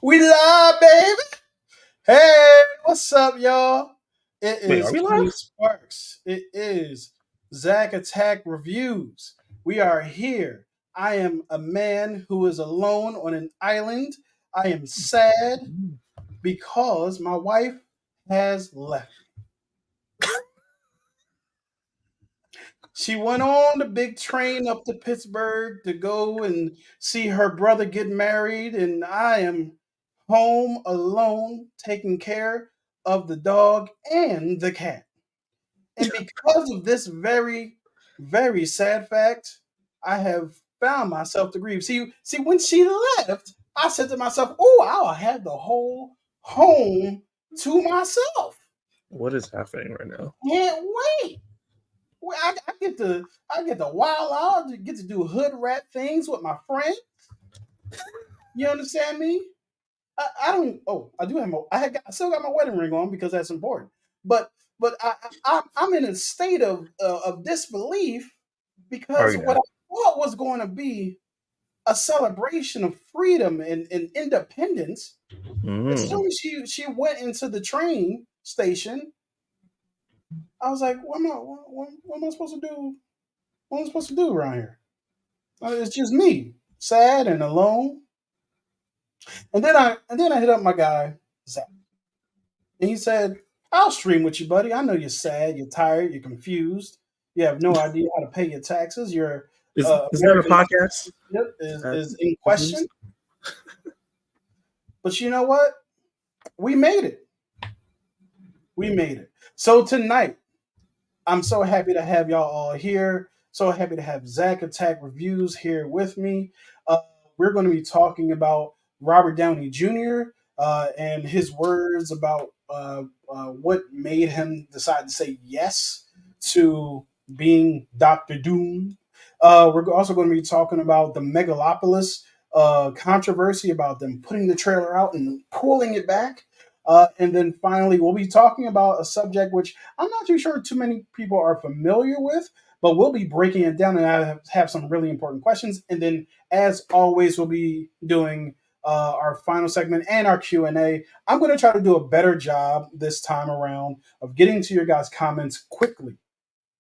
We live, baby. Hey, what's up, y'all? It Wait, are is we Kenny live? Sparks. It is Zach Attack Reviews. We are here. I am a man who is alone on an island. I am sad because my wife has left. She went on the big train up to Pittsburgh to go and see her brother get married, and I am home alone taking care of the dog and the cat. And because of this very, very sad fact, I have found myself to grieve. See, when she left, I said to myself, "Oh, I'll have the whole home to myself. What is happening right now? Can't wait." Well, I get to wild out, to get to do hood rat things with my friend. You understand me? I don't. Oh, I do have my. I still got my wedding ring on because that's important. But I'm in a state of disbelief Are because you what now? I thought was going to be a celebration of freedom and independence. As Mm. soon as she went into the train station, I was like, what am I supposed to do? What am I supposed to do around here? It's just me, sad and alone. And then I hit up my guy Zach, and he said, "I'll stream with you, buddy. I know you're sad, you're tired, you're confused, you have no idea how to pay your taxes. Your Is that a American podcast? citizenship Is is that in this is? question." But you know what? We made it. We made it. So tonight, I'm so happy to have y'all all here. So happy to have Zach Attack Reviews here with me. Uh, we're going to be talking about Robert Downey Jr. And his words about what made him decide to say yes to being Doctor Doom. We're also going to be talking about the Megalopolis controversy about them putting the trailer out and pulling it back. And then finally, we'll be talking about a subject which I'm not too sure too many people are familiar with, but we'll be breaking it down and I have some really important questions. And then, as always, we'll be doing our final segment and our Q&A. I'm going to try to do a better job this time around of getting to your guys' comments quickly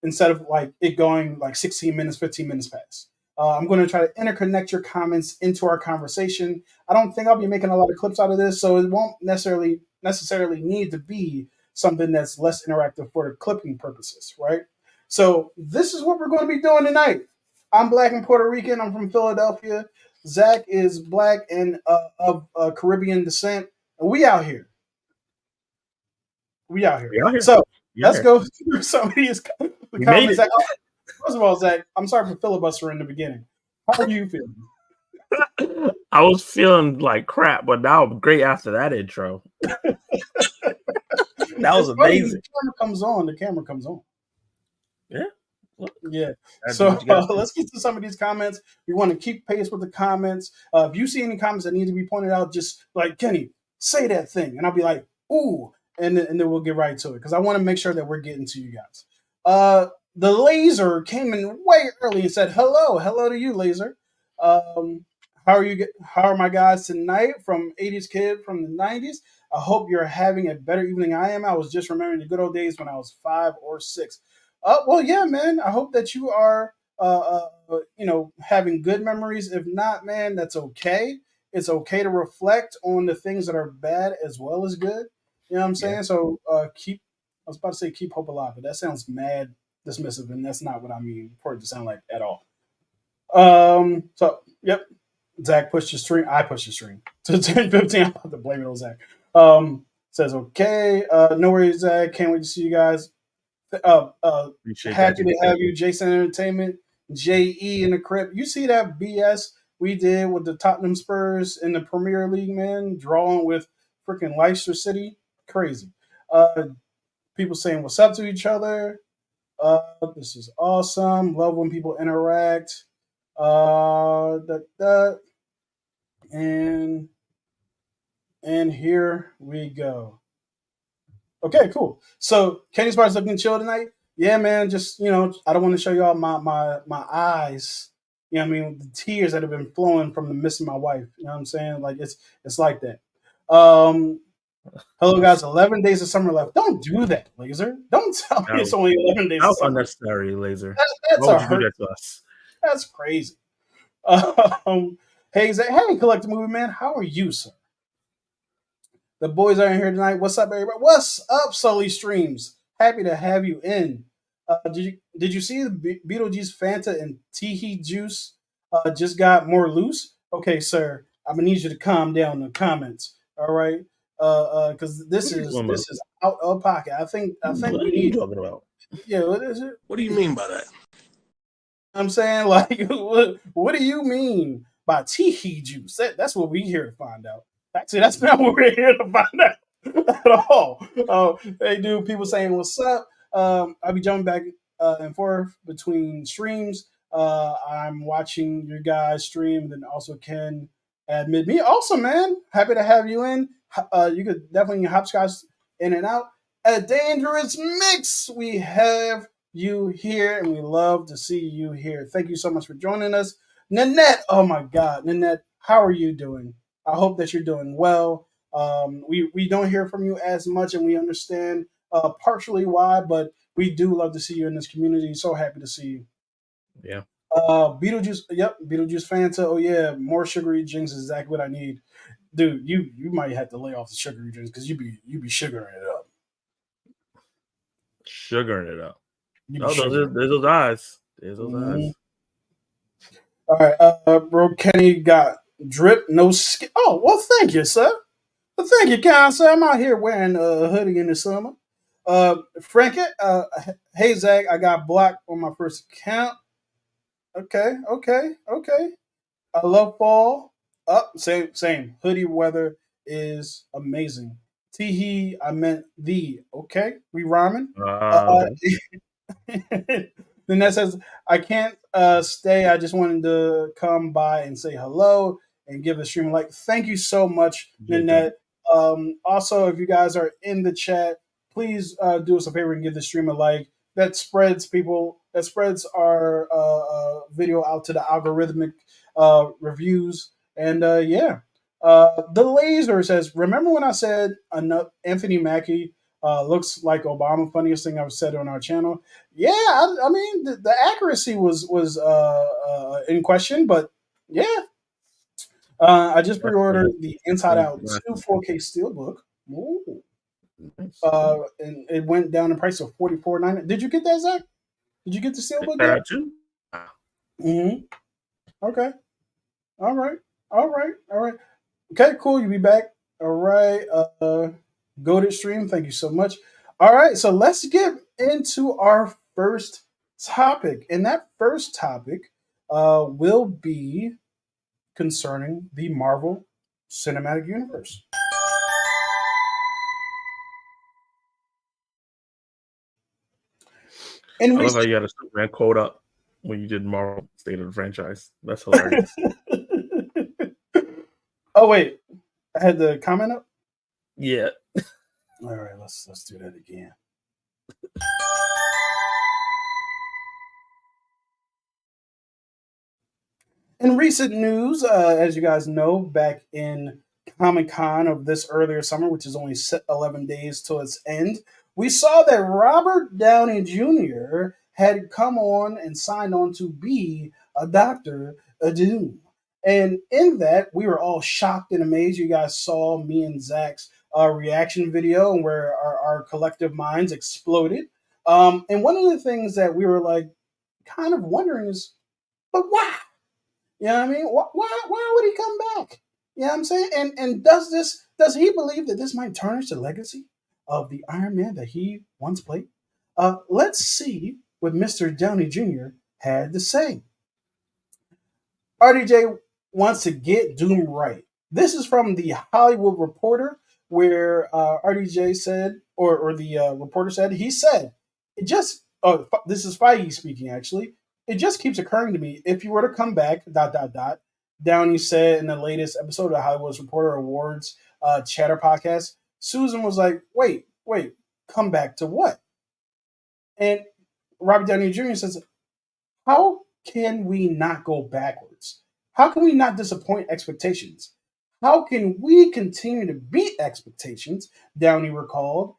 instead of like it going like 16 minutes, 15 minutes past. I'm going to try to interconnect your comments into our conversation. I don't think I'll be making a lot of clips out of this, so it won't necessarily need to be something that's less interactive for the clipping purposes, right? So this is what we're going to be doing tonight. I'm black and Puerto Rican. I'm from Philadelphia. Zach is black and of Caribbean descent. And we out here. We out here. We out here. So We out let's here. go through some of these the We made comments. it. First of all, Zach, I'm sorry for filibustering in the beginning. How are you feeling? I was feeling like crap, but now I'm great after that intro. That was It's funny when amazing. the camera comes on. The camera comes on. Yeah. Look, Yeah. gotta do So what you gotta do. let's get to some of these comments. We want to keep pace with the comments. If you see any comments that need to be pointed out, just like Kenny, say that thing, and I'll be like, ooh, and then we'll get right to it because I want to make sure that we're getting to you guys. The laser came in way early and said hello to you, laser. Um, how are my guys tonight? From 80s kid from the 90s. I hope you're having a better evening I am. I was just remembering the good old days when I was 5 or 6. Well, yeah, man. I hope that you are, having good memories. If not, man, that's okay. It's okay to reflect on the things that are bad as well as good. You know what I'm Yeah. saying? So keep. I was about to say keep hope alive, but that sounds mad dismissive, and that's not what I mean for it to sound like at all. So yep, Zach pushed the string. I pushed the string to 10:15. I'm about to blame it on Zach. Says okay. No worries, Zach. Can't wait to see you guys. Appreciate that, Happy dude. to have you, Jason Entertainment, JE in the crib. You see that BS we did with the Tottenham Spurs in the Premier League, man, drawing with freaking Leicester City, crazy. Uh, People saying what's up to each other. This is awesome. Love when people interact. That and and here we go. Okay, cool. So Kenny's Bar's looking chill tonight. Yeah, man. Just I don't want to show y'all my eyes. You know what I mean? The tears that have been flowing from the missing my wife. You know what I'm saying? Like it's like that. Um, hello guys, 11 days of summer left. Don't do that, Laser. Don't tell me That it's only 11 days that of was summer. unnecessary, Laser. That's Why a would you do hurt. that to us? That's crazy. Hey, Zach, hey, Collect Movie Man, how are you, sir? The boys are in here tonight. What's up, everybody? What's up, Sully Streams? Happy to have you in. Did you see the Beetlejuice Fanta and Teehee Juice just got more loose? Okay, sir, I'm gonna need you to calm down in the comments. All right, because this What are you is talking this about? is out of pocket. I think What we are you need. talking about? Yeah, what is it? What do you mean by that? I'm saying, like, what do you mean by Teehee juice? That's what we're here to find out. Actually, that's not what we're here to find out at all. Hey, dude, people saying what's up. I'll be jumping back and forth between streams. I'm watching your guys stream, and then also can admit me. Also, man, happy to have you in. You could definitely hopscotch in and out. A dangerous mix. We have you here, and we love to see you here. Thank you so much for joining us. Nanette, oh my God, Nanette, how are you doing? I hope that you're doing well. We don't hear from you as much, and we understand partially why, but we do love to see you in this community. So happy to see you. Yeah. Beetlejuice, yep, Beetlejuice Fanta. Oh yeah, more sugary drinks is exactly what I need, dude. You might have to lay off the sugary drinks because you be sugaring it up. Sugaring it up. You be Oh, sugaring. there's those eyes. There's those Mhm. eyes. All right, bro. Kenny got drip, no skin. Oh, well, thank you, sir. Well, thank you, kind sir. I'm out here wearing a hoodie in the summer. Frankie, hey Zach, I got blocked on my first account. Okay, okay, okay. I love fall. Up, same. Hoodie weather is amazing. Teehee, I meant the. Okay, we rhyming. Uh, Okay. then that says, I can't stay. I just wanted to come by and say hello and give the stream a like. Thank you so much, Did that. Nanette. Also, if you guys are in the chat, please do us a favor and give the stream a like. That spreads our video out to the algorithmic reviews. And yeah. The laser says, remember when I said Anthony Mackie looks like Obama? Funniest thing I've said on our channel. Yeah, I mean the accuracy was in question, but yeah, I just That's funny. pre-ordered the Inside Out Nice. 2 4K Steelbook. Ooh. Nice. And it went down in price of $44.99. Did you get that, Zach? Did you get the Steelbook yet? That too? Mm-hmm. Okay. All right. All right. All right. Okay, cool. You'll be back. All right. Go to stream. Thank you so much. All right. So let's get into our first topic. And that first topic will be concerning the Marvel Cinematic Universe. In I love how recent you had a Superman quote up when you did Marvel State of the Franchise. That's hilarious. Oh wait, I had the comment up. Yeah. All right, let's do that again. In recent news, as you guys know, back in Comic Con of this earlier summer, which is only 11 days till its end, we saw that Robert Downey Jr. had come on and signed on to be a Doctor Doom. And in that, we were all shocked and amazed. You guys saw me and Zach's reaction video where our collective minds exploded. And one of the things that we were like kind of wondering is, but why? You know what I mean? Why would he come back? You know what I'm saying? And does he believe that this might tarnish the legacy of the Iron Man that he once played? Let's see what Mr. Downey Jr. had to say. RDJ wants to get Doom right. This is from the Hollywood Reporter, where RDJ said, or the reporter said, he said, it just, oh, this is Feige speaking actually. It just keeps occurring to me, if you were to come back, dot, dot, dot. Downey said in the latest episode of Hollywood Reporter Awards Chatter podcast, Susan was like, wait, come back to what? And Robert Downey Jr. says, how can we not go backwards? How can we not disappoint expectations? How can we continue to beat expectations? Downey recalled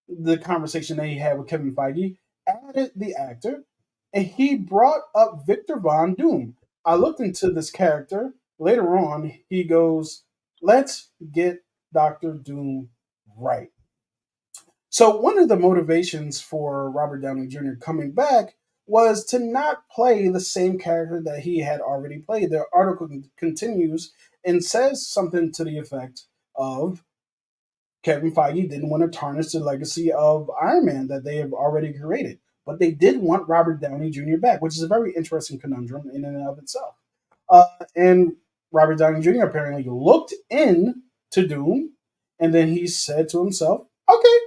the conversation that he had with Kevin Feige, added the actor, and he brought up Victor Von Doom. I looked into this character. Later on, he goes, let's get Dr. Doom right. So, one of the motivations for Robert Downey Jr. coming back was to not play the same character that he had already played. The article continues and says something to the effect of Kevin Feige didn't want to tarnish the legacy of Iron Man that they have already created, but they did want Robert Downey Jr. back, which is a very interesting conundrum in and of itself. And Robert Downey Jr. apparently looked in to Doom, and then he said to himself, "Okay,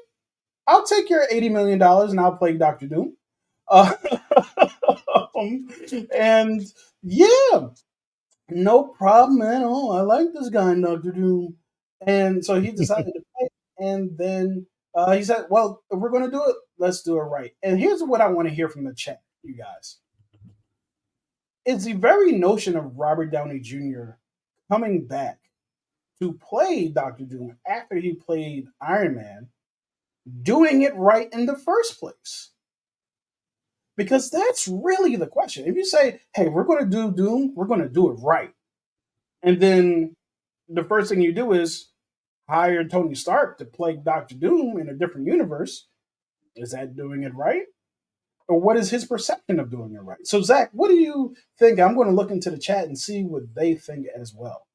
I'll take your $80 million and I'll play Doctor Doom." Uh, and yeah, no problem at all. I like this guy, Doctor Doom. And so he decided to play. And then he said, well, if we're going to do it, let's do it right. And here's what I want to hear from the chat, you guys. It's the very notion of Robert Downey Jr. coming back to play Doctor Doom after he played Iron Man, doing it right in the first place. Because that's really the question. If you say, hey, we're going to do Doom, we're going to do it right. And then the first thing you do is hire Tony Stark to play Doctor Doom in a different universe. Is that doing it right? Or what is his perception of doing it right? So, Zach, what do you think? I'm going to look into the chat and see what they think as well.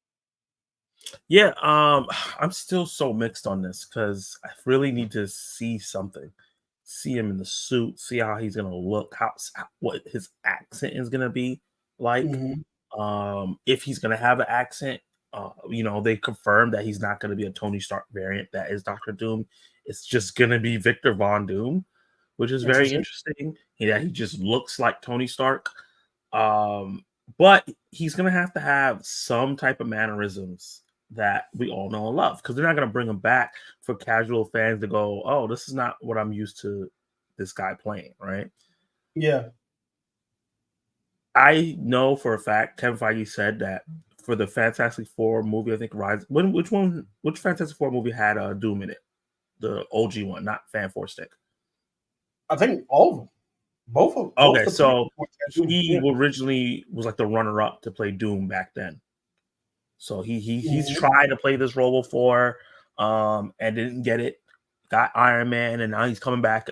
Yeah, I'm still so mixed on this because I really need to see something. See him in the suit, see how he's gonna look, what his accent is gonna be like. Mm-hmm. If he's gonna have an accent, they confirmed that he's not gonna be a Tony Stark variant. That is Doctor Doom. It's just gonna be Victor Von Doom, which is very Interesting. interesting. Yeah, he just looks like Tony Stark. But he's gonna have to have some type of mannerisms that we all know and love because they're not gonna bring him back for casual fans to go, oh, this is not what I'm used to this guy playing, right? Yeah. I know for a fact Kevin Feige said that for the Fantastic Four movie, I think which Fantastic Four movie had Doom in it? The OG one, not Fan Four Stick. I think all of them. Both Okay, the so previous ones had Doom. he Yeah. originally was like the runner up to play Doom back then. So he's Mm-hmm. tried to play this role before, and didn't get it. Got Iron Man, and now he's coming back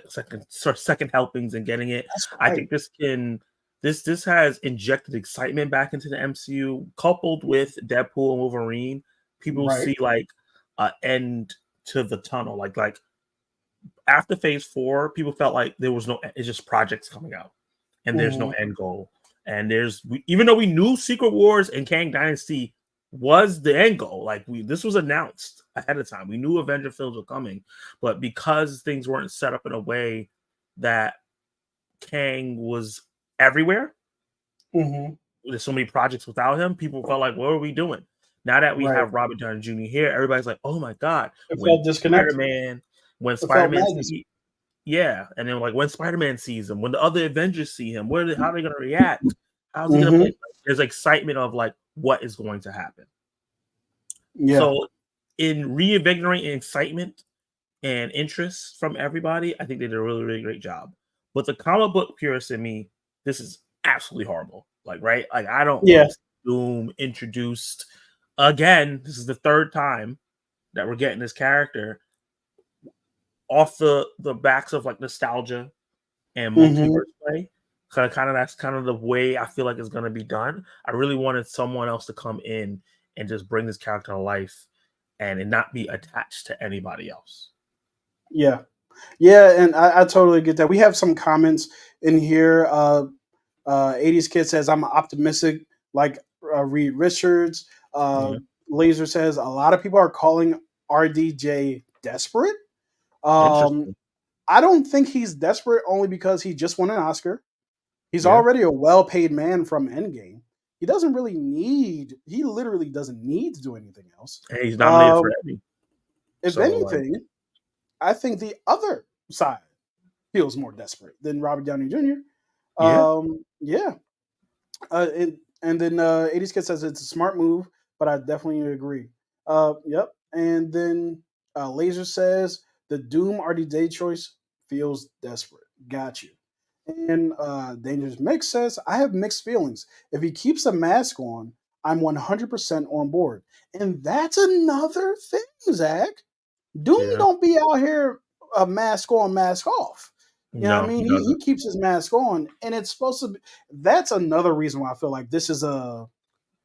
second helpings and getting it. That's I right. think this has injected excitement back into the MCU, coupled with Deadpool and Wolverine. People Right. see like an end to the tunnel. Like after Phase 4, people felt like there was no. It's just projects coming out, and there's no Mm-hmm. end goal. And even though we knew Secret Wars and Kang Dynasty was the end goal, like this was announced ahead of time. We knew Avenger films were coming, but because things weren't set up in a way that Kang was everywhere, Mm-hmm. there's so many projects without him, people felt like, what are we doing? Now that we Right. have Robert Downey Jr. here, everybody's like, oh my God, It when felt disconnected. Spider-Man, when It felt Spider-Man madness. yeah, and then like when Spider-Man sees him, when the other Avengers see him, how are they gonna react? How's he gonna play? Mm-hmm. Like, there's excitement of like what is going to happen. Yeah. So in reinvigorating excitement and interest from everybody, I think they did a really, really great job. But the comic book purist in me, this is absolutely horrible. Like, right? Like, I don't want Yeah. to see Doom introduced again. This is the third time that we're getting this character off the backs of like nostalgia and Mm-hmm. multiverse play. Kind of that's kind of the way I feel like it's gonna be done. I really wanted someone else to come in and just bring this character to life and it not be attached to anybody else. Yeah. Yeah, and I totally get that. We have some comments in here. 80s Kid says, I'm optimistic, like Reed Richards. Uh, Yeah, Laser says, a lot of people are calling RDJ desperate. Um, interesting. I don't think he's desperate only because he just won an Oscar. He's Yeah, already a well paid man from Endgame. He literally doesn't need to do anything else. and he's nominated for Um, Emmy. if So like, anything, I think the other side feels more desperate than Robert Downey Jr. yeah, Yeah. And then 80s Kid says it's a smart move, but I definitely agree. Yep. And then Laser says the Doom RDJ choice feels desperate. Got you. And Dangerous Mix says I have mixed feelings. If he keeps a mask on, I'm 100% on board. And that's another thing, Zach. Doom Yeah. don't be out here mask on, mask off. You know what I No, he mean? He doesn't. keeps his mask on, and it's supposed to be. That's another reason why I feel like this is a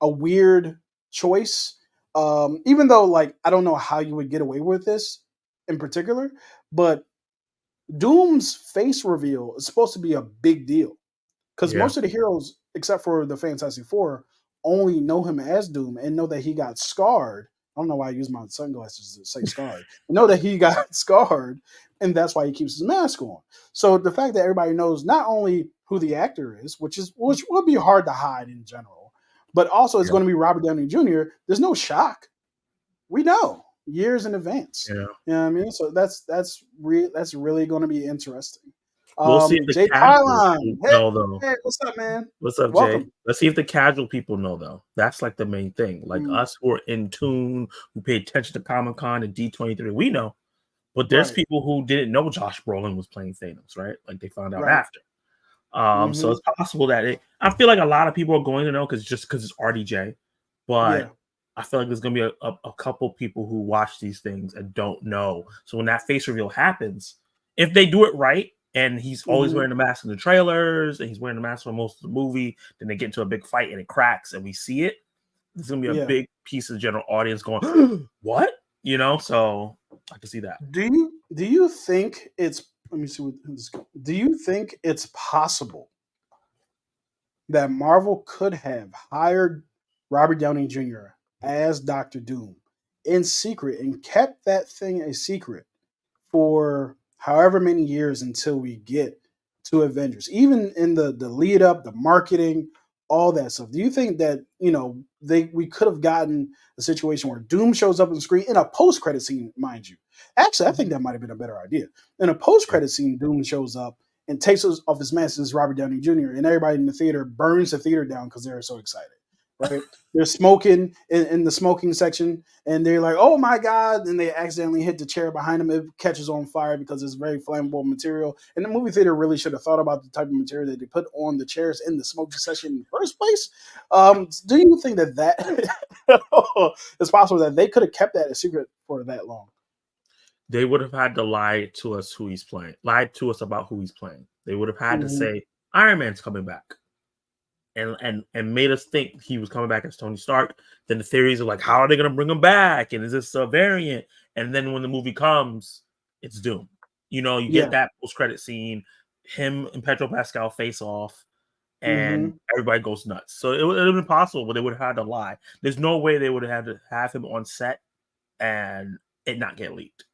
weird choice. Even though, like, I don't know how you would get away with this in particular, but Doom's face reveal is supposed to be a big deal because Yeah. most of the heroes, except for the Fantastic Four, only know him as Doom and know that he got scarred. I don't know why I use my sunglasses to say scarred. I know that he got scarred, and that's why he keeps his mask on. So the fact that everybody knows not only who the actor is, which would be hard to hide in general, but also it's Yeah. going to be Robert Downey Jr. There's no shock. We know years in advance. Yeah. You know what I mean? So that's really going to be interesting. We'll see if the Jay casual Pylon, people know though. hey, what's up, man? What's up, Jay? Welcome. Let's see if the casual people know though. That's like the main thing. Like Mm, us who are in tune, who pay attention to Comic Con and D23, we know. But there's right, people who didn't know Josh Brolin was playing Thanos, right? Like they found out right. after. So Hmm. it's possible that I feel like a lot of people are going to know because it's RDJ, Yeah. but I feel like there's gonna be a couple people who watch these things and don't know. So when that face reveal happens, if they do it right, and he's always Hmm. wearing the mask in the trailers, and he's wearing the mask for most of the movie, then they get into a big fight and it cracks, and we see it. There's gonna be a Yeah. big piece of the general audience going, "What?" So I can see that. Do you think it's? Let me see what this. Do you think it's possible that Marvel could have hired Robert Downey Jr. as Doctor Doom in secret and kept that thing a secret for however many years until we get to Avengers, even in the lead up, the marketing, all that stuff. Do you think that we could have gotten a situation where Doom shows up on the screen in a post credit scene, mind you? Actually, I think that might have been a better idea. In a post Yeah. credit scene, Doom shows up and takes off his mask as Robert Downey Jr. and everybody in the theater burns the theater down because they're so excited. Right? They're smoking in the smoking section, and they're like, "Oh my god!" And they accidentally hit the chair behind them. It catches on fire because it's very flammable material. And the movie theater really should have thought about the type of material that they put on the chairs in the smoking section in the first place. Do you think that it's possible that they could have kept that a secret for that long? They would have had to lie to us about who he's playing. They would have had to Hmm. say Iron Man's coming back, and made us think he was coming back as Tony Stark. Then the theories are like, how are they going to bring him back? And is this a variant? And then when the movie comes, it's Doom. You get Yeah. that post credit scene, him and Pedro Pascal face off, and Hmm. everybody goes nuts. So it would have been possible, but they would have had to lie. There's no way they would have had to have him on set and it not get leaked.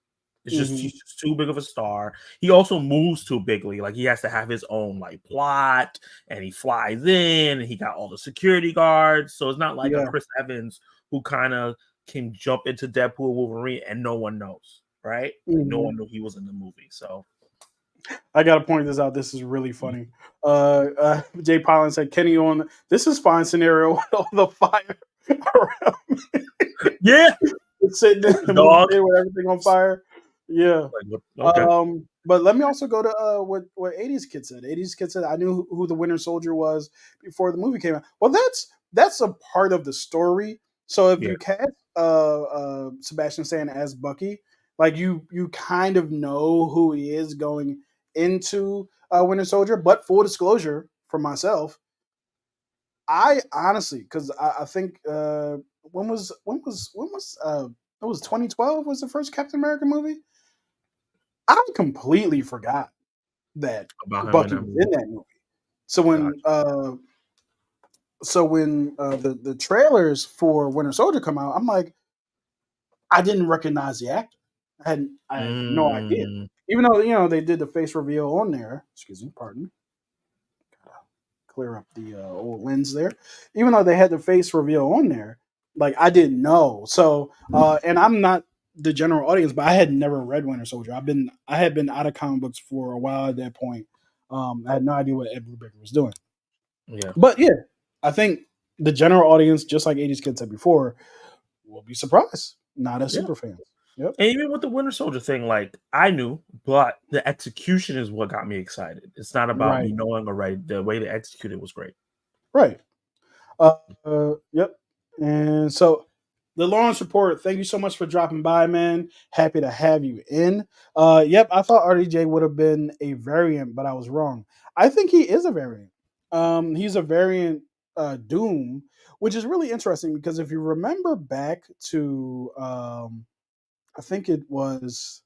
It's just Hmm. he's just too big of a star. He also moves too bigly. Like he has to have his own like plot, and he flies in, and he got all the security guards. So it's not like a Yeah. Chris Evans who kind of can jump into Deadpool, Wolverine, and no one knows, right? Like no Hmm. one knew he was in the movie. So I gotta point this out. This is really funny. Jay Pollen said, "Kenny on this is fine scenario with all the fire around yeah, sitting in the movie dog. theater with everything on fire." Yeah. Like, okay, But let me also go to what 80s Kid said. 80s Kid said, "I knew who the Winter Soldier was before the movie came out." Well, that's a part of the story. So if yeah, you cast Sebastian Stan as Bucky, like you kind of know who he is going into Winter Soldier. But full disclosure for myself, I honestly, because I think when was it was 2012 was the first Captain America movie. I completely forgot that about him in Bucky that was movie. in that movie. So Gotcha. when the trailers for Winter Soldier come out, I'm like, I didn't recognize the actor. I had no idea. Mm, Even though they did the face reveal on there. Excuse me, pardon me. Clear up the old lens there. Even though they had the face reveal on there, like I didn't know. So and I'm not the general audience, but I had never read Winter Soldier. I had been out of comic books for a while at that point. I had no idea what Ed Brubaker was doing. yeah, But yeah, I think the general audience, just like 80s Kids said before, we'll be surprised. Not as Yeah. super fans. Yep. And even with the Winter Soldier thing, like I knew, but the execution is what got me excited. It's not about me Right. knowing already. The way they executed was great. Right. Yep. And so the Lawrence report, thank you so much for dropping by, man. Happy to have you in. Yep, I thought RDJ would have been a variant, but I was wrong. I think he is a variant. He's a variant Doom, which is really interesting because if you remember back to I think it was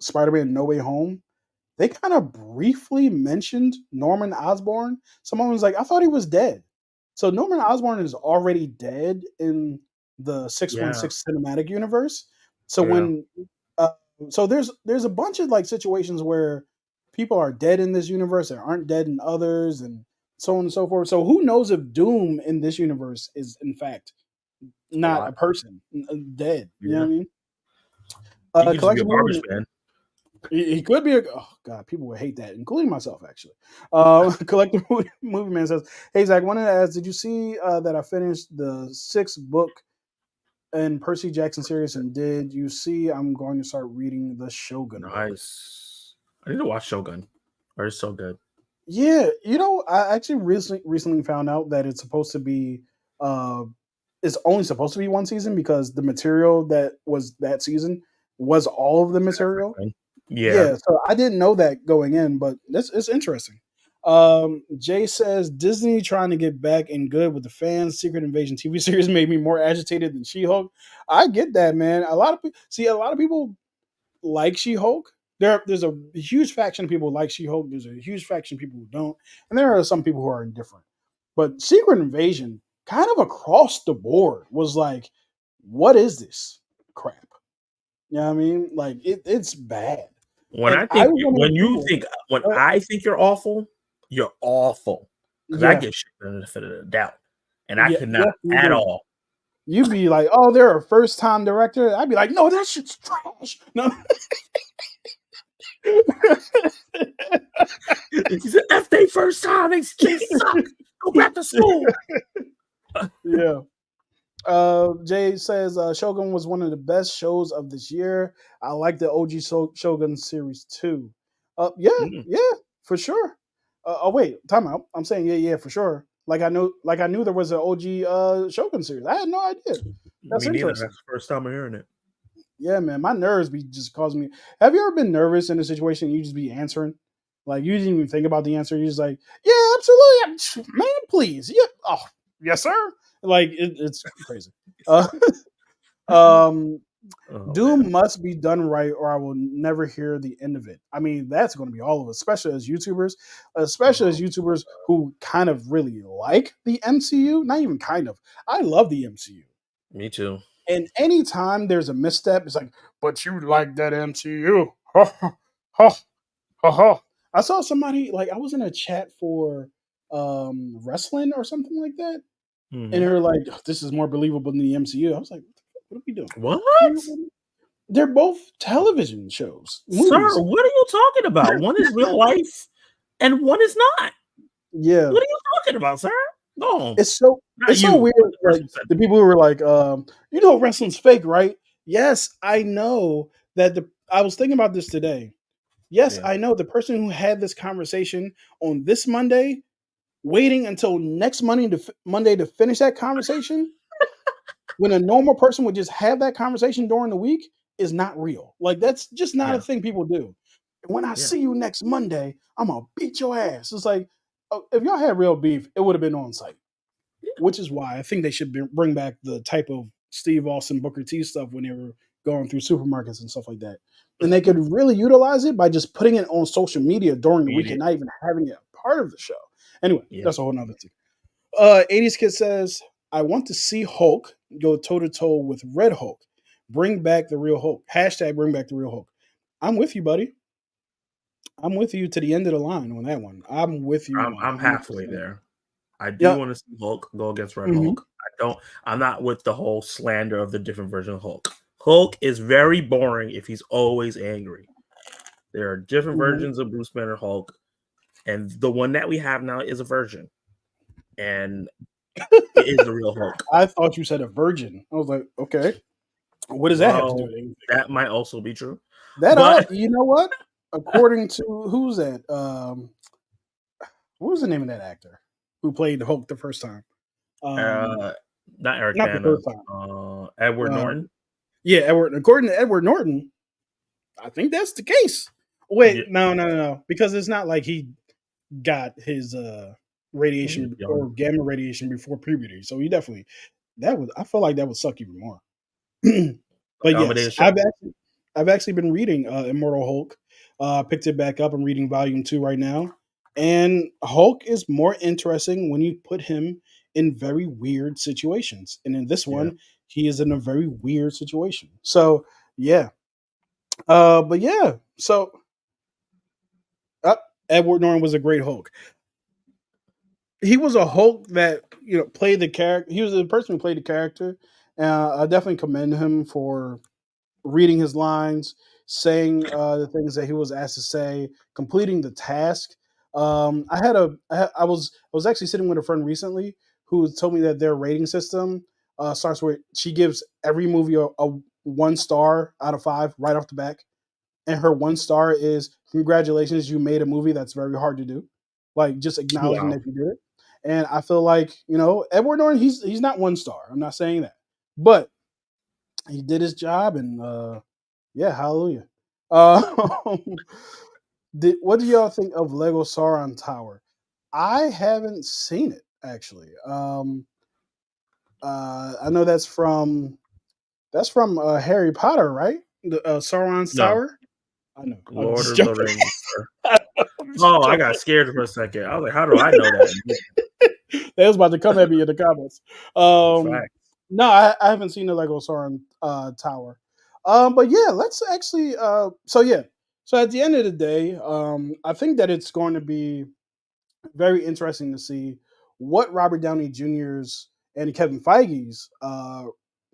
Spider-Man No Way Home, they kind of briefly mentioned Norman Osborn. Someone was like, I thought he was dead. So Norman Osborn is already dead in the Yeah. 616 cinematic universe. So Yeah. when uh, so there's a bunch of like situations where people are dead in this universe that aren't dead in others and so on and so forth. So who knows if Doom in this universe is in fact not a Alive. person dead. You know what Yeah. I mean? He could just be a Collection garbage movie. man. He could be a oh god, people would hate that, including myself actually. Collector Movie Man says, "Hey Zach, wanted to ask, did you see that I finished the 6th book in Percy Jackson series, and did you see I'm going to start reading the Shogun book?" Nice. I need to watch Shogun. Or it's so good. Yeah, I actually recently found out that it's supposed to be uh, it's only supposed to be one season because the material that was that season was all of the material. Yeah. Yeah, so I didn't know that going in, but this it's interesting. Jay says Disney trying to get back in good with the fans. Secret Invasion TV series made me more agitated than She-Hulk. I get that, man. A lot of people like She-Hulk. There's a huge faction of people who like She-Hulk. There's a huge faction of people who don't, and there are some people who are indifferent. But Secret Invasion, kind of across the board, was like, what is this crap? You know what I mean? Like it's bad. When And I I think was one of when those you people. think when uh, I think you're awful. Because I yeah, give shit the benefit of the doubt. And I yeah, could not yes, you at do. all. You'd be like, "Oh, they're a first time director." I'd be like, "No, that shit's trash." No. It's an F they first time, they suck. Go back to school. Yeah. Jay says Shogun was one of the best shows of this year. I like the OG Shogun series too. Yeah, Mm, yeah, for sure. Oh wait, time out. I'm saying yeah, for sure. Like I knew there was an OG Shogun series. I had no idea. That's me neither. interesting. That's the first time I'm hearing it. Yeah, man, my nerves be just causing me. Have you ever been nervous in a situation you just be answering? Like you didn't even think about the answer. You're just like, yeah, absolutely, man, please, yeah, oh, yes, sir. Like it's crazy. Uh, um, Oh Doom man. must be done right, or I will never hear the end of it. I mean, that's going to be all of us, especially as Oh, YouTubers who kind of really like the MCU. Not even kind of. I love the MCU. me too. And anytime there's a misstep, it's like, but you like that MCU. Ha, ha, ha, ha, ha. I saw somebody like I was in a chat for wrestling or something like that, and Hmm. they're like, "This is more believable than the MCU." I was like, "What are we doing?" What? They're both television shows, Sir, movies. what are you talking about? One is real life and one is not. Yeah, What are you talking about, sir? Go home. it's so Not it's so you, weird. but the Like person who said the people who were like, wrestling's fake, right? Yes, I know that. I was thinking about this today. it. Yes, Yeah. I know the person who had this conversation on this Monday, waiting until next Monday to finish that conversation, when a normal person would just have that conversation during the week, is not real. Like that's just not a Yeah. thing people do. When I Yeah. see you next Monday, I'm gonna beat your ass. It's like if y'all had real beef, it would have been on site. Which is why I think they should bring back the type of Steve Austin Booker T stuff when they were going through supermarkets and stuff like that. And they could really utilize it by just putting it on social media during the week and Immediate. not even having it a part of the show. Anyway, Yeah. that's a whole nother thing. 80s Kid says, I want to see Hulk go toe to toe with Red Hulk. Bring back the real Hulk. Hashtag bring back the real Hulk. I'm with you, buddy. I'm with you to the end of the line on that one. I'm with you I'm halfway 100%. there. I do Yeah. want to see Hulk go against Red Hmm. Hulk. I'm not with the whole slander of the different version of Hulk. Hulk is very boring if he's always angry. There are different Hmm. versions of Bruce Banner Hulk, and the one that we have now is a version. And He is the real Hulk. I thought you said a virgin. I was like, okay, what does that have to do Well, with anything? that might also be true. That But you know what? According to who's that? What was the name of that actor who played Hulk the first time? Um, uh, not Eric Not the Bana, first time. Edward Norton. Yeah, Edward. According to Edward Norton, I think that's the case. Yeah, Wait, no, because it's not like he got his he was radiation young. or gamma radiation before puberty. So he definitely that would. I feel like that would suck even more. But yes, Amadeus Cho. I've actually been reading Immortal Hulk. Picked it back up. I'm reading volume 2 right now, and Hulk is more interesting when you put him in very weird situations. And in this Yeah, one, he is in a very weird situation. So yeah, but yeah, so uh, Edward Norton was a great Hulk. He was a Hulk that played the character. He was the person who played the character. I definitely commend him for reading his lines, saying the things that he was asked to say, completing the task. I was actually sitting with a friend recently who told me that their rating system starts with she gives every movie a 1 star out of 5 right off the back, and her 1 star is congratulations, you made a movie that's very hard to do, like just acknowledging wow. that you did it. And I feel like Edward Norton, he's not 1 star. I'm not saying that, but he did his job, and yeah, hallelujah. Uh, what do y'all think of Lego Sauron Tower? I haven't seen it actually. I know that's from Harry Potter, right? The Sauron's No, Tower. I know. I'm Lord just of the joking. Rings. Sir. I'm just Oh, I got joking. scared for a second. I was like, how do I know that? They was about to come at me in the comments. Um, Fact. no, I haven't seen the Lego Sauron Tower. But yeah, let's actually. So yeah, so at the end of the day, I think that it's going to be very interesting to see what Robert Downey Jr.'s and Kevin Feige's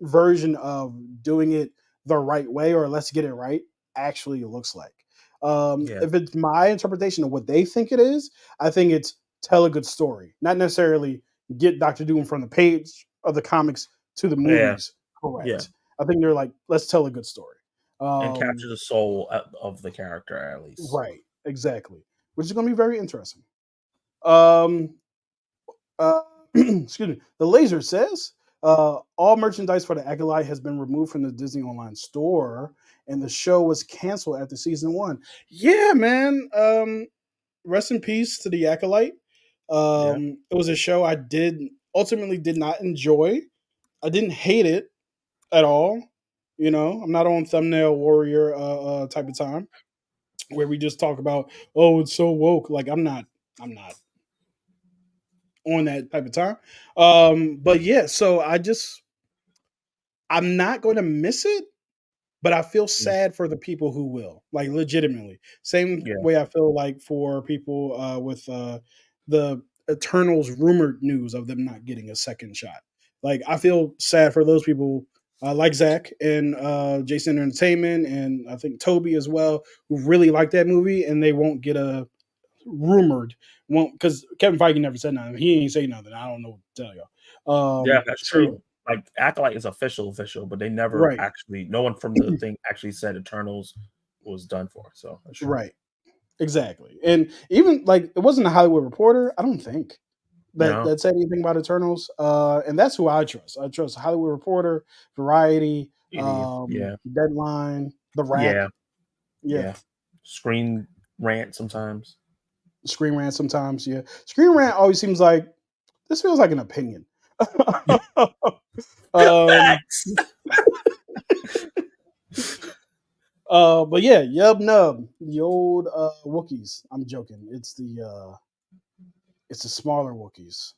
version of doing it the right way, or let's get it right, actually looks like. Yeah, If it's my interpretation of what they think it is, I think it's tell a good story, not necessarily get Doctor Doom from the page of the comics to the yeah, movies. yeah. Correct. I think they're like, let's tell a good story. And capture Um, the soul of the character at least. right, exactly, which is going to be very interesting. Um, excuse me. The laser says all merchandise for the Acolyte has been removed from the Disney Online store, and the show was canceled after season 1. Yeah, man. Rest in peace to the Acolyte. Yeah, It was a show I did not enjoy. I didn't hate it at all. I'm not on thumbnail warrior type of time where we just talk about, oh, it's so woke. Like I'm not on that type of time. But yeah, so I'm not going to miss it, but I feel yeah, sad for the people who will, like legitimately. Same yeah. way I feel like for people with the Eternals rumored news of them not getting a second shot. Like I feel sad for those people. Like Zach and Jason Entertainment, and I think Toby as well, who really like that movie, and they won't get a rumored won't because Kevin Feige never said nothing. He ain't say nothing. I don't know what to tell y'all. Yeah, that's So yeah, true. Like Acolyte is official, but they never right, actually. No one from the thing actually said Eternals was done for. So that's true. right, exactly. And even like it wasn't a Hollywood Reporter. I don't think No, that said anything about Eternals. And that's who I trust. I trust Hollywood Reporter, Variety, yeah, Deadline, The yeah, Rack. Yeah, yeah. Screen rant sometimes. Screen Rant sometimes. Yeah, Screen Rant always seems like this feels like an opinion. um, Facts. but yeah, Yub Nub, the old Wookiees. I'm joking. It's the smaller Wookiees.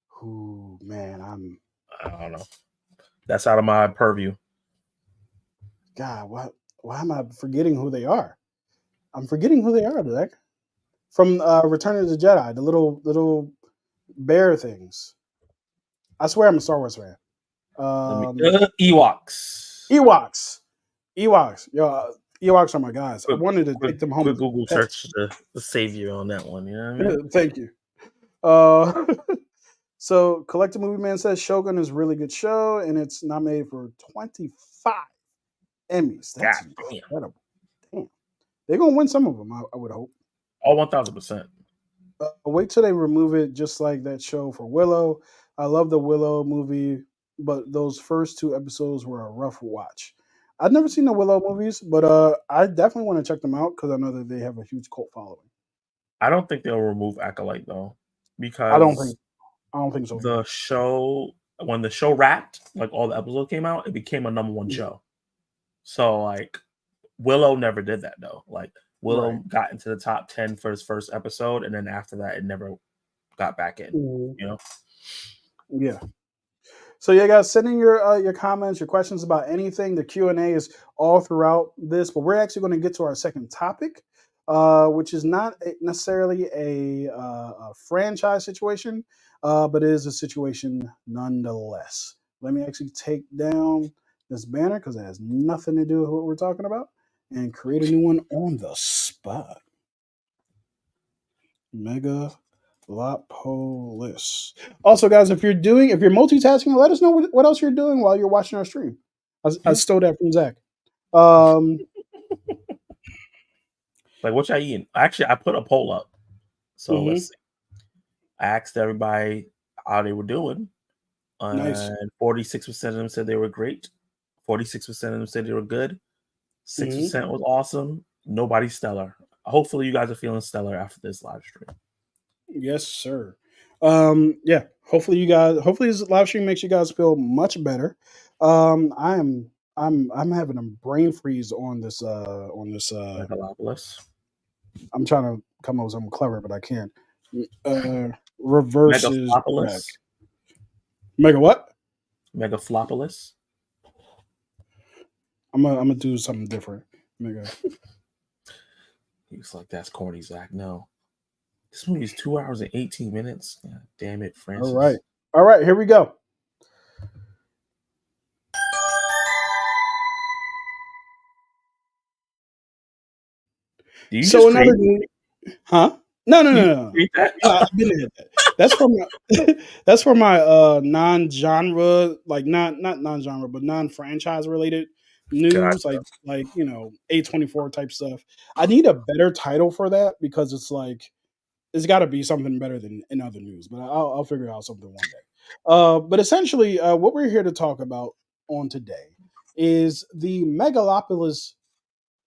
Who man, I'm I don't know. That's out of my purview. God. What? Why am I forgetting who they are? I'm forgetting who they are. Like from Return of the Jedi, the little bear things. I swear I'm a Star Wars fan. Let me Um, Ewoks. Ewoks. Ewoks. Yo, Ewoks are my guys. I Quick, wanted to quick, take them home quick as Google pets. search to save you on that one. You know what I mean? Thank you. Uh, So, Collective Movie Man says Shogun is a really good show, and it's nominated for 25 Emmys. That's God damn. incredible. Damn. They're gonna win some of them, I would hope. Oh, 1000%. Wait till they remove it, just like that show for Willow. I love the Willow movie, but those first two episodes were a rough watch. I've never seen the Willow movies, but I definitely want to check them out because I know that they have a huge cult following. I don't think they'll remove Acolyte though, I don't because think I don't think so the either. show when the show wrapped, like all the episodes came out, it became a number one Mhm. show. So like Willow never did that though. Like Willow Right. got into the top 10 for his first episode, and then after that, it never got back in. Mhm. You know, Yeah. So yeah, guys, send in your comments, your questions about anything. The Q&A is all throughout this, but we're actually going to get to our second topic, which is not necessarily a franchise situation, but it is a situation nonetheless. Let me actually take down this banner because it has nothing to do with what we're talking about, and create a new one on the spot. Megalopolis. Also, guys, if you're multitasking, let us know what else you're doing while you're watching our stream. I yeah. stole that from Zach. Um, Like what y'all eating? Actually, I put a poll up, so let's mhm, see. I asked everybody how they were doing, nice. and 46% of them said they were great. 46% of them said they were good. Hmm. 6% was awesome. Nobody's stellar. Hopefully, you guys are feeling stellar after this live stream. Yes, sir. Yeah. Hopefully this live stream makes you guys feel much better. I am. I'm having a brain freeze on this. Megalopolis. I'm trying to come up with something clever, but I can't. Reverses back. Megaflopolis. Mega what? Megaflopolis. I'm gonna do something different. Mega. He was like, that's corny, Zach. No. This movie is 2 hours and 18 minutes. God damn it, All right. Francis. All right. Here we go. Do you So just another create? new, huh? No, no, You no, just no. create that? No, I've been at that. That's for my that's for my non-genre, like not non-genre, but non-franchise related news, Gotcha. like A24 type stuff. I need a better title for that because it's like it's got to be something better than in other news. But I'll figure out something one day. But essentially, what we're here to talk about on today is the Megalopolis.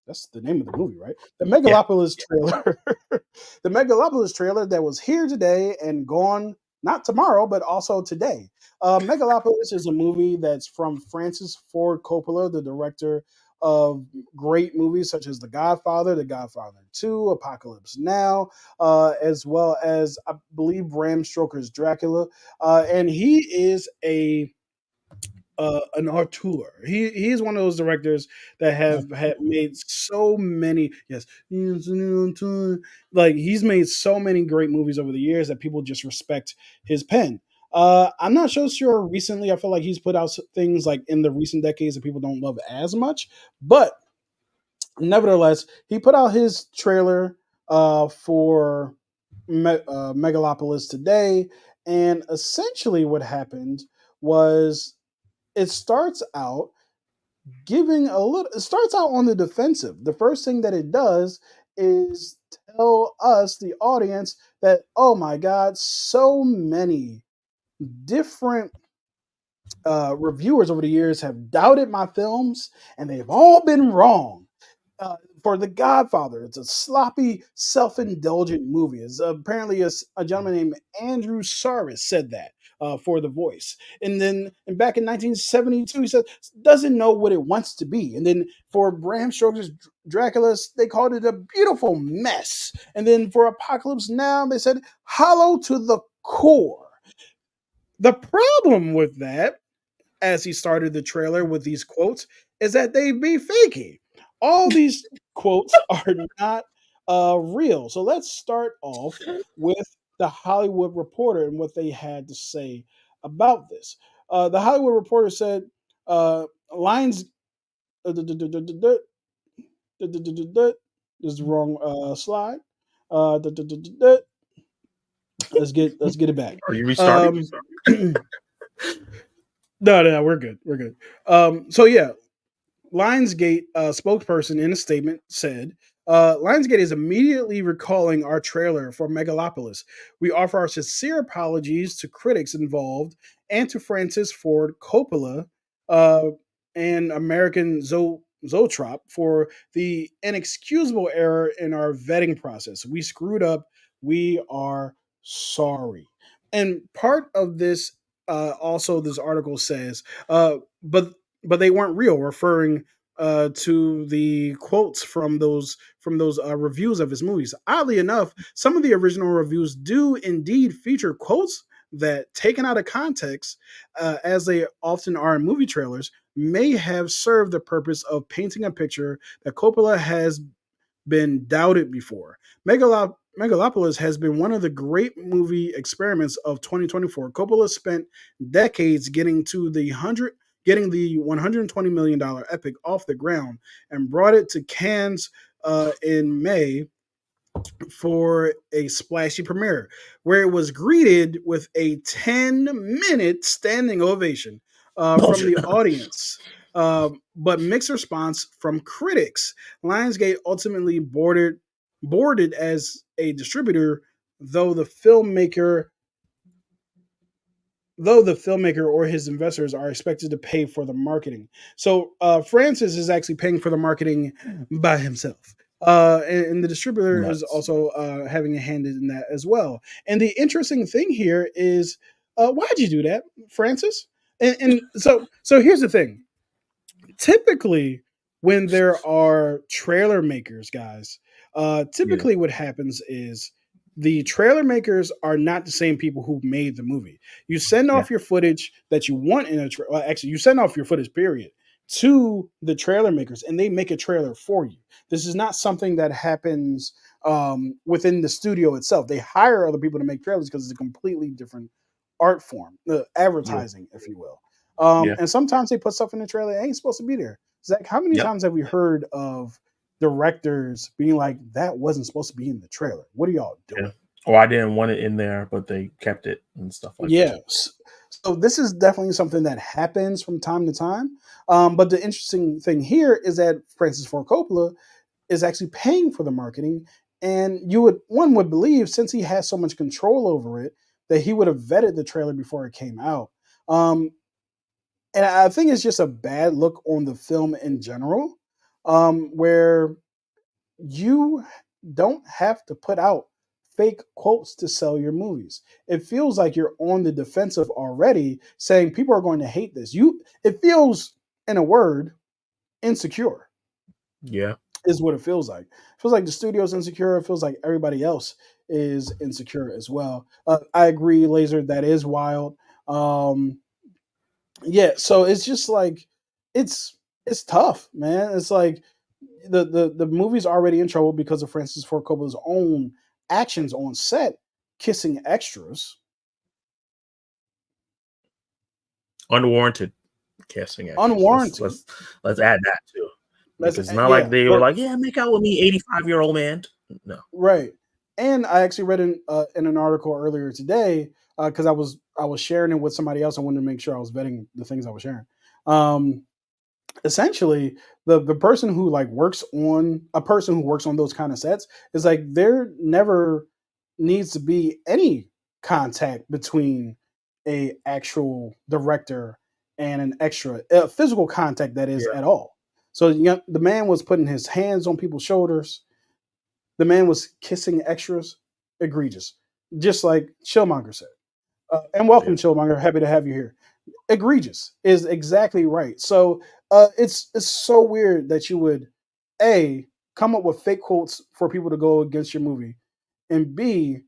That's the name of the movie, right? The Yeah. Megalopolis trailer. The Megalopolis trailer that was here today and gone not tomorrow, but also today. Megalopolis is a movie that's from Francis Ford Coppola, the director of great movies such as The Godfather 2, Apocalypse Now, as well as I believe Bram Stoker's Dracula. And he is an auteur. He's one of those directors that have had made so many. Yes, like he's made so many great movies over the years that people just respect his pen. I'm not so sure recently. I feel like he's put out things like in the recent decades that people don't love as much, but nevertheless, he put out his trailer for Megalopolis today, and essentially what happened was it starts out it starts out on the defensive. The first thing that it does is tell us, the audience, that oh my god, so many different reviewers over the years have doubted my films and they've all been wrong. For The Godfather, it's a sloppy, self-indulgent movie. It's apparently a gentleman named Andrew Sarris said that for The Voice. And then and back in 1972, he said doesn't know what it wants to be. And then for Bram Stoker's Dracula, they called it a beautiful mess. And then for Apocalypse Now, they said hollow to the core. The problem with that, as he started the trailer with these quotes, is that they be fakey. All these quotes are not real. So let's start off with the Hollywood Reporter and what they had to say about this. The Hollywood Reporter said, lines. This is the wrong slide. Let's get it back. Are you restarting? No, we're good. We're good. So yeah, Lionsgate spokesperson in a statement said, Lionsgate is immediately recalling our trailer for Megalopolis. We offer our sincere apologies to critics involved and to Francis Ford Coppola uh, and American Zoetrope for the inexcusable error in our vetting process. We screwed up. We are sorry. And part of this, also, this article says, but they weren't real, referring to the quotes from those reviews of his movies. Oddly enough, some of the original reviews do indeed feature quotes that, taken out of context, as they often are in movie trailers, may have served the purpose of painting a picture that Coppola has been doubted before. Megalopolis has been one of the great movie experiments of 2024. Coppola spent decades getting the $120 million epic off the ground and brought it to Cannes in May for a splashy premiere, where it was greeted with a 10-minute standing ovation from Bullshit. the audience, but mixed response from critics. Lionsgate ultimately boarded as a distributor, though the filmmaker or his investors are expected to pay for the marketing. So Francis is actually paying for the marketing by himself. And the distributor is Nuts. also having a hand in that as well. And the interesting thing here is, why'd you do that, Francis? And so here's the thing. Typically, when there are trailer makers, guys, Yeah. typically what happens is the trailer makers are not the same people who made the movie. You send Yeah. off your footage that you want in a actually, you send off your footage, period, to the trailer makers, and they make a trailer for you. This is not something that happens within the studio itself. They hire other people to make trailers because it's a completely different art form, Yeah. advertising, if you will. Yeah. And sometimes they put stuff in the trailer that ain't supposed to be there. Zach, how many Yep. times have we heard of directors being like, that wasn't supposed to be in the trailer? What are y'all Yeah. doing? Or I didn't want it in there, but they kept it and stuff like that. Yes. So this is definitely something that happens from time to time. But the interesting thing here is that Francis Ford Coppola is actually paying for the marketing. And one would believe, since he has so much control over it, that he would have vetted the trailer before it came out. Um, and I think it's just a bad look on the film in general, where you don't have to put out fake quotes to sell your movies. It feels like you're on the defensive already, saying people are going to hate this. It feels, in a word, insecure Yeah. is what it feels like. It feels like the studio's insecure. It feels like everybody else is insecure as well. I agree, Laser. That is wild. Yeah, so it's just like it's it's tough, man. It's like the movie's already in trouble because of Francis Ford Coppola's own actions on set, kissing extras. Unwarranted casting actions. Unwarranted. Let's add that too. That's Because it's not like yeah, they were but like, yeah, make out with me, 85-year-old man. No. right. And I actually read in an article earlier today, because I was sharing it with somebody else. I wanted to make sure I was vetting the things I was sharing. Um, Essentially, the person who like works on a person who works on those kind of sets is like, there never needs to be any contact between a actual director and an extra, physical contact, that is, Yeah. at all. So, the man was putting his hands on people's shoulders. The man was kissing extras. Egregious, just like Chillmonger said. And welcome, Yeah. Chillmonger, happy to have you here. Egregious is exactly right. So it's so weird that you would, a, come up with fake quotes for people to go against your movie, and b,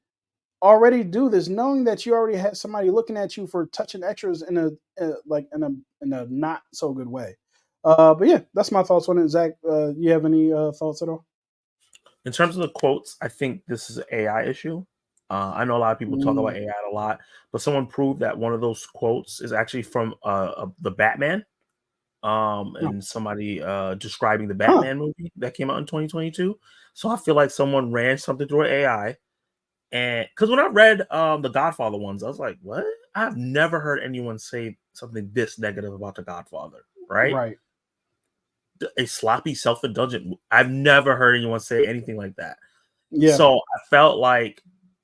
already do this knowing that you already had somebody looking at you for touching extras in a not so good way. But yeah, that's my thoughts on it. Zach, you have any thoughts at all? In terms of the quotes, I think this is an AI issue. I know a lot of people talk about Mm, AI a lot, but someone proved that one of those quotes is actually from the Batman. no. And somebody describing the Huh. Batman movie that came out in 2022. So I feel like someone ran something through an AI And because when I read the Godfather ones, I was like, what? I've never heard anyone say something this negative about the Godfather, right? Right. A sloppy, self-indulgent. I've never heard anyone say anything like that. Yeah. So I felt like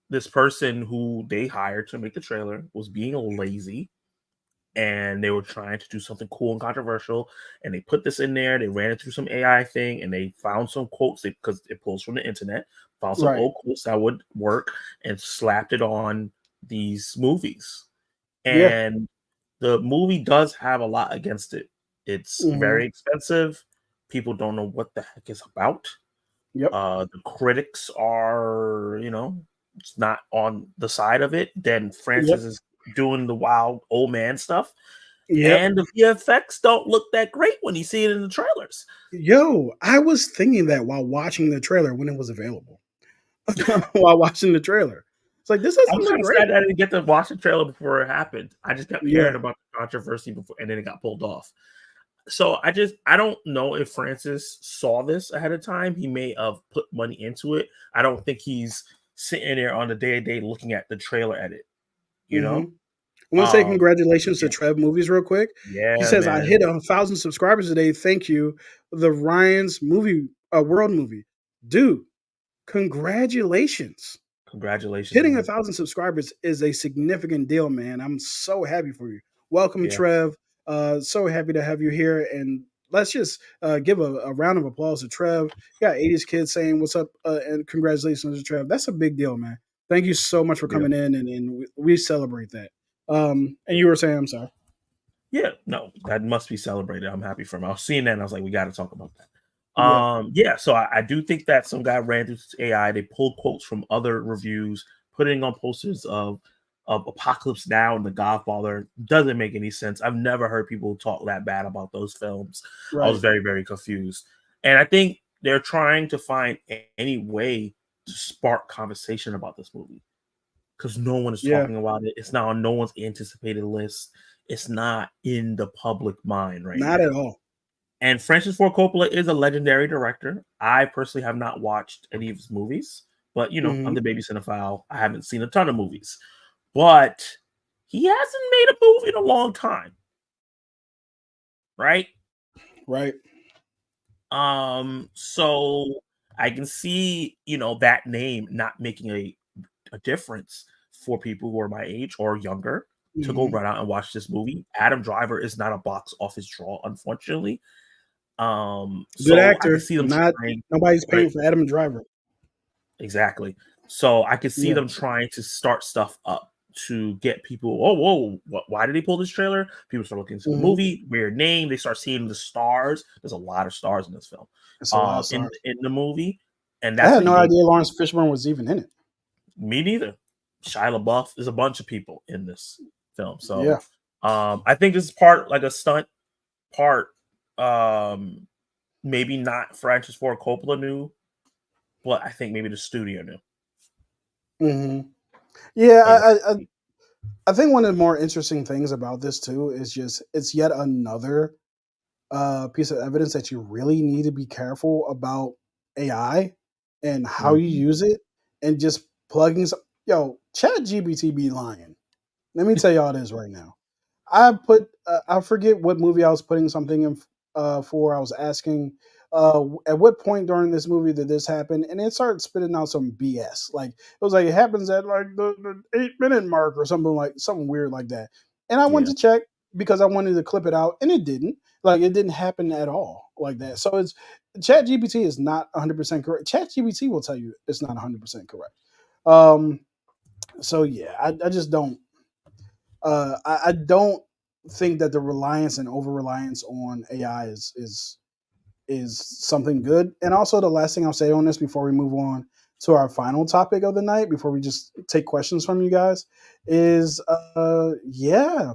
this person who they hired to make the trailer was being lazy, and they were trying to do something cool and controversial, and they put this in there. They ran it through some AI thing, and they found some quotes because it pulls from the internet, found some Right. old quotes that would work, and slapped it on these movies. Yeah. And the movie does have a lot against it. It's Hmm. very expensive. People don't know what the heck it's about. Yep. The critics are, it's not on the side of it. Then Yep. Francis is doing the wild old man stuff, Yep. and the VFX don't look that great when you see it in the trailers. Yo, I was thinking that while watching the trailer when it was available. While watching the trailer, it's like this I'm doesn't look kind of sad great. that I didn't get to watch the trailer before it happened. I just kept Yeah. hearing about the controversy before, and then it got pulled off. So I don't know if Francis saw this ahead of time. He may have put money into it. I don't think he's sitting there on the day to day looking at the trailer edit. You Hmm. know, I want to say congratulations to yeah, Trev Movies real quick. He yeah, says I man, hit 1,000 subscribers today. Thank you. The Ryan's movie, world movie, dude. Congratulations. congratulations, Hitting man. 1,000 subscribers is a significant deal, man. I'm so happy for you. Welcome, Yeah, Trev. So happy to have you here. And let's just give a round of applause to Trev. You got 80s kids saying what's up and congratulations to Trev. That's a big deal, man. Thank you so much for yeah, coming in, and we celebrate that. And you were saying, I'm sorry. yeah. No, that must be celebrated. I'm happy for him. I was seeing that, and I was like, we got to talk about that. Yeah. Yeah. So I do think that some guy ran through AI. They pulled quotes from other reviews, putting on posters of Apocalypse Now and The Godfather. Doesn't make any sense. I've never heard people talk that bad about those films. I was Right. very, very confused, and I think they're trying to find any way to spark conversation about this movie because no one is Yeah. talking about it. It's not on no one's anticipated list. It's not in the public mind right Not at now. all. And Francis Ford Coppola is a legendary director. I personally have not watched any of his movies, but I'm Hmm. the baby cinephile. I haven't seen a ton of movies, but he hasn't made a movie in a long time, right? Right. So I can see, that name not making a difference for people who are my age or younger to go Hmm. run out and watch this movie. Adam Driver is not a box office draw, unfortunately. Good So I can actor. see them Not trying, nobody's right? paying for Adam Driver. Exactly. So I could see Yeah. them trying to start stuff up to get people. Oh, whoa! Why did they pull this trailer? People start looking into the Hmm. movie. Weird name. They start seeing the stars. There's a lot of stars in this film. It's a lot of In stars. the movie, and I that's had what he no gave idea Lawrence Fishburne was even in it. me neither. Shia LaBeouf. There's a bunch of people in this film. So Yeah. I think this is part like a stunt part. Um, Maybe not Francis Ford Coppola knew, but I think maybe the studio knew. Hmm. Yeah. And I think one of the more interesting things about this too is just it's yet another piece of evidence that you really need to be careful about AI and how you Mhm. use it, and just plugging. Yo, Chat GBT be lying. Let me tell y'all this right now. I forget what movie I was putting something in for. I was asking at what point during this movie did this happen, and it started spitting out some BS. Like it was like it happens at like the 8 minute mark or something weird like that. And I went Yeah. to check because I wanted to clip it out, and it didn't. Like it didn't happen at all like that. So it's Chat GPT is not 100% correct. Chat GPT will tell you it's not 100% correct. Um, so yeah, I just don't. I don't think that the reliance and over reliance on AI is something good. And also, the last thing I'll say on this before we move on to our final topic of the night, before we just take questions from you guys, is yeah,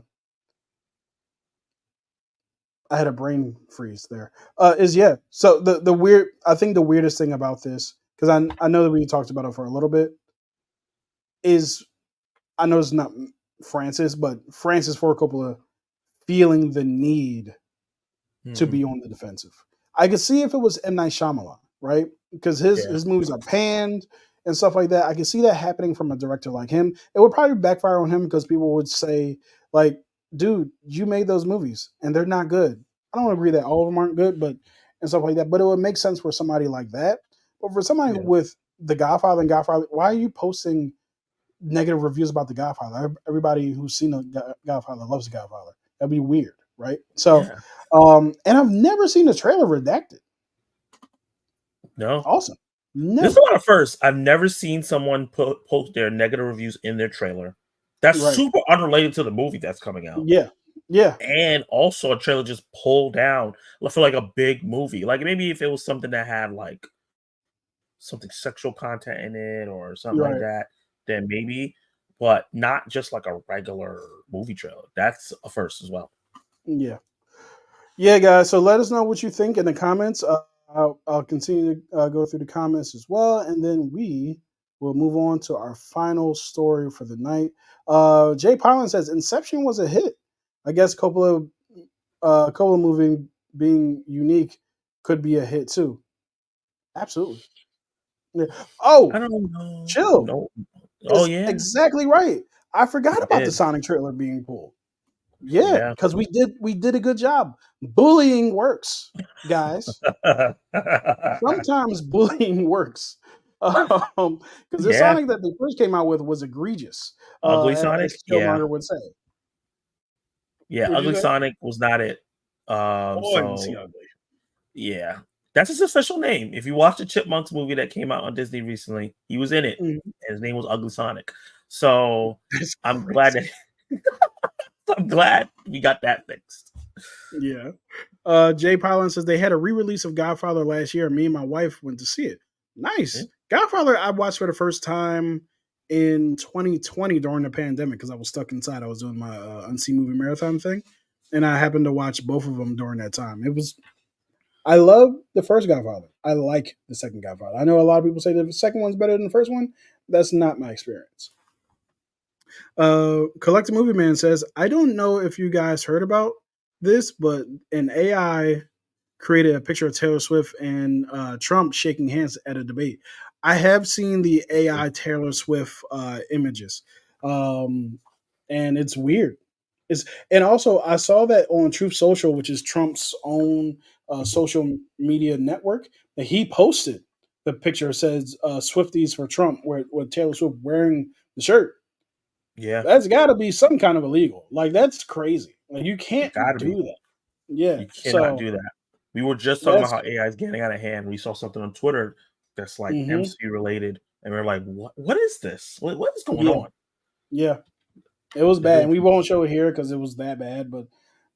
I had a brain freeze there. Is yeah. So the weird, I think the weirdest thing about this, because I know that we talked about it for a little bit, is I know it's not Francis, but Francis Ford Coppola feeling the need to Mhm. be on the defensive. I could see if it was M Night Shyamalan, right? Because Yeah. his movies are panned, and stuff like that. I can see that happening from a director like him. It would probably backfire on him because people would say, like, dude, you made those movies and they're not good. I don't agree that all of them aren't good, but and stuff like that. But it would make sense for somebody like that. But for somebody Yeah. with The Godfather and Godfather, why are you posting negative reviews about The Godfather? Everybody who's seen The Godfather loves The Godfather. That'd be weird, right? So, Yeah. and I've never seen the trailer redacted. No. Awesome. This is Never. a lot of first. I've never seen someone post their negative reviews in their trailer. That's Right. super unrelated to the movie that's coming out. Yeah. Yeah. And also a trailer just pulled down for like a big movie. Like maybe if it was something that had like something sexual content in it or something like Right. that, then maybe, but not just like a regular movie trailer. That's a first as well. Yeah. Yeah, guys. So let us know what you think in the comments. I'll continue to go through the comments as well, and then we will move on to our final story for the night. Jay Pollan says Inception was a hit. I guess Coppola movie being unique could be a hit too. Absolutely. Yeah. I Oh, don't know. chill. No. Oh Is yeah. exactly right. I forgot He about the did. Sonic trailer being pulled. Yeah, Yeah. because we did a good job. Bullying works, guys. Sometimes bullying works. Because the Yeah. Sonic that they first came out with was egregious, Ugly as Sonic. Yeah. Killmonger would say. Yeah. Would you Ugly say? Sonic was not it. Oh, I didn't see So ugly. yeah. That's his official name. If you watch the Chipmunks movie that came out on Disney recently, he was in it. Mhm. And his name was Ugly Sonic. So That's I'm glad crazy. that I'm glad we got that fixed. Yeah. Jay Pollan says they had a re-release of Godfather last year. Me and my wife went to see it. Yeah. Nice. Godfather I watched for the first time in 2020 during the pandemic because I was stuck inside. I was doing my unseen movie marathon thing, and I happened to watch both of them during that time. It was I love the first Godfather. I like the second Godfather. I know a lot of people say the second one's better than the first one. That's not my experience. Collector Movie Man says, I don't know if you guys heard about this, but an AI created a picture of Taylor Swift and Trump shaking hands at a debate. I have seen the AI Taylor Swift images, and it's weird. It's and also I saw that on Truth Social, which is Trump's own social media network, that he posted the picture says Swifties for Trump, where with Taylor Swift wearing the shirt. Yeah. That's got to be some kind of illegal. Like that's crazy. Like you It can't gotta be. do that. Yeah. You cannot So do that. We were just talking about that's how AI is getting out of hand. We saw something on Twitter that's like hmm MC related, and we're like, what is this? What is going yeah, on? yeah. It was It's bad, really and we creepy. won't show it here because it was that bad. But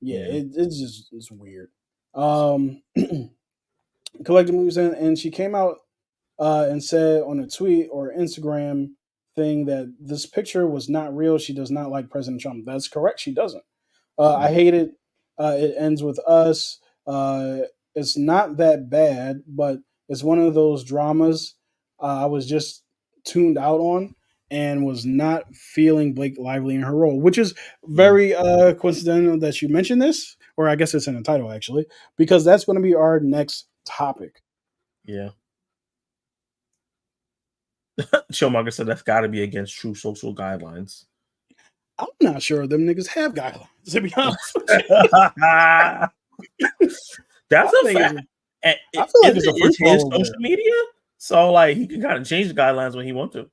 yeah, Yeah. it's weird. Um, collecting movies, and she came out and said on a tweet or Instagram thing that this picture was not real. She does not like President Trump. That's correct. She doesn't. I Yeah. hate it. It ends with us. It's not that bad, but it's one of those dramas I was just tuned out on and was not feeling Blake Lively in her role, which is Mm, very coincidental that you mentioned this, or I guess it's in the title actually, because that's going to be our next topic. yeah. Showmonger said that's got to be against true social guidelines. I'm not sure them niggas have guidelines, to be honest with you. I That's a think it's, fact. And I feel like isn't it's a it? free It's his fall over social there. media, so like he can kind of change the guidelines when he wants to.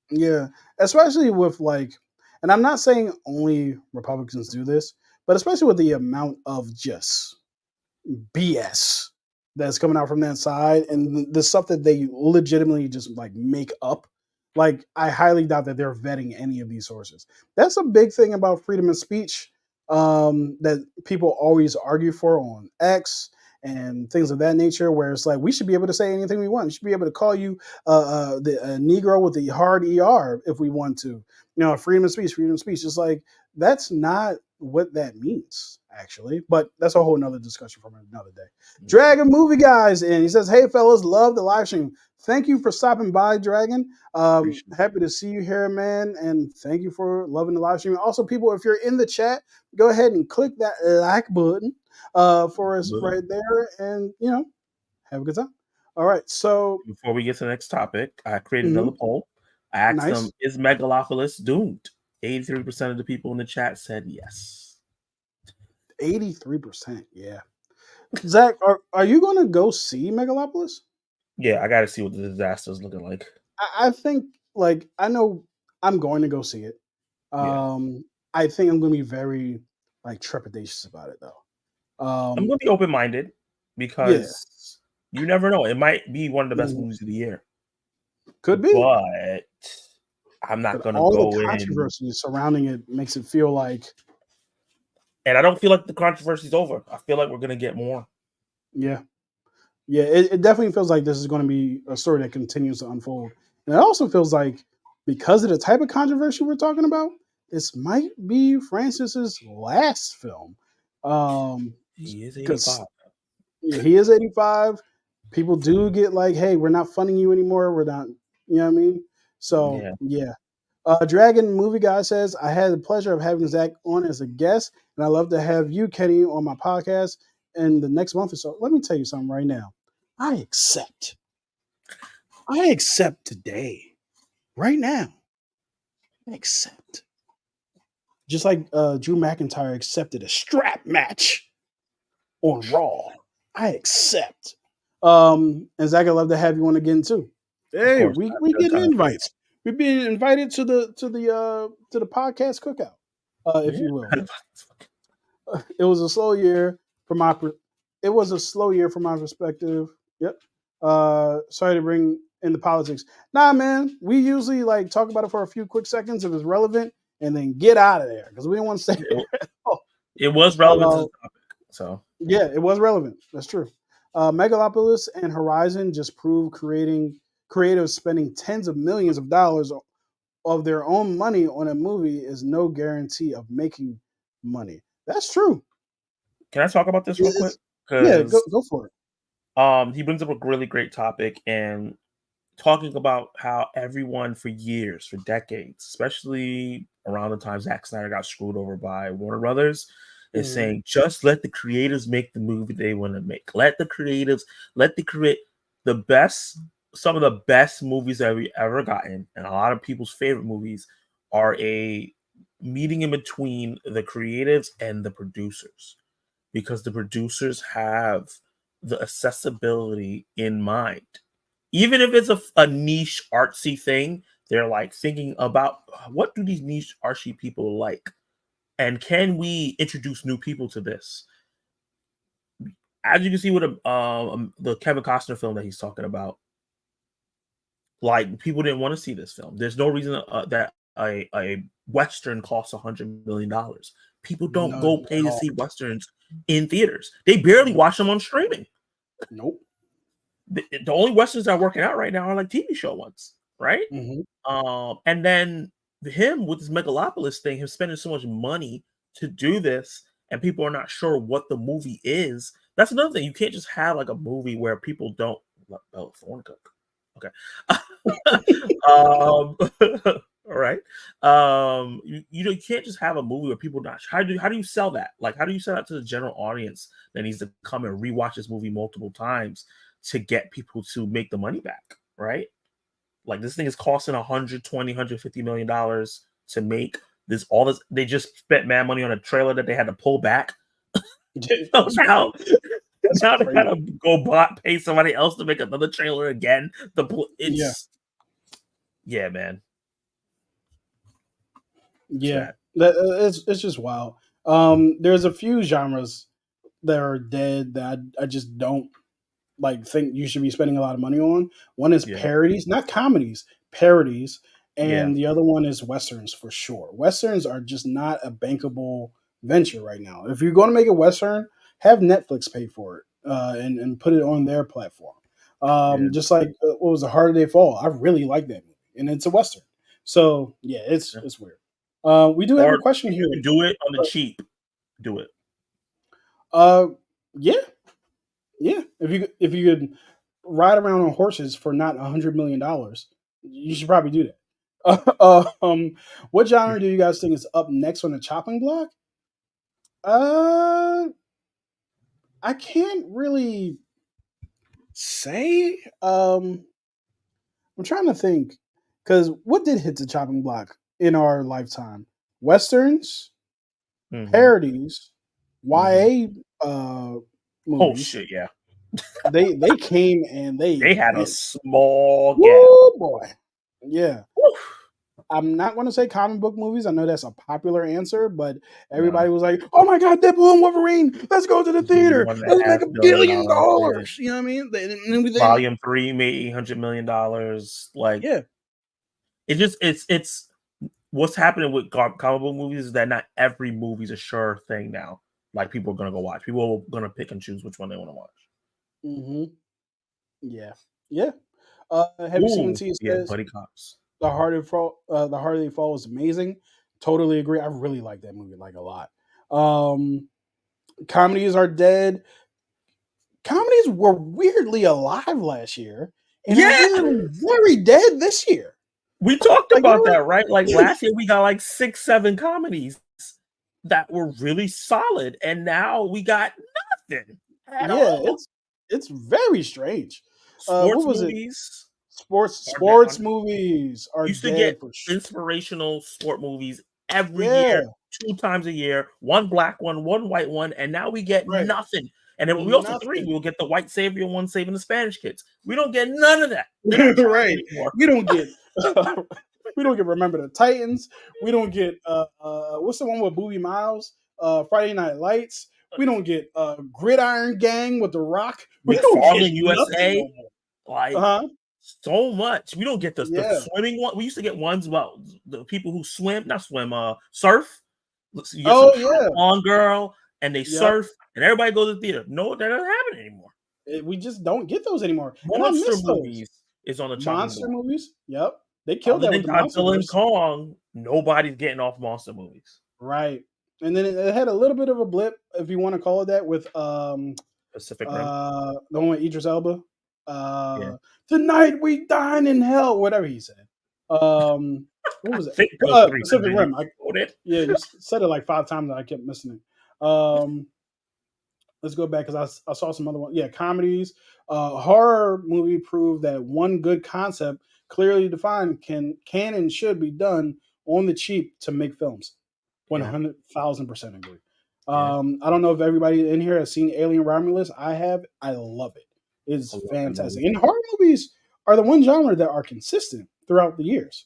Yeah, especially with like, and I'm not saying only Republicans do this, but especially with the amount of just BS that's coming out from that side and the stuff that they legitimately just like make up. Like, I highly doubt that they're vetting any of these sources. That's a big thing about freedom of speech that people always argue for on X and things of that nature, where it's like we should be able to say anything we want. We should be able to call you the Negro with the hard ER if we want to. Freedom of speech, freedom of speech. It's like that's not what that means, actually. But that's a whole nother discussion from another day. Dragon Movie Guys, and he says, hey, fellas, love the live stream. Thank you for stopping by, Dragon. Appreciate it. Happy to see you here, man. And thank you for loving the live stream. Also, people, if you're in the chat, go ahead and click that like button for us Absolutely. right there and, have a good time. All right. So Before we get to the next topic, I created mhm, another poll. I asked them, nice. is Megalopolis doomed? 83% of the people in the chat said yes. 83%. Yeah. Zach, are you going to go see Megalopolis? Yeah, I got to see what the disaster is looking like. I think, like, I know I'm going to go see it. Yeah. I think I'm going to be very, like, trepidatious about it, though. I'm going to be open minded Yeah, because you never know. It might be one of the best mhm, movies of the year, could be. but I'm not But going to all the go in. controversy surrounding it makes it feel like, And I don't feel like the controversy's over. I feel like we're going to get more. yeah, yeah, it definitely feels like this is going to be a story that continues to unfold. And it also feels like, because of the type of controversy we're talking about, this might be Francis's last film. Um, He is because 85. he is 85. People do get like, hey, we're not funding you anymore. We're not, you know what I mean? So, Yeah. yeah. Dragon Movie Guy says, I had the pleasure of having Zach on as a guest, and I love to have you, Kenny, on my podcast in the next month or so. Let me tell you something right now. I accept. I accept today, right now. I accept. Just like Drew McIntyre accepted a strap match on Raw. I accept. And Zach, I'd love to have you on again too. Of Hey, course. we That's getting kind of crazy. invites. We're being invited to the podcast cookout, if Yeah. you will. It was a slow year from my it was a slow year from my perspective. Yep. Sorry to bring in the politics. Nah, man. We usually like talk about it for a few quick seconds if it's relevant, and then get out of there because we don't want to stay it, there at all. it was relevant to Uh, the topic. So, yeah, it was relevant. That's true. Megalopolis and Horizon just prove creatives spending tens of millions of dollars of their own money on a movie is no guarantee of making money. That's true. can I talk about this real quick? Yeah, Because go for it. he brings up a really great topic and talking about how everyone for years, for decades, especially around the time Zack Snyder got screwed over by Warner Brothers, is Mhm. saying just let the creators make the movie they want to make. Let the creatives, let the create the best, some of the best movies that we ever gotten, and a lot of people's favorite movies are a meeting in between the creatives and the producers because the producers have the accessibility in mind. Even if it's a niche artsy thing, they're like thinking about what do these niche artsy people like, and can we introduce new people to this? As you can see with the Kevin Costner film that he's talking about, like people didn't want to see this film. There's no reason that a western costs $100 million. People don't None go pay at to all. see westerns in theaters. They barely Nope. watch them on streaming. Nope. The only westerns that are working out right now are like TV show ones, right? Hmm. And then him with this Megalopolis thing, him spending so much money to do this, and people are not sure what the movie is. That's another thing. You can't just have like a movie where people don't. Oh, Thorn Cook. Okay. All right. You can't just have a movie where people not. How do you sell that? Like, how do you sell that to the general audience that needs to come and rewatch this movie multiple times to get people to make the money back? Right. Like this thing is costing 120, $150 million to make this. All this they just spent mad money on a trailer that they had to pull back. So That's now, that's now they crazy. gotta go pay somebody else to make another trailer again. Yeah. It's yeah, man. It's Yeah. bad. It's just wild. There's a few genres that are dead that I just don't like think you should be spending a lot of money on. One is Yeah, parodies, not comedies, parodies, yeah. and the other one is westerns for sure. Westerns are just not a bankable venture right now. If you're going to make a western, have Netflix pay for it and put it on their platform. Yeah. Just like what was A Harder Day Fall? I really like that movie, and it's a western. So yeah, Yeah. it's weird. We do have Or a question if here. you can do it on the cheap, do it. Uh, yeah, yeah. If you could ride around on horses for not $100 million, you should probably do that. What genre do you guys think is up next on the chopping block? Uh, I can't really say. I'm trying to think because what did hit the chopping block in our lifetime? Westerns, Hmm. parodies, Hmm. YA Oh movies. shit, yeah. They came and they They had a hit. small gap. Woo boy. Yeah. Woo. I'm not going to say comic book movies. I know that's a popular answer, but everybody No, was like, "Oh my god, Deadpool and Wolverine! Let's go to the the theater. one that Let's make has $1 billion." $1 billion. Yeah. You know what I mean? And then Volume 3 made $800 million. Like yeah, it's what's happening with comic book movies is that not every movie's a sure thing now. Like people are gonna go watch. People are gonna pick and choose which one they want to watch. hmm yeah, yeah. Have you seen when Ooh, T yeah, says buddy cops. the harder they fall is amazing? Totally agree. I really like that movie like a lot. Um, Comedies are dead. Comedies were weirdly alive last year and are Yeah, weirdly very dead this year. we talked Like about that, they're right? Like last year, we got like 6, 7 comedies that were really solid, and now we got nothing at yeah, all. it's very strange. What Sports was it? movies are dead. Sports movies are Used to get dead for sure. inspirational sport movies every Yeah, year, 2 times a year, one black one white one, and now we get right. nothing. And then we also three, Nothing. we'll get the white savior one saving the Spanish kids. We don't get none of that. They're not trying Right. anymore. We don't get we don't get Remember the Titans. We don't get what's the one with Booby Miles? Friday Night Lights. We don't get Gridiron Gang with The Rock. We don't get McFarlane nothing USA, no more. like Uh-huh. so much. We don't get the Yeah. swimming one. We used to get ones about the people who swim, not swim, surf. You get some Oh hot yeah. blonde girl and they Yep. surf, and everybody goes to the theater. No, that doesn't happen anymore. We just don't get those anymore. And I Monster miss those. movies is on the chopping Monster block. movies. Yep. They killed Other that with than the Godzilla and Monsterverse. Kong, nobody's getting off monster movies. Right. And then it had a little bit of a blip, if you want to call it that, with Pacific Rim. the one with Idris Elba. Yeah. Tonight we dine in hell, whatever he said. What I was it? think those three Pacific that you Rim. quoted. Yeah, you said it like 5 times and I kept missing it. Let's go back because I saw some other one. Yeah, comedies. Horror movie proved that one good concept, clearly defined, can and should be done on the cheap to make films. Yeah. 100,000% agree. Yeah. I don't know if everybody in here has seen Alien Romulus. I have. I love it. It's I love that fantastic. movie. And horror movies are the one genre that are consistent throughout the years.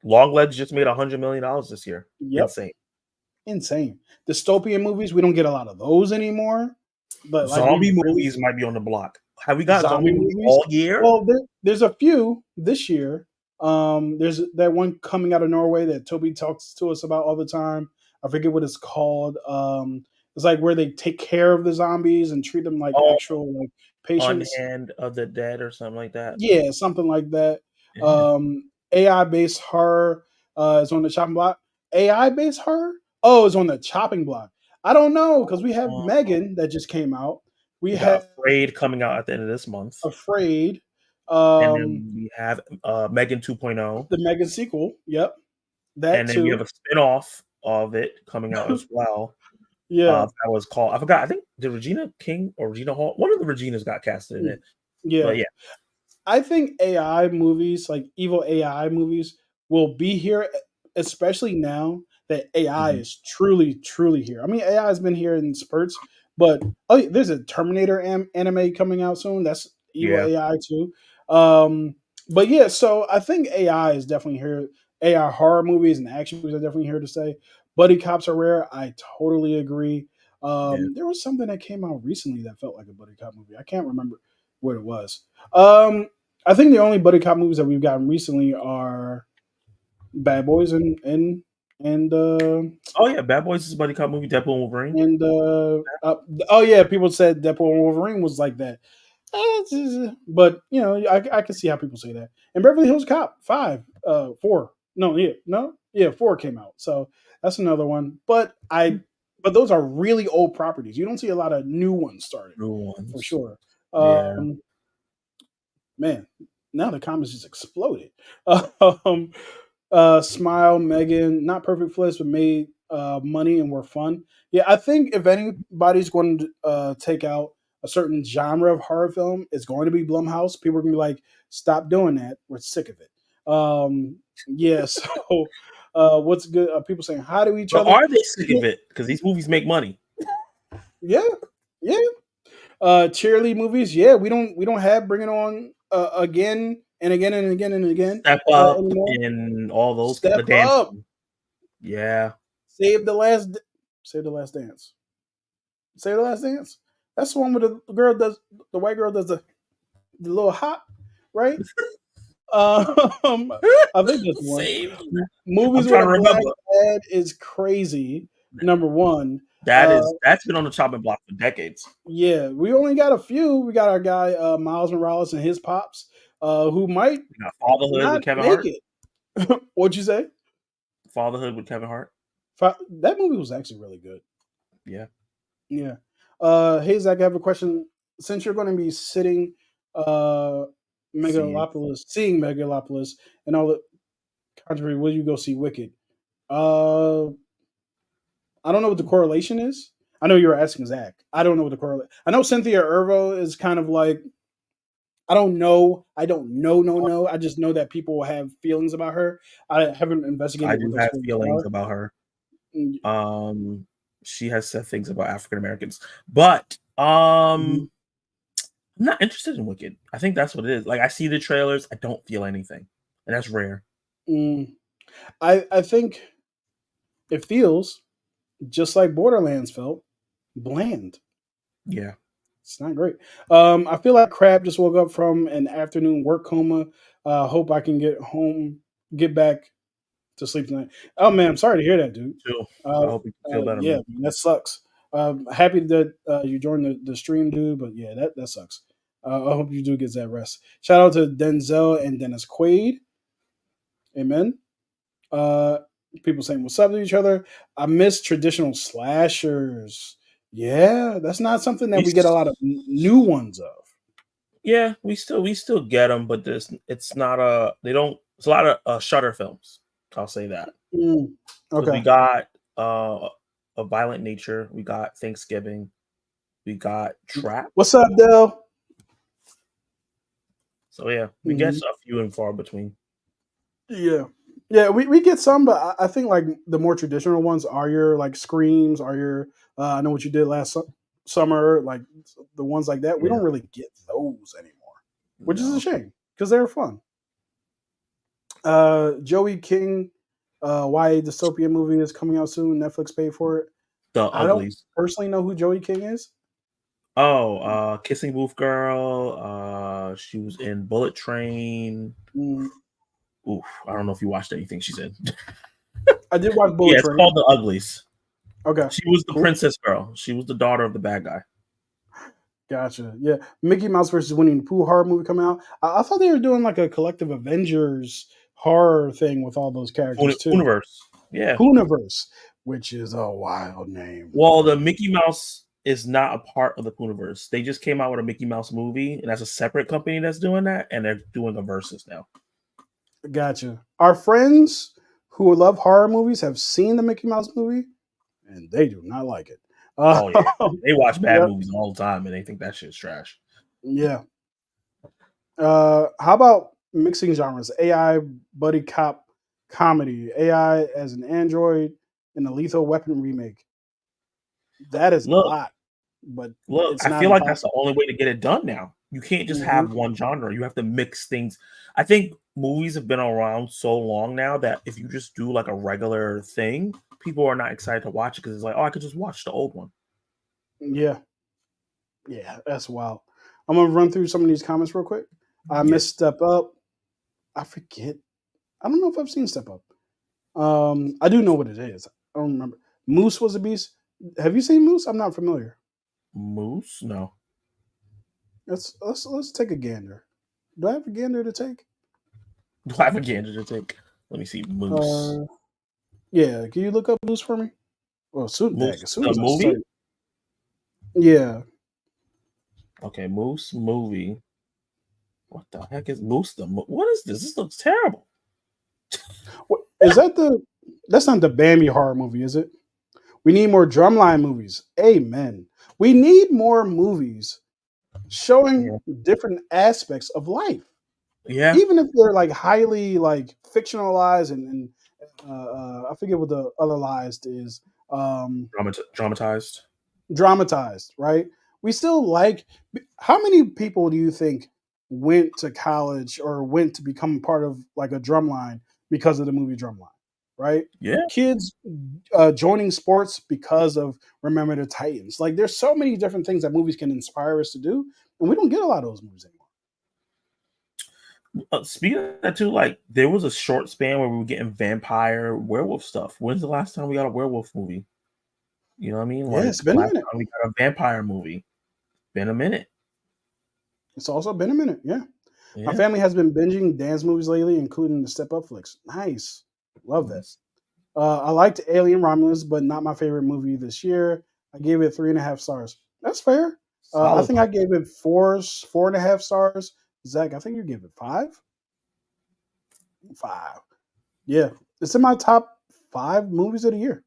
Longlegs just made $100 million this year. Yep. Insane. Insane. Dystopian movies, we don't get a lot of those anymore. But like we Zombie really movies might be on the block. Have we got zombie zombie movies movies. all year? Well, there's a few this year. There's that one coming out of Norway that Toby talks to us about all the time. I forget what it's called. It's like where they take care of the zombies and treat them like Oh, actual like patients. Unhand of the Dead or something like that. Yeah, something like that. Yeah. AI based horror is on the chopping block. AI based horror? Oh, it's on the chopping block. I don't know because we have Uh, Megan that just came out. We we got have Afraid coming out at the end of this month. Afraid. And then we have Megan 2.0. The Megan sequel. Yep. That And then we have too. a spin-off of it coming out as well. Yeah. That was called, I forgot, I think did Regina King or Regina Hall, one of the Reginas got casted in it. Yeah. But yeah, I think AI movies, like evil AI movies, will be here, especially now that AI is truly, truly here. I mean, AI has been here in spurts, but oh, yeah, there's a Terminator anime coming out soon. That's evil yeah, AI too. But yeah, so I think AI is definitely here. AI horror movies and action movies are definitely here to stay. Buddy cops are rare. I totally agree. yeah. There was something that came out recently that felt like a buddy cop movie. I can't remember what it was. I think the only buddy cop movies that we've gotten recently are Bad Boys and Oh yeah, Bad Boys is a buddy cop movie. Deadpool and Wolverine. oh yeah, people said Deadpool and Wolverine was like that. But you know, I can see how people say that. And Beverly Hills Cop 5, 4, no, 4 came out. So that's another one. But those are really old properties. You don't see a lot of new ones started New for ones. sure. Yeah. Man, now the comments just exploded. Um, Smile, Megan, not perfect flips, but made money and were fun. Yeah, I think if anybody's going to take out a certain genre of horror film, it's going to be Blumhouse. People are gonna be like, "Stop doing that. We're sick of it." Yeah. So, what's good? People saying hi to each But other. are they sick of it? Because these movies make money. Yeah, yeah. Cheerlead movies. Yeah, we don't have Bring It On again and again and again and again Step Up anymore. and all those the Step dance. Up. Yeah. Save the last. Save the last dance. Save the last dance. That's the one where the girl does the white girl does the little hop, right? Um, I think that's the one. Same. I'm Movies with trying a to black remember. dad is crazy. Number one. That's been on the chopping block for decades. Yeah, we only got a few. We got our guy Miles Morales and his pops, who might You got Fatherhood with not Kevin make Hart. it. What'd you say? Fatherhood with Kevin Hart. That movie was actually really good. Yeah. Yeah. Hey Zach, I have a question. Since you're going to be sitting seeing Megalopolis and all the controversy, will you go see Wicked? Uh, I don't know what the correlation is. I know you were asking Zach. I don't know what the correlation. I know Cynthia Erivo is kind of like, I don't know. I don't know. No. I just know that people have feelings about her. I haven't I investigated what do those have feelings feelings are. about her. Mm, She has said things about African Americans, but mhm. I'm not interested in Wicked. I think that's what it is. Like I see the trailers, I don't feel anything, and that's rare. Mm. I think it feels just like Borderlands felt, bland. Yeah, It's not great. I feel like crap. Just woke up from an afternoon work coma. Hope I can get back to sleep tonight. Oh man, I'm sorry to hear that, dude. too. I Uh, hope you can feel better, yeah, man. that sucks. Happy that you joined the stream, dude. But yeah, that sucks. I hope you do get that rest. Shout out to Denzel and Dennis Quaid. Amen. Uh, People saying what's up to each other. I miss traditional slashers. Yeah, that's not something that We, we get a lot of new ones of. yeah, we still get them, but this it's not a they don't. It's a lot of Shutter films. I'll say that Mm, because we okay. got a Violent Nature, we got Thanksgiving, we got Trap. What's up, Dell? So yeah, we get Mhm. a few and far between. Yeah. Yeah, we get some, but I think like the more traditional ones are your like Screams, are your I know what you did last summer, like the ones like that. We Yeah, don't really get those anymore, which is a no, shame because they were fun. Joey King, YA dystopian movie is coming out soon. Netflix paid for it. the I don't Uglies. personally know who Joey King is. Oh, Kissing Booth Girl. She was in Bullet Train. Mm, Oof, I don't know if you watched anything she's in. I did watch Bullet Yeah, it's Train. called The Uglies. Okay, She was the cool. princess girl. She was the daughter of the bad guy. Gotcha. Yeah, Mickey Mouse versus Winnie the Pooh horror movie coming out. I thought they were doing like a collective Avengers horror thing with all those characters too. Universe. Yeah. Pooniverse, which is a wild name. Well, the Mickey Mouse is not a part of the Universe. They just came out with a Mickey Mouse movie, and that's a separate company that's doing that, and they're doing a versus now. Gotcha. Our friends who love horror movies have seen the Mickey Mouse movie, and they do not like it. Oh yeah, they watch bad Yeah, movies all the time, and they think that shit's trash. yeah. How about mixing genres? AI buddy cop comedy, AI as an android, and a Lethal Weapon remake. That is a Look, lot, but look, it's I not feel like that's the impossible. only way to get it done now. You can't just Hmm. have one genre. You have to mix things. I think movies have been around so long now that if you just do like a regular thing, people are not excited to watch it because it's like, oh, I could just watch the old one. Yeah, yeah, that's wild. I'm gonna run through some of these comments real quick. I Yes. missed Step Up. I forget. I don't know if I've seen Step Up. I do know what it is. I don't remember. Moose was a beast. Have you seen Moose? I'm not familiar. Moose? No. Let's take a gander. Do I have a gander to take? Do I have a gander to take? Let me see. Moose. Uh, yeah. Can you look up Moose for me? Well, soon, dag, Moose, as soon the as I start. movie? Yeah. Okay, Moose movie. What the heck is Moose what is this? This looks terrible. What, is that the? That's not the Bambi horror movie, is it? We need more drumline movies. Amen. We need more movies showing Yeah. different aspects of life, Yeah. even if they're like highly like fictionalized and I forget what the other lies is. Um, Dramatized. Dramatized, right? We still like. How many people do you think went to college or went to become part of like a drumline because of the movie Drumline, right? Yeah. Kids joining sports because of Remember the Titans. Like, there's so many different things that movies can inspire us to do, and we don't get a lot of those movies anymore. Speaking of that too, like there was a short span where we were getting vampire werewolf stuff. When's the last time we got a werewolf movie? You know what I mean? Yeah, Like it's the been a last minute. time we got a vampire movie. Been a minute. It's also been a minute. Yeah. My Yeah. family has been binging dance movies lately, including the Step Up flicks. Nice. Love that. Nice. I liked Alien Romulus, but not my favorite movie this year. I gave it 3.5 stars. That's fair. I Solid. think I gave it 4.5 stars. Zach, I think you gave it 5. 5. Yeah, it's in my top 5 movies of the year.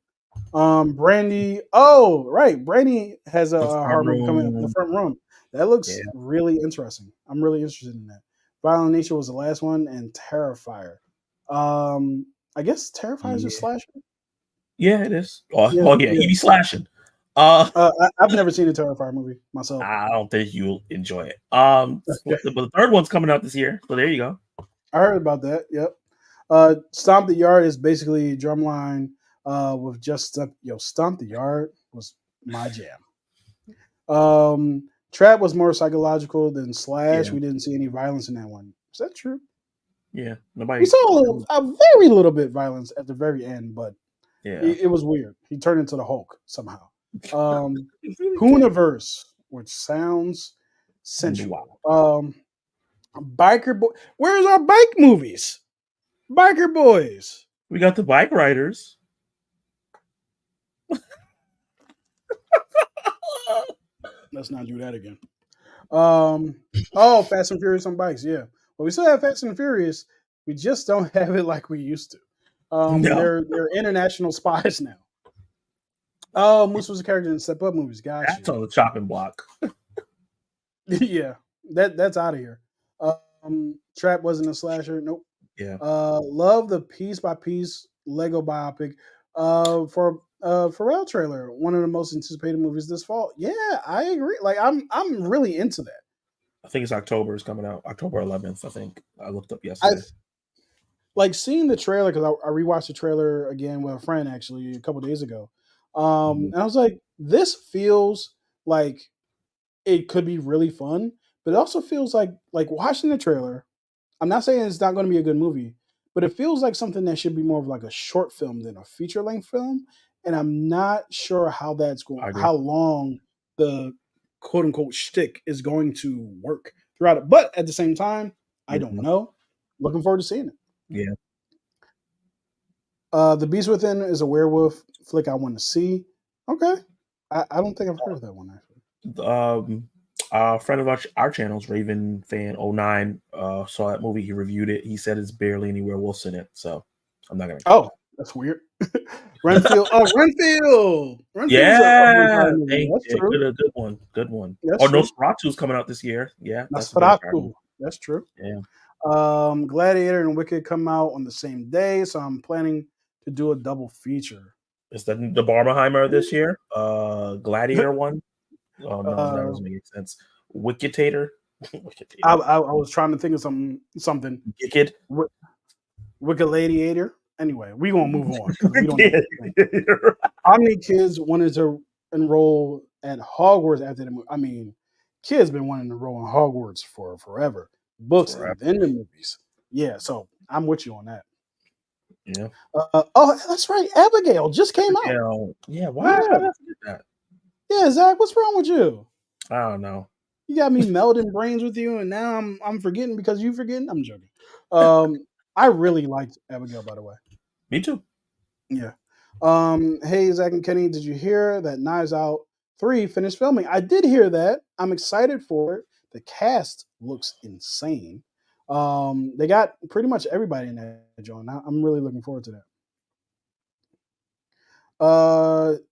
Brandy. Oh, right. Brandy has The a front horror movie coming up. The room. Front Room. That Yeah. looks really interesting. I'm really interested in that. Violent Nature was the last one, and Terrifier. I guess Terrifier is a Yeah. slasher. Yeah, it is. Oh, Yeah, oh yeah, yeah. he be slashing. Uh I've never seen a Terrifier movie myself. I don't think you'll enjoy it. Okay. But the third one's coming out this year. So there you go. I heard about that. Yep. Stomp the Yard is basically drumline with just stuff. Yo, Stomp the Yard was my jam. Trap was more psychological than Slash. Yeah. We didn't see any violence in that one. Is that true? Yeah. We Nobody. saw a very little bit violence at the very end, but Yeah. it was weird. He turned into the Hulk somehow. Um, It's really good. Hooniverse, which sounds Wow. sensual. Biker boy, where's our bike movies? Biker boys. We got the bike riders. Let's not do that again. Um, oh, Fast and Furious on bikes, yeah. But we still have Fast and Furious. We just don't have it like we used to. No, They're international spies now. Oh, Moose was a character in Step Up movies. Got that's you. on the chopping block. Yeah, that's out of here. Trap wasn't a slasher. Nope. Yeah. Love the piece by piece Lego biopic. For Pharrell trailer, one of the most anticipated movies this fall. Yeah, I agree. Like I'm really into that. I think it's October is coming out. October 11th, I think. I looked up I yesterday. like seeing the trailer because I rewatched the trailer again with a friend actually a couple days ago. Mhm. And I was like, this feels like it could be really fun, but it also feels like watching the trailer. I'm not saying it's not going to be a good movie, but it feels like something that should be more of like a short film than a feature length film. And I'm not sure how that's going, I agree. how long the quote unquote shtick is going to work throughout it. But at the same time, I don't Mhm. know. Looking forward to seeing it. Yeah. The Beast Within is a werewolf flick I want to see. Okay. I don't think I've heard of that one actually. Um, a friend of our channel's Raven fan 09 saw that movie. He reviewed it. He said it's barely any werewolves in it. So I'm not gonna count Oh, that's weird. Renfield. Oh, Renfield. Renfield's a Yeah, vampire movie. thank That's you. true. Good one. Good one. That's Oh, true. Nosferatu's coming out this year. Yeah, that's a vampire movie. Nosferatu. That's true. Yeah. Gladiator and Wicked come out on the same day, so I'm planning to do a double feature. Is that the Barbenheimer this year? Gladiator one? Oh no, that uh, doesn't make sense. Wicketator? I, Wicketator. I, I was trying to think of something. Wicked? Wicked Gladiator. Anyway, we gonna move on because we don't know. Yeah, What you're right. How many kids wanted to enroll at Hogwarts after the movie? I mean, kids been wanting to enroll in Hogwarts for forever. Books Forever. and then the movies. Yeah, so I'm with you on that. Yeah. Oh, that's right. Abigail just came out. Yeah, why? How Yeah, did I forget that? yeah. Zach, what's wrong with you? I don't know. You got me melding brains with you, and now I'm forgetting because you forgetting. I'm joking. Um, I really liked Abigail, by the way. Me too. Yeah. Hey, Zach and Kenny, did you hear that Knives Out 3 finished filming? I did hear that. I'm excited for it. The cast looks insane. They got pretty much everybody in that joint. I'm really looking forward to that.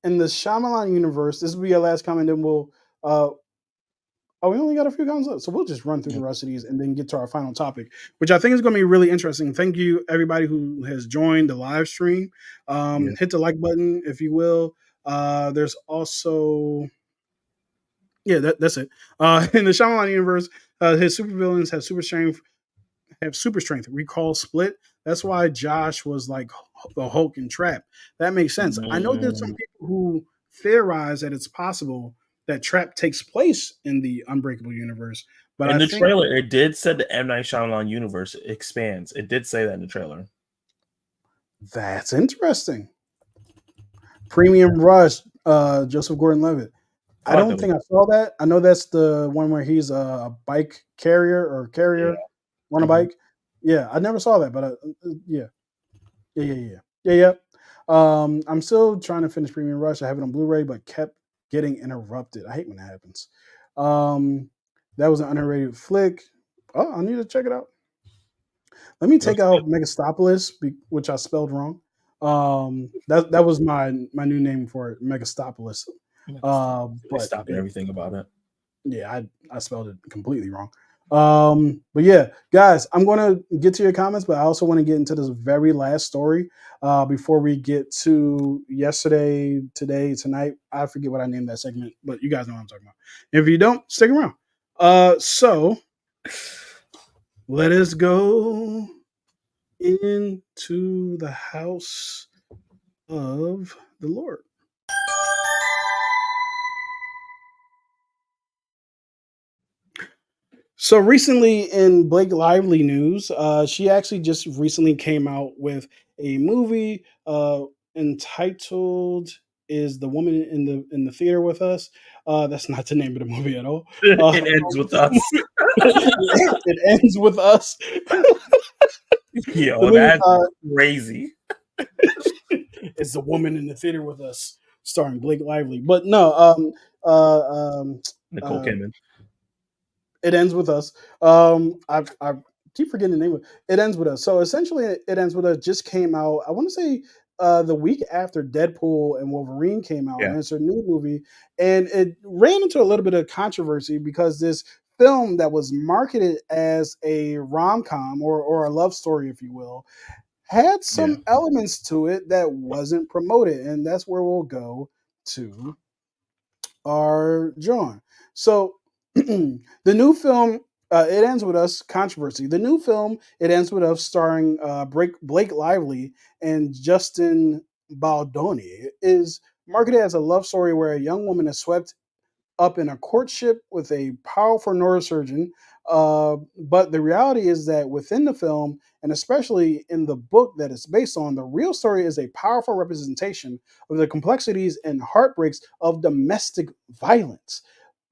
In the Shyamalan universe, this will be your last comment, then we'll uh Oh, we only got a few comments left, so we'll just run through the rest of these and then get to our final topic, which I think is going to be really interesting. Thank you, everybody who has joined the live stream. Yeah. Hit the like button if you will. There's also yeah, that's it. In the Shyamalan universe, his supervillains have super strength. Recall Split. That's why Josh was like the Hulk and Trap. That makes sense. I know there's some Mm. people who theorize that it's possible that Trap takes place in the Unbreakable universe, but In I the think trailer, it did said the M Night Shyamalan universe expands. It did say that in the trailer. that's interesting. Premium Rush, Joseph Gordon-Levitt. I I like don't that one. think I saw that. I know that's the one where he's a bike carrier or Yeah. carrier on a Mhm. bike. Yeah, I never saw that, but yeah, yeah. I'm still trying to finish Premium Rush. I have it on Blu-ray, but kept getting interrupted. I hate when that happens. Um, that was an underrated flick. Oh, I need to check it out. Let me take Looks out good. Megastopolis, which I spelled wrong. That was my new name for it, Megastopolis. They But stopping everything about it. yeah, I spelled it completely wrong. But yeah, guys, I'm going to get to your comments, but I also want to get into this very last story before we get to yesterday, today, tonight. I forget what I named that segment, but you guys know what I'm talking about. If you don't, stick around. So let us go into the house of the Lord. So recently in Blake Lively news, she actually just recently came out with a movie entitled "Is the Woman in the Theater with Us?" That's not the name of the movie at all. Uh, It ends with us. it ends with us. The Yo, movie that's crazy. is "The Woman in the Theater with Us," starring Blake Lively. But no, Nicole uh, Kidman. it ends with us. I keep forgetting the name of it. It ends with us. So essentially, it ends with us. Just came out. I want to say the week after Deadpool and Wolverine came out, Yeah. and it's a new movie, and it ran into a little bit of controversy because this film that was marketed as a rom com or a love story, if you will, had Yeah. some elements to it that wasn't promoted, and that's where we'll go to are John. So the new film, it ends with us controversy. The new film, it ends with us, starring Blake Lively and Justin Baldoni, is marketed as a love story where a young woman is swept up in a courtship with a powerful neurosurgeon. But the reality is that within the film, and especially in the book that it's based on, the real story is a powerful representation of the complexities and heartbreaks of domestic violence.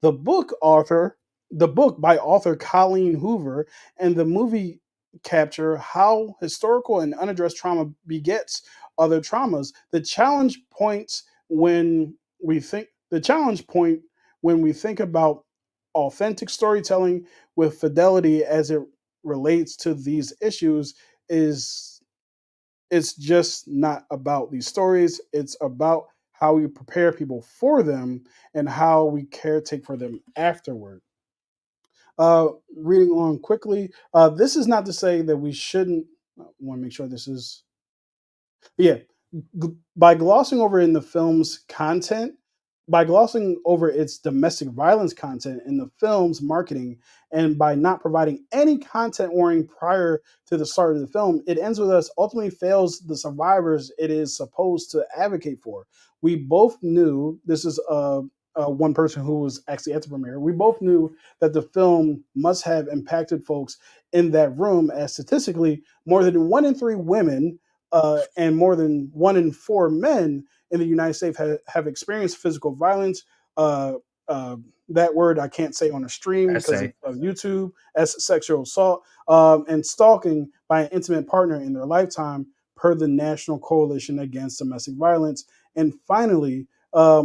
The book author, the book by author Colleen Hoover, and the movie capture how historical and unaddressed trauma begets other traumas. The challenge point when we think about authentic storytelling with fidelity as it relates to these issues is it's just not about these stories. It's about how we prepare people for them and how we caretake for them afterward. Uh, Reading on quickly, this is not to say that we shouldn't. I want to make sure this is yeah, by glossing over in the film's content, by glossing over its domestic violence content in the film's marketing, and by not providing any content warning prior to the start of the film, it ends with us ultimately fails the survivors it is supposed to advocate for. We both knew this is one person who was actually at the premiere. We both knew that the film must have impacted folks in that room, as statistically, more than 1 in 3 women and more than 1 in 4 men in the United States have experienced physical violence. Uh, uh, that word I can't say on a stream because Essay. of YouTube, as sexual assault and stalking by an intimate partner in their lifetime, per the National Coalition Against Domestic Violence. And finally,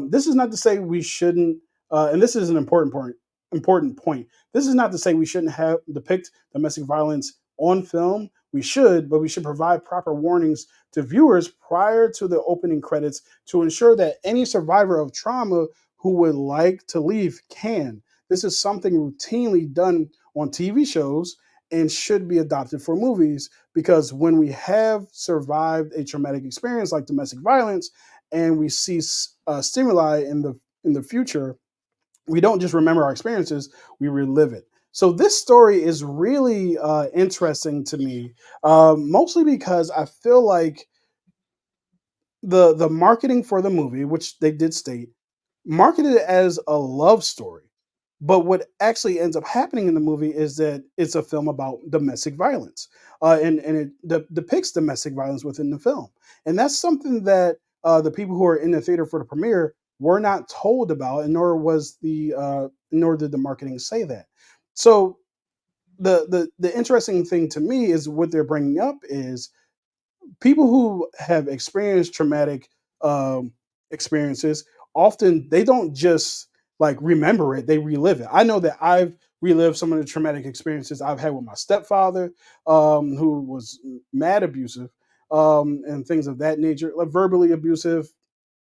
this is not to say we shouldn't, and this is an important point. Important point. This is not to say we shouldn't have depict domestic violence on film. We should, but we should provide proper warnings to viewers prior to the opening credits to ensure that any survivor of trauma who would like to leave can. This is something routinely done on TV shows and should be adopted for movies, because when we have survived a traumatic experience like domestic violence and we see stimuli in the future, we don't just remember our experiences, we relive it. So this story is really interesting to me, mostly because I feel like the marketing for the movie, which they did state, marketed it as a love story. But what actually ends up happening in the movie is that it's a film about domestic violence, and it depicts domestic violence within the film, and that's something that the people who are in the theater for the premiere were not told about, and nor did the marketing say that. So the interesting thing to me is what they're bringing up is people who have experienced traumatic experiences, often they don't just like remember it, they relive it. I know that I've relived some of the traumatic experiences I've had with my stepfather, who was mad abusive, and things of that nature, like verbally abusive,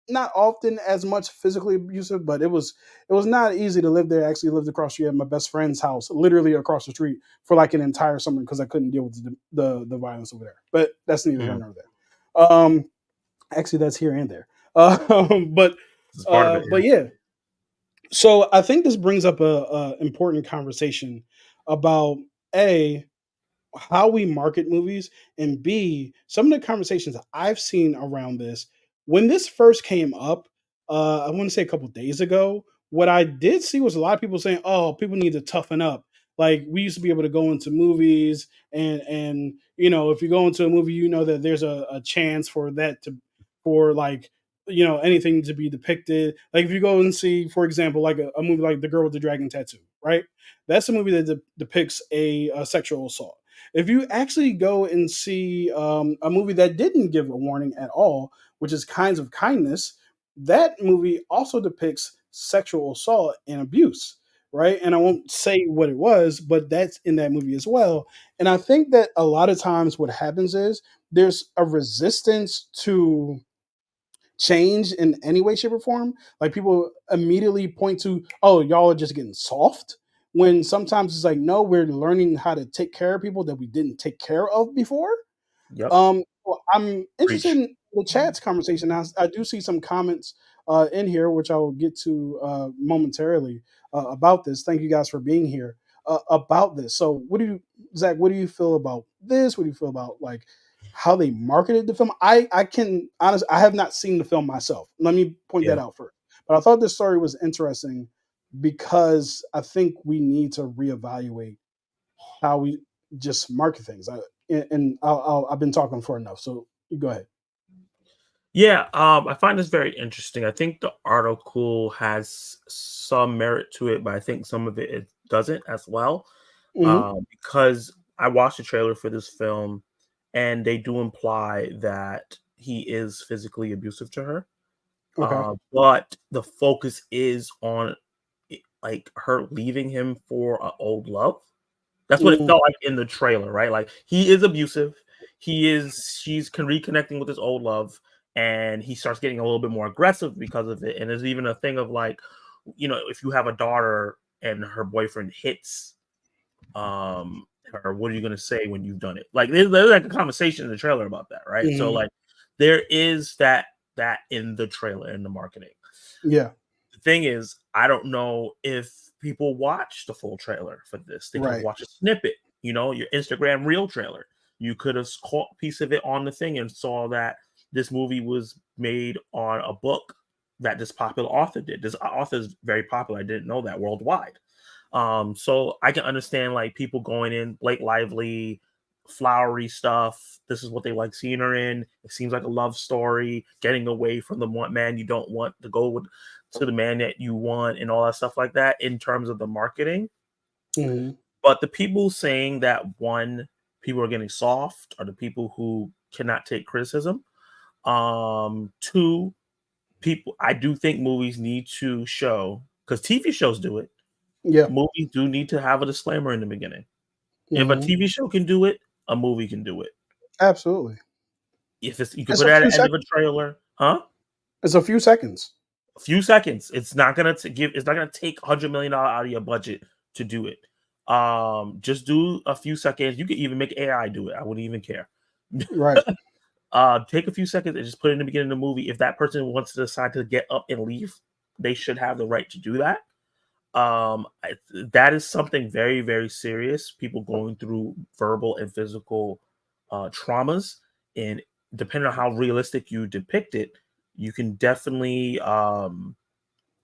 not often as much physically abusive, but it was not easy to live there. I actually lived across the street at my best friend's house, literally across the street for like an entire summer because I couldn't deal with the violence over there. But that's neither here Mhm. nor there. Actually, that's here and there. But This is part of it. but yeah. So I think this brings up a important conversation about a how we market movies, and B, some of the conversations I've seen around this. When this first came up, I want to say a couple days ago, what I did see was a lot of people saying, "Oh, people need to toughen up." Like we used to be able to go into movies, and if you go into a movie, you know that there's a chance for that to for like anything to be depicted. Like if you go and see, for example, like a movie like The Girl with the Dragon Tattoo, right? That's a movie that depicts a sexual assault. If you actually go and see a movie that didn't give a warning at all, which is Kinds of Kindness, that movie also depicts sexual assault and abuse, right? And I won't say what it was, but that's in that movie as well. And I think that a lot of times what happens is there's a resistance to change in any way, shape, or form. Like people immediately point to, oh, y'all are just getting soft. When sometimes it's like, no, we're learning how to take care of people that we didn't take care of before. Yep. Well, I'm interested Preach. in the chat's conversation. I do see some comments in here, which I will get to momentarily about this. Thank you guys for being here about this. So, Zach? What do you feel about this? What do you feel about like how they marketed the film? I can honestly, I have not seen the film myself. Let me point that Yeah. out first. But I thought this story was interesting because I think we need to reevaluate how we just market things. I've been talking for enough, so you go ahead. Yeah, I find this very interesting. I think the article has some merit to it, but I think some of it doesn't as well. Hmm. Because I watched the trailer for this film, and they do imply that he is physically abusive to her. Okay. But the focus is on like her leaving him for an old love. That's what it Mm, felt like in the trailer, right? Like he is abusive. She's reconnecting with his old love, and he starts getting a little bit more aggressive because of it. And there's even a thing of like, if you have a daughter and her boyfriend hits her, what are you gonna say when you've done it? Like there's like a conversation in the trailer about that, right? So mhm. like there is that in the trailer in the marketing. Yeah. The thing is, I don't know if people watch the full trailer for this. They could have Right. watched a snippet, your Instagram reel trailer. You could have caught a piece of it on the thing and saw that this movie was made on a book that this popular author did. This author is very popular. I didn't know that worldwide. So I can understand like people going in Blake Lively, flowery stuff. This is what they like seeing her in. It seems like a love story, getting away from the one man you don't want to go with to the man that you want and all that stuff like that in terms of the marketing. Mhm. But the people saying that one, people are getting soft are the people who cannot take criticism. Two, people I do think movies need to show because TV shows do it. Yeah. Movies do need to have a disclaimer in the beginning. If a Mhm. TV show can do it, a movie can do it. Absolutely. If it's you can It's put a it at few the end of a seconds. trailer, huh? It's a few seconds. A few seconds. It's not gonna give. It's not gonna take $100 million out of your budget to do it. Just do a few seconds. You could even make AI do it. I wouldn't even care. Right. Take a few seconds and just put it in the beginning of the movie. If that person wants to decide to get up and leave, they should have the right to do that. That is something very, very serious. People going through verbal and physical traumas, and depending on how realistic you depict it, you can definitely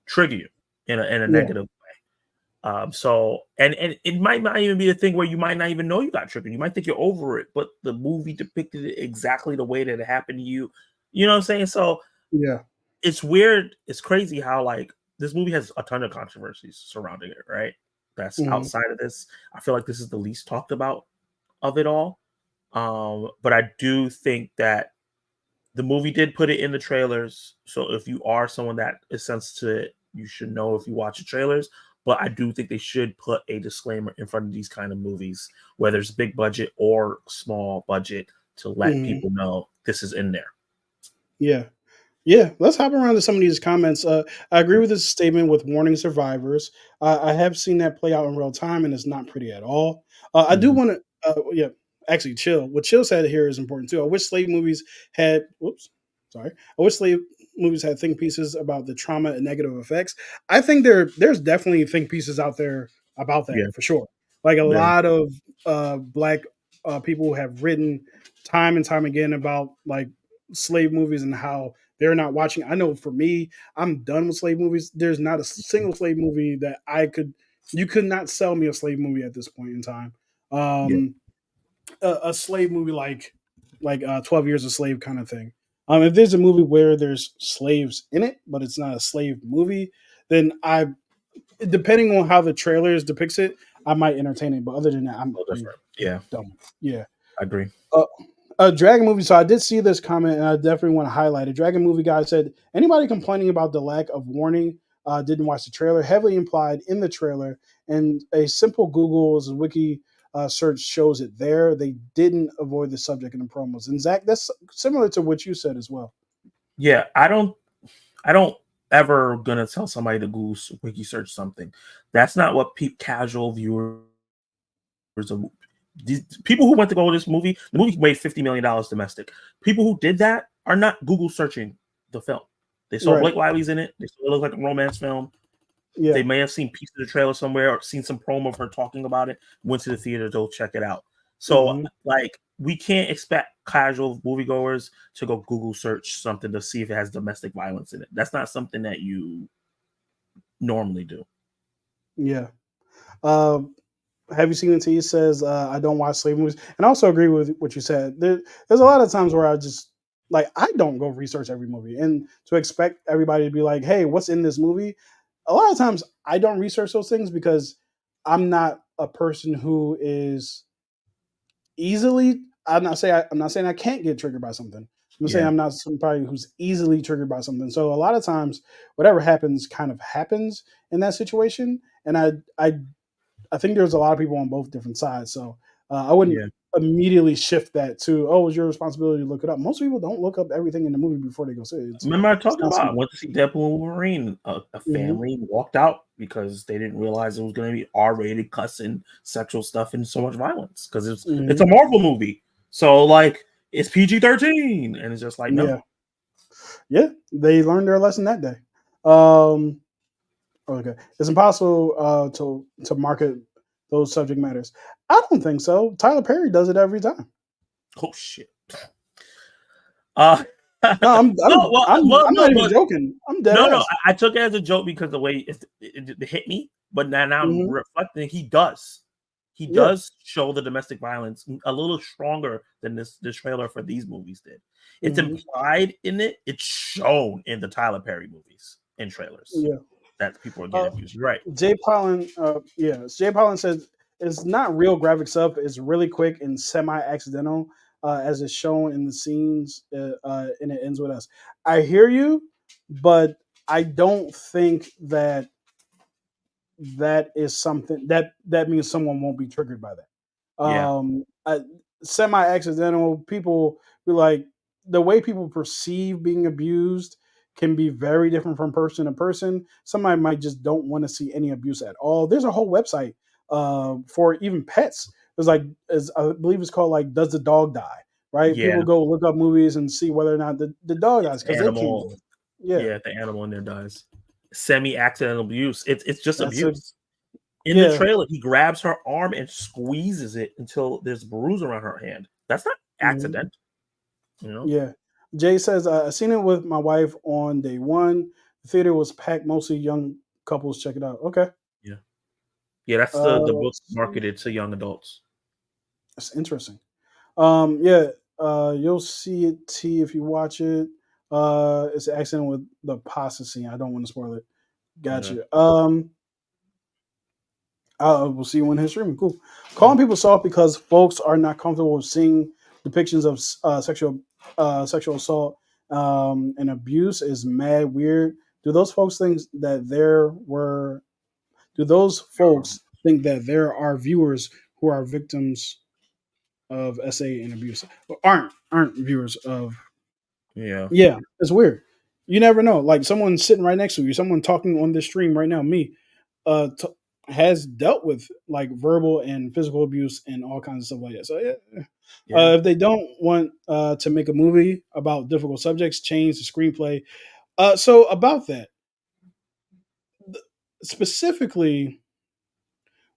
trigger you in a Yeah. negative. So and it might not even be a thing where you might not even know you got triggered. You might think you're over it, but the movie depicted it exactly the way that it happened to you. You know what I'm saying? So Yeah. it's weird. It's crazy how like this movie has a ton of controversies surrounding it, right? That's Mhm. outside of this. I feel like this is the least talked about of it all. But I do think that the movie did put it in the trailers. So if you are someone that is sensitive to it, you should know if you watch the trailers. But I do think they should put a disclaimer in front of these kind of movies, whether it's big budget or small budget, to let Mhm. people know this is in there. Yeah. Yeah, let's hop around to some of these comments. I agree with this statement with warning survivors. I have seen that play out in real time, and it's not pretty at all. I do Mhm. want to, yeah, actually, chill. What Chill said here is important too. I wish slave movies had. Whoops, sorry. I wish slave movies had think pieces about the trauma and negative effects. I think there's definitely think pieces out there about that Yeah, for sure. Like a yeah, lot of black people have written time and time again about like slave movies and how they're not watching. I know for me, I'm done with slave movies. There's not a single slave movie that you could not sell me a slave movie at this point in time. yeah. Um, a slave movie like 12 Years a Slave kind of thing. If there's a movie where there's slaves in it, but it's not a slave movie, then depending on how the trailers depicts it, I might entertain it. But other than that, No I'm different. Yeah, done. Yeah. I agree. Uh, a dragon movie. So I did see this comment, and I definitely want to highlight it. Dragon movie guy said, "Anybody complaining about the lack of warning didn't watch the trailer. Heavily implied in the trailer, and a simple Google's wiki search shows it there. They didn't avoid the subject in the promos." And Zach, that's similar to what you said as well. Yeah, I don't ever gonna tell somebody to Google wiki search something. That's not what casual viewers of these people who went to go to this movie. The movie made $50 million domestic. People who did that are not Google searching the film. They saw Right. Blake Lively's in it. They saw it looked like a romance film. They Yeah. may have seen pieces of the trailer somewhere or seen some promo of her talking about it. Went to the theater to go check it out. So Hmm. like we can't expect casual moviegoers to go Google search something to see if it has domestic violence in it. That's not something that you normally do. Yeah. Um, have you seen it? He says, I don't watch slave movies. And I also agree with what you said. There's a lot of times where I just, like, I don't go research every movie. And to expect everybody to be like, hey, what's in this movie? A lot of times I don't research those things because I'm not a person who is easily, I'm not saying I can't get triggered by something. I'm saying Yeah. I'm not somebody who's easily triggered by something. So a lot of times, whatever happens kind of happens in that situation. And I think there's a lot of people on both different sides. So I wouldn't Yeah. immediately shift that to, oh, it's your responsibility to look it up. Most people don't look up everything in the movie before they go see it. Remember I It's talked not about I something. went to see Deadpool and Wolverine. A Hmm. family walked out because they didn't realize it was going to be R-rated, cussing, sexual stuff, and so much violence. Because it's a Hmm. Marvel movie, so like it's PG-13, and it's just like no. Yeah. Yeah. They learned their lesson that day. Um, okay. It's impossible to market those subject matters. I don't think so. Tyler Perry does it every time. Oh shit. Uh, no, No, well, I'm no, not even but joking. I'm dead no, ass. I took it as a joke because the way it hit me. But now I'm Hmm. reflecting. He Yeah. does show the domestic violence a little stronger than this trailer for these movies did. It's Hmm. implied in it. It's shown in the Tyler Perry movies and trailers Yeah. that people are Uh, getting abused. You're right. Jay Pollan, Jay Pollan says it's not real graphic stuff. It's really quick and semi-accidental, as is shown in the scenes, and it ends with us. I hear you, but I don't think that that is something that means someone won't be triggered by that. Yeah, Semi-accidental people be like the way people perceive being abused can be very different from person to person. Somebody might just don't want to see any abuse at all. There's a whole website for even pets. There's like, as I believe it's called, like, does the dog die? Right? Yeah, People go look up movies and see whether or not the dog if dies the because they can't do animal, it. Yeah, yeah, if the animal in there dies, semi-accidental abuse. It's just that's a abuse. In the yeah. trailer, he grabs her arm and squeezes it until there's a bruise around her hand. That's not Mhm. accidental, you know. Yeah. Jay says, I seen it with my wife on day one. The theater was packed, mostly young couples. Check it out. Okay. Yeah, yeah. That's the book Let's see. marketed to young adults. That's interesting. Yeah. You'll see it, T, if you watch it. It's an accident with the pasta scene. I don't want to spoil it. Okay. Gotcha. We'll see you in his streaming. Cool. Yeah. Calling people soft because folks are not comfortable with seeing depictions of sexual assault and abuse is mad weird. Do those folks think that there were? Do those folks think that there are viewers who are victims of SA and abuse? Or aren't viewers of? Yeah. Yeah, it's weird. You never know. Like, someone sitting right next to you, someone talking on this stream right now, me, uh, t- has dealt with like verbal and physical abuse and all kinds of stuff like that. So yeah, Yeah. if they don't want to make a movie about difficult subjects, change the screenplay. So about that specifically,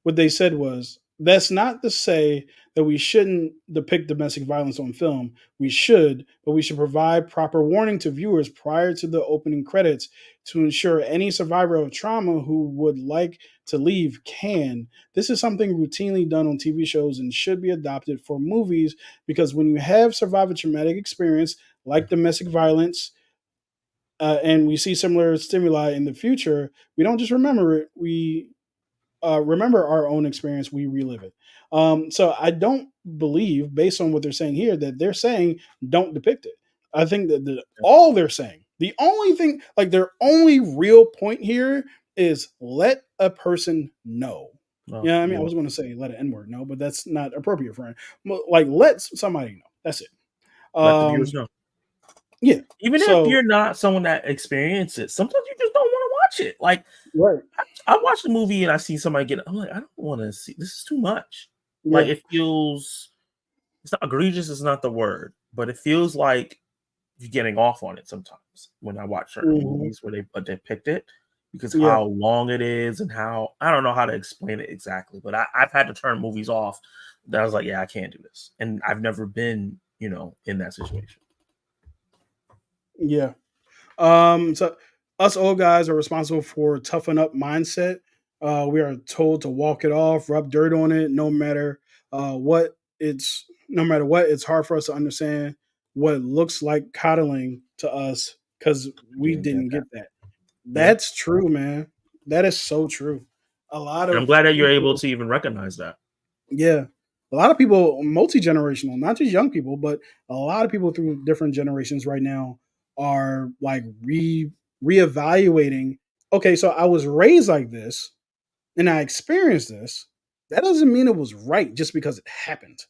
what they said was, that's not to say that we shouldn't depict domestic violence on film. We should, but we should provide proper warning to viewers prior to the opening credits to ensure any survivor of trauma who would like to leave can. This is something routinely done on TV shows and should be adopted for movies, because when you have survived a traumatic experience like domestic violence, and we see similar stimuli in the future, we don't just remember it. We remember our own experience, we relive it. So I don't believe, based on what they're saying here, that they're saying don't depict it. I think that all they're saying, the only thing, like their only real point here is let a person know. Oh, Yeah, I mean, I yeah. was going to say let an N word know, but that's not appropriate for it. Like, let somebody know. That's it. Let the viewers know. Yeah. Even if So you're not someone that experienced it, sometimes you just don't want to watch it. Like right. I watched the movie and I see somebody get. I'm like, I don't want to see. This is too much. Like Yeah. it feels. It's not egregious. Is not the word, but it feels like you're getting off on it sometimes when I watch certain Hmm. movies where they depict it because Yeah. how long it is and how I don't know how to explain it exactly. But I've had to turn movies off. That I was like, yeah, I can't do this, and I've never been, in that situation. Yeah. So us old guys are responsible for toughen up mindset. We are told to walk it off, rub dirt on it, no matter what. It's hard for us to understand what it looks like coddling to us because I we didn't get didn't that. get that. Yeah, That's true, man. That is so true. A lot and I'm of glad that you're able people, to even recognize that. yeah, a lot of people, multi generational, not just young people, but a lot of people through different generations right now are like reevaluating. Okay, so I was raised like this, and I experienced this. That doesn't mean it was right just because it happened,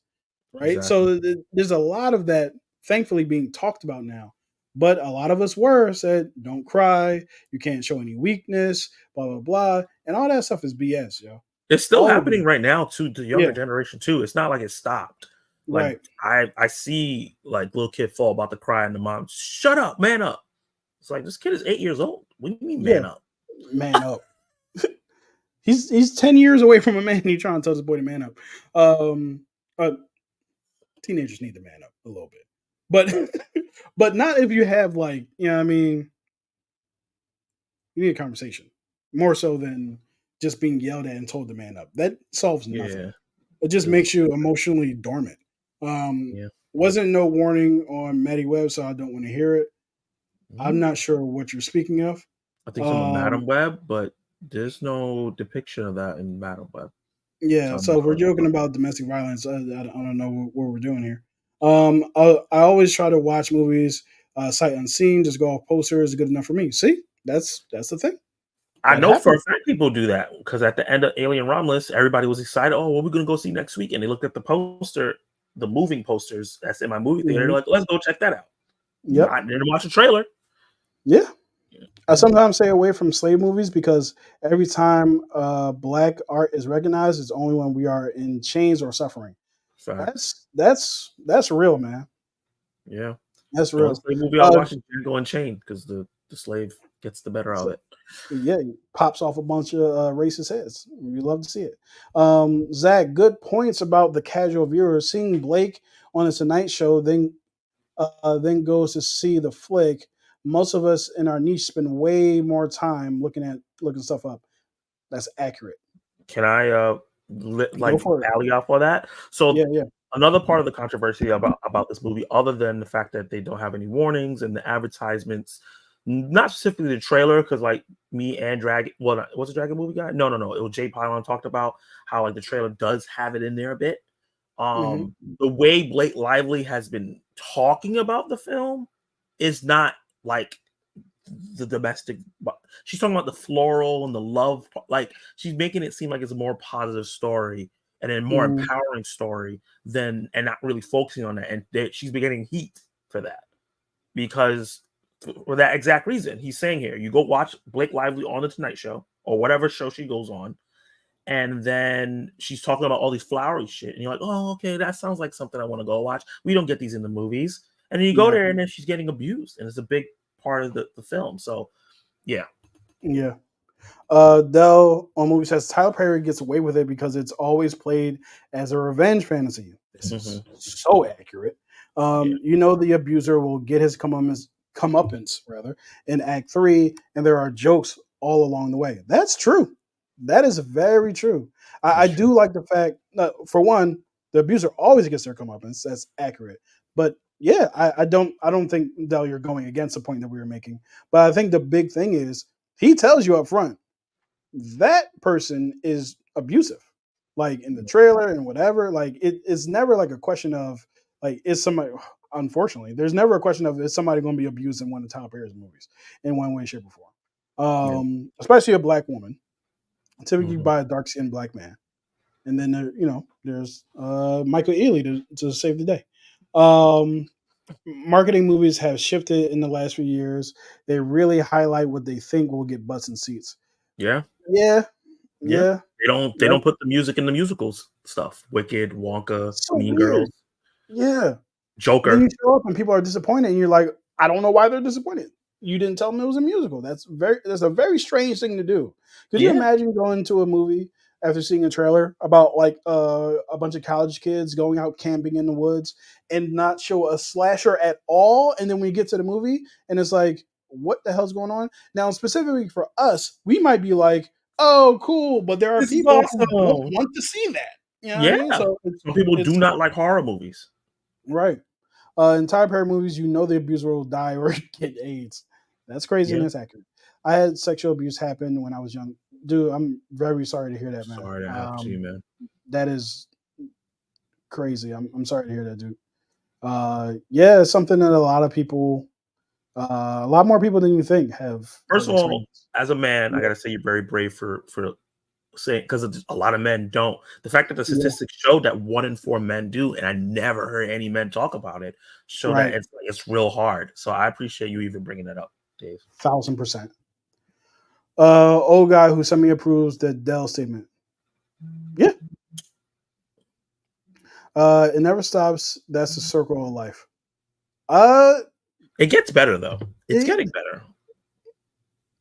right? Exactly. So there's a lot of that, thankfully, being talked about now. But a lot of us were said, "Don't cry. You can't show any weakness." Blah blah blah, and all that stuff is BS, yo. It's still All of happening it. right now to the younger Yeah. generation too. It's not like it stopped. Like Right. I see like little kid fall about to cry and the mom, shut up, man up. It's like this kid is 8 years old. What do you mean Yeah. man up? Man up. He's 10 years away from a man. You trying to tell this boy to man up. Um, uh, Teenagers need to man up a little bit, but but not if you have, like, I mean, you need a conversation more so than just being yelled at and told to man up. That solves Yeah. nothing. It just Doesn't. makes you emotionally dormant. Um, Yeah. wasn't no warning on Maddie Webb, so I don't want to hear it. I'm Mhm. not sure what you're speaking of. I think some of Um, Madam Web, but there's no depiction of that in Madam Web. Yeah, So I'm so not if we're sure. joking about domestic violence, I don't know what we're doing here. I always try to watch movies sight unseen, just go off posters, good enough for me. See, that's the thing I that know for a happens. fact people do that because at the end of Alien Romulus, everybody was excited. Oh, what are we gonna go see next week? And they looked at the poster, the moving posters that's in my movie theater. They're Hmm. like, let's go check that out. Yep. I didn't watch the trailer. Yeah. I Yeah. sometimes stay away from slave movies because every time black art is recognized, it's only when we are in chains or suffering. Facts. That's real, man. Yeah. That's The only real. slave movie I Uh, watched is Django Unchained because the slave gets the better of so, it. yeah, he pops off a bunch of racist heads. We love to see it. Zach, good points about the casual viewer seeing Blake on the Tonight Show, then goes to see the flick. Most of us in our niche spend way more time looking stuff up. That's accurate. Can I Go like for it. alley off all that? So Yeah, yeah. another part of the controversy about this movie, other than the fact that they don't have any warnings and the advertisements, not specifically the trailer, because like me and Dragon, well, was it Dragon Movie Guy? No. It was Jay Pylon talked about how like the trailer does have it in there a bit. Hmm. The way Blake Lively has been talking about the film is not like the domestic, she's talking about the floral and the love, like she's making it seem like it's a more positive story and a more Hmm. empowering story than, and not really focusing on that, and she's been getting heat for that because for that exact reason. He's saying here, you go watch Blake Lively on the Tonight Show or whatever show she goes on, and then she's talking about all these flowery shit, and you're like, oh, okay, that sounds like something I want to go watch. We don't get these in the movies. And then you go Yeah, there and then she's getting abused, and it's a big part of the film. So yeah. yeah. Dell on movie says Tyler Perry gets away with it because it's always played as a revenge fantasy. This is Hmm. so accurate. Yeah. The abuser will get his comeuppance rather in Act Three, and there are jokes all along the way. That's true. That is very true. I That's true. do like the fact, for one, the abuser always gets their comeuppance. That's accurate. But yeah, I don't think Dell you're going against the point that we were making. But I think the big thing is he tells you up front that person is abusive, like in the trailer and whatever. Like it's never like a question of like is somebody. Unfortunately, there's never a question of is somebody going to be abused in one of Tyler Perry's movies in one way, shape, or Yeah. form. Especially a black woman, typically Hmm. by a dark skinned black man. And then there's Michael Ealy to save the day. Um, Marketing movies have shifted in the last few years. They really highlight what they think will get butts and seats. Yeah. Yeah, Yeah. yeah. They don't put the music in the musicals stuff. Wicked, Wonka, So Mean weird. Girls, Yeah. And then Joker. you show up and people are disappointed, and you're like, I don't know why they're disappointed. You didn't tell them it was a musical. That's a very strange thing to do. Could you Yeah. imagine going to a movie after seeing a trailer about like a bunch of college kids going out camping in the woods and not show a slasher at all? And then when you get to the movie and it's like, what the hell's going on? Now, specifically for us, we might be like, oh, cool, but there are This is people who don't awesome. want to see that. You know what I Yeah. mean? So Some people do it's not like horror movies. right. In Tyler Perry movies, the abuser will die or get AIDS. That's crazy and Yeah. that's accurate. I had sexual abuse happen when I was young. Dude, I'm very sorry to hear that, man. Sorry that happened to you, man. That is crazy. I'm sorry to hear that, dude. Yeah, it's something that a lot more people than you think have First of all, experienced. as a man, I Yeah, gotta say you're very brave for saying, because a lot of men don't. The fact that the yeah, statistics show that 1 in 4 men do, and I never heard any men talk about it, show that right. it's real hard. So I appreciate you even bringing that up, Dave. 1000%. Old guy who semi approves the Dell statement. Yeah. It never stops. That's the circle of life. Uh, It gets better though. It's it, getting better.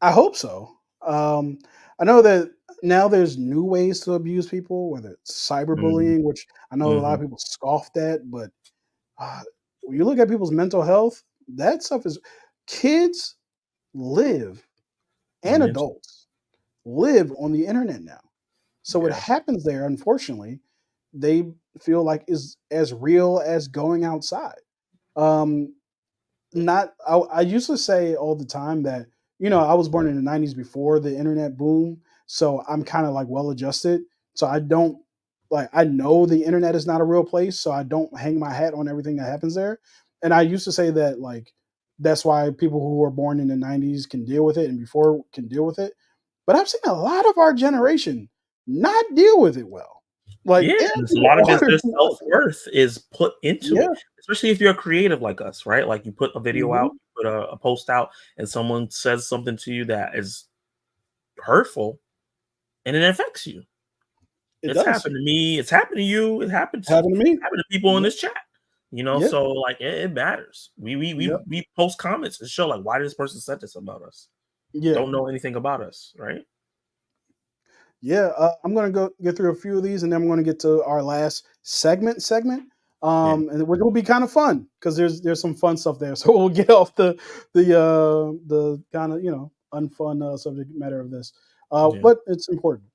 I hope so. I know that now there's new ways to abuse people, whether it's Hmm. cyberbullying, which I know a lot Hmm. of people scoffed at, but when you look at people's mental health, that stuff is kids live On and the internet. adults live on the internet now. So what Yeah. happens there, unfortunately, they feel like is as real as going outside. Um, not I used to say all the time that I was born in the 90s before the internet boom, so I'm kind of like well adjusted, so I don't like I know the internet is not a real place, so I don't hang my hat on everything that happens there. And I used to say that like that's why people who were born in the 90s can deal with it and before can deal with it, but I've seen a lot of our generation not deal with it well. Like Yeah, there are and it's a people lot of it, older their than us. self-worth is put into Yeah. it, especially if you're creative like us, right? Like you put a video Hmm. out put a post out and someone says something to you that is hurtful, and it affects you. It It's does. happened to me. It's happened to you. It Happened to me. happened to people in Yep. this chat. Yep. So like it matters. Yep. We post comments and show like why this person said this about us. Yeah. Don't know anything about us, right? Yeah, I'm gonna go get through a few of these, and then I'm gonna get to our last segment. Yeah, And which will be kind of fun because there's some fun stuff there. So we'll get off the kind of unfun subject matter of this, yeah, but it's important.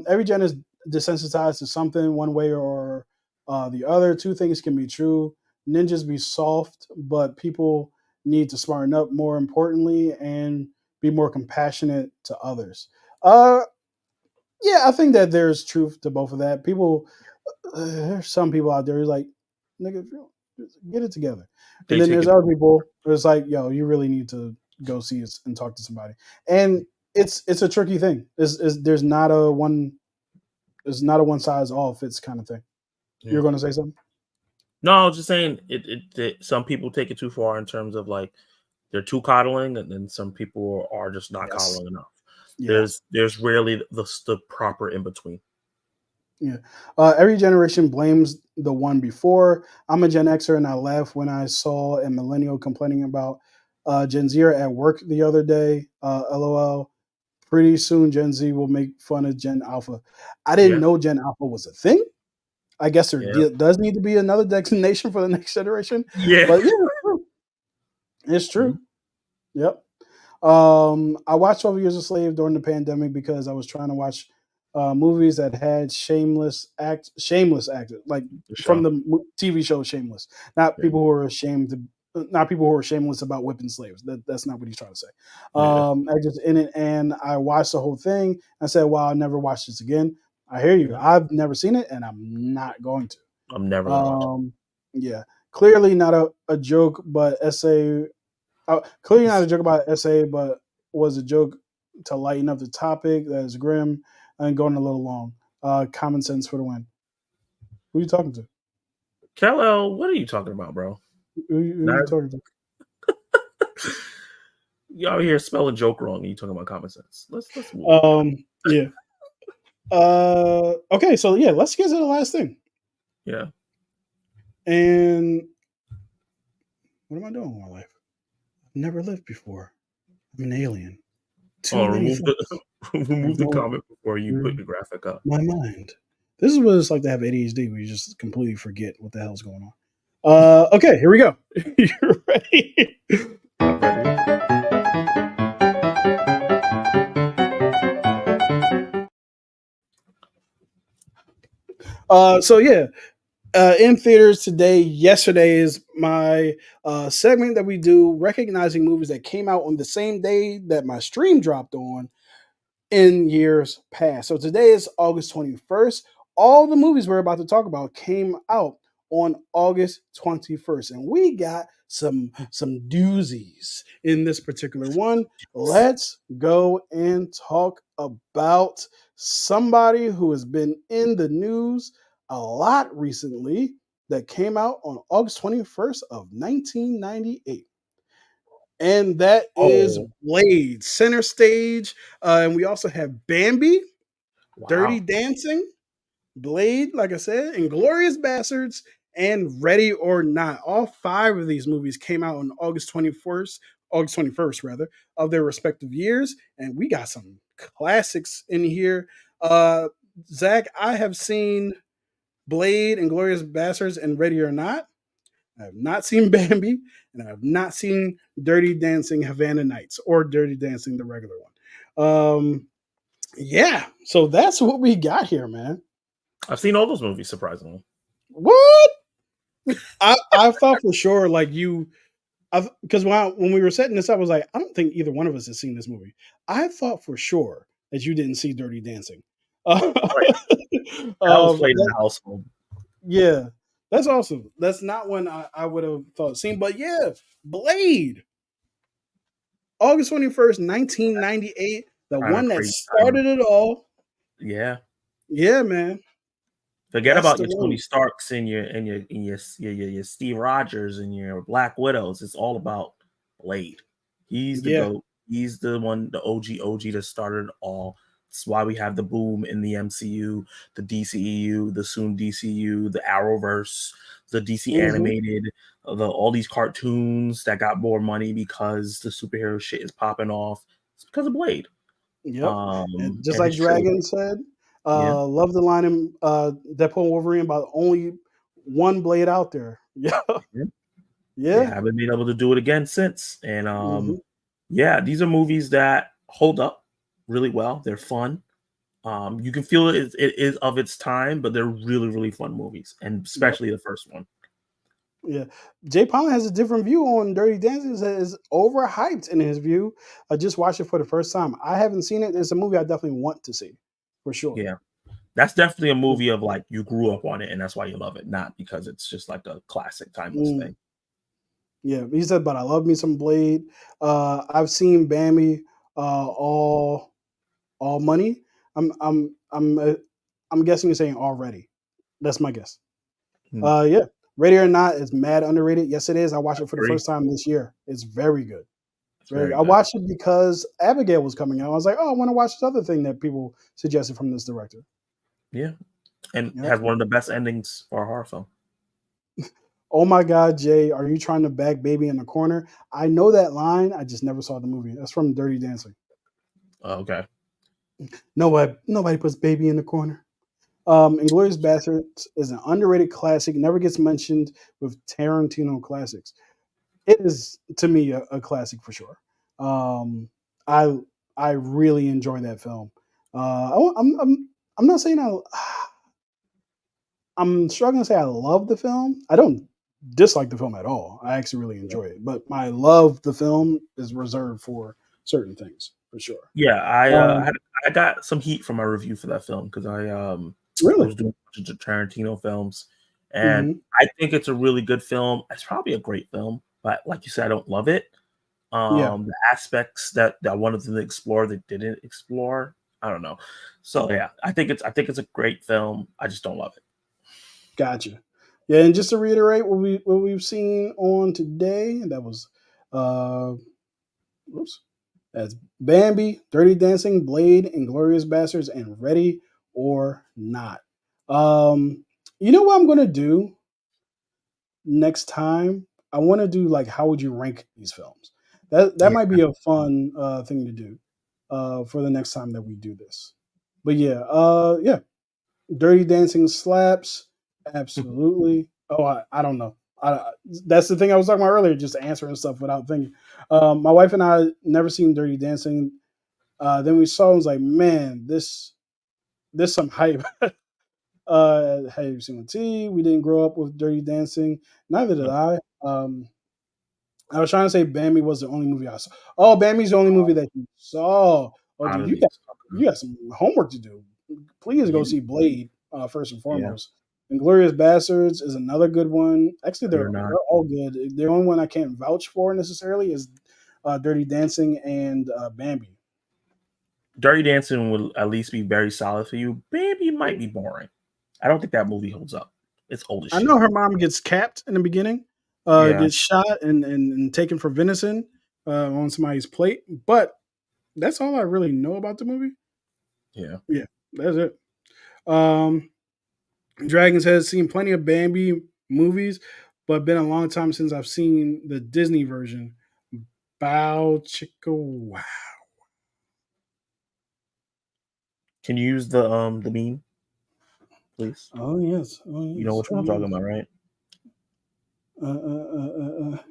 Every gen is desensitized to something one way or the other. Two things can be true: ninjas be soft, but people need to smarten up. More importantly, and be more compassionate to others. Uh, yeah, I think that there's truth to both of that. People, there's some people out there who's like, nigga, just get it together. And they then take there's it. other people who's like, yo, you really need to go see us and talk to somebody. And it's a tricky thing. There's not a one size all fits kind of thing. Yeah. You're going to say something? No, I was just saying some people take it too far in terms of like they're too coddling, and then some people are just not Yes. coddling enough. Yeah. There's rarely the proper in between. Yeah. Every generation blames the one before. I'm a Gen Xer and I laughed when I saw a millennial complaining about Gen Zer at work the other day. LOL. Pretty soon Gen Z will make fun of Gen Alpha. I didn't Yeah, know Gen Alpha was a thing. I guess there yeah, does need to be another designation for the next generation. yeah. But yeah, it's true. It's Mhm. true. Yep. I watched 12 Years a Slave during the pandemic because I was trying to watch movies that had shameless actors, like For from sure. the TV show Shameless, not Yeah, people who are not people who are shameless about whipping slaves. That's not what he's trying to say. yeah, Actors in it, and I watched the whole thing. I said, "Wow, I'll never watch this again." I hear you. yeah. I've never seen it, and I'm not going to. I'm never gonna watch it. Um, yeah, clearly not a joke, but essay clearly not a joke about essay, but was a joke to lighten up the topic that is grim and going a little long. Common sense for the win. Who are you talking to? Kal-El, what are you talking about, bro? Who are Not you talking to? you out here spelling joke wrong, and you talking about common sense. Let's move on. Yeah. Okay, so yeah, let's get to the last thing. Yeah. And what am I doing with my life? I've never lived before. I'm an alien. Too Oh, many remove thoughts are remove the going comment before you put through the graphic up. my mind. This is what it's like to have ADHD, where you just completely forget what the hell's going on. Okay, here we go. You're ready? I'm ready. So yeah, in theaters today. Yesterday is my segment that we do recognizing movies that came out on the same day that my stream dropped on in years past. So today is August 21st. All the movies we're about to talk about came out on August 21st, and we got some doozies in this particular one. Let's go and talk about somebody who has been in the news a lot recently that came out on August 21st of 1998. And that is Oh, Blade, center stage. And we also have Bambi, Dirty wow. Dancing, Blade, like I said, Inglorious Bastards, and Ready or Not. All five of these movies came out on August 21st, rather, of their respective years. And we got some classics in here. Zach, I have seen Blade, Inglorious Bastards, and Ready or Not. I have not seen Bambi, and I have not seen Dirty Dancing Havana Nights or Dirty Dancing the regular one. Yeah, so that's what we got here, man. I've seen all those movies, surprisingly. What? I thought for sure like you, because when we were setting this up, I was like, I don't think either one of us has seen this movie. I thought for sure that you didn't see Dirty Dancing. Right. That was played in That, the household. yeah, that's awesome. That's not one I would have thought seen, but yeah, Blade. August 21st, 1998, the Kind of one that crazy timing. started it all. Yeah. Yeah, man. Forget That's about the your Tony one. Starks and your Steve Rogers and your Black Widows. It's all about Blade. He's the Yeah. GOAT. He's the one, the OG that started it all. That's why we have the boom in the MCU, the DCEU, the soon DCU, the Arrowverse, the DC Mm-hmm. animated, all these cartoons that got more money because the superhero shit is popping off. It's because of Blade. Yep. And just And like it's true. Dragon said, Yeah. love the line in Deadpool and Wolverine about only one Blade out there. Yeah. Yeah. They Yeah. haven't been able to do it again since. And Mm-hmm. yeah, these are movies that hold up really well. They're fun. You can feel it is of its time, but they're really, really fun movies, and Yep. especially the first one. Yeah. Jay Pollen has a different view on Dirty Dancing. He says it's overhyped in his view. I just watched it for the first time. I haven't seen it. It's a movie I definitely want to see for sure. Yeah, that's definitely a movie of like you grew up on it, and that's why you love it, not because it's just like a classic, timeless Mm. thing. Yeah, he said, but I love me some Blade. I've seen Bambi, all money. I'm I'm I'm uh, I'm guessing you're saying already. That's my guess. Hmm. Yeah, Ready or Not is mad underrated. Yes, it is. I watched it for the Agree. first time this year. It's very good. It's Very good. very I good. watched it because Abigail was coming out. I was like, oh, I want to watch this other thing that people suggested from this director. Yeah, and Yeah. has one of the best endings for a horror film. Oh my God, Jay, are you trying to back Baby in the corner? I know that line. I just never saw the movie. That's from Dirty Dancing. Okay. Nobody puts Baby in the corner. Inglourious Basterds is an underrated classic. Never gets mentioned with Tarantino classics. It is to me a classic for sure. Um, I I really enjoy that film. I'm not saying I'm struggling to say I love the film. I don't dislike the film at all. I actually really Yeah. enjoy it, but my love the film is reserved for certain things for sure. Yeah, Um, I got some heat for my review for that film because I really. was doing a bunch of Tarantino films, and Hmm. I think it's a really good film. It's probably a great film, but like you said, I don't love it. Yeah, The aspects that I wanted them to explore they didn't explore. I don't know. So yeah, I think it's a great film. I just don't love it. gotcha. Yeah, and just to reiterate what we've seen on today, that was uh, oops, that's Bambi, Dirty Dancing, Blade, Inglorious Bastards, and Ready or Not. Um, you know what I'm gonna do next time? I want to do like how would you rank these films? That Yeah, might be a fun thing to do for the next time that we do this. But yeah, yeah, Dirty Dancing slaps absolutely. Oh, I don't know. That's the thing I was talking about earlier, just answering stuff without thinking. My wife and I never seen Dirty Dancing. Then we saw it, and was like, man, this some hype. Have you seen T? We didn't grow up with Dirty Dancing. Neither did no, I. I was trying to say Bambi was the only movie I saw. Oh, Bambi's the only movie that you saw. Oh, out dude, of these. you got some homework to do. Please go Yeah, see Blade first and yeah. foremost. Inglorious Bastards is another good one. Actually, Ready or they're not. all good. The only one I can't vouch for necessarily is Dirty Dancing and Bambi. Dirty Dancing will at least be very solid for you. Baby might be boring. I don't think that movie holds up. It's old as I know shit. her mom gets capped in the beginning, Yeah, gets shot and taken for venison on somebody's plate, but that's all I really know about the movie. yeah. Yeah, that's it. Um, Dragons has seen plenty of Bambi movies, but been a long time since I've seen the Disney version. Bow chicka wow. Can you use the meme, please? Oh yes, oh You know yes, which oh one I'm talking yes. about, right?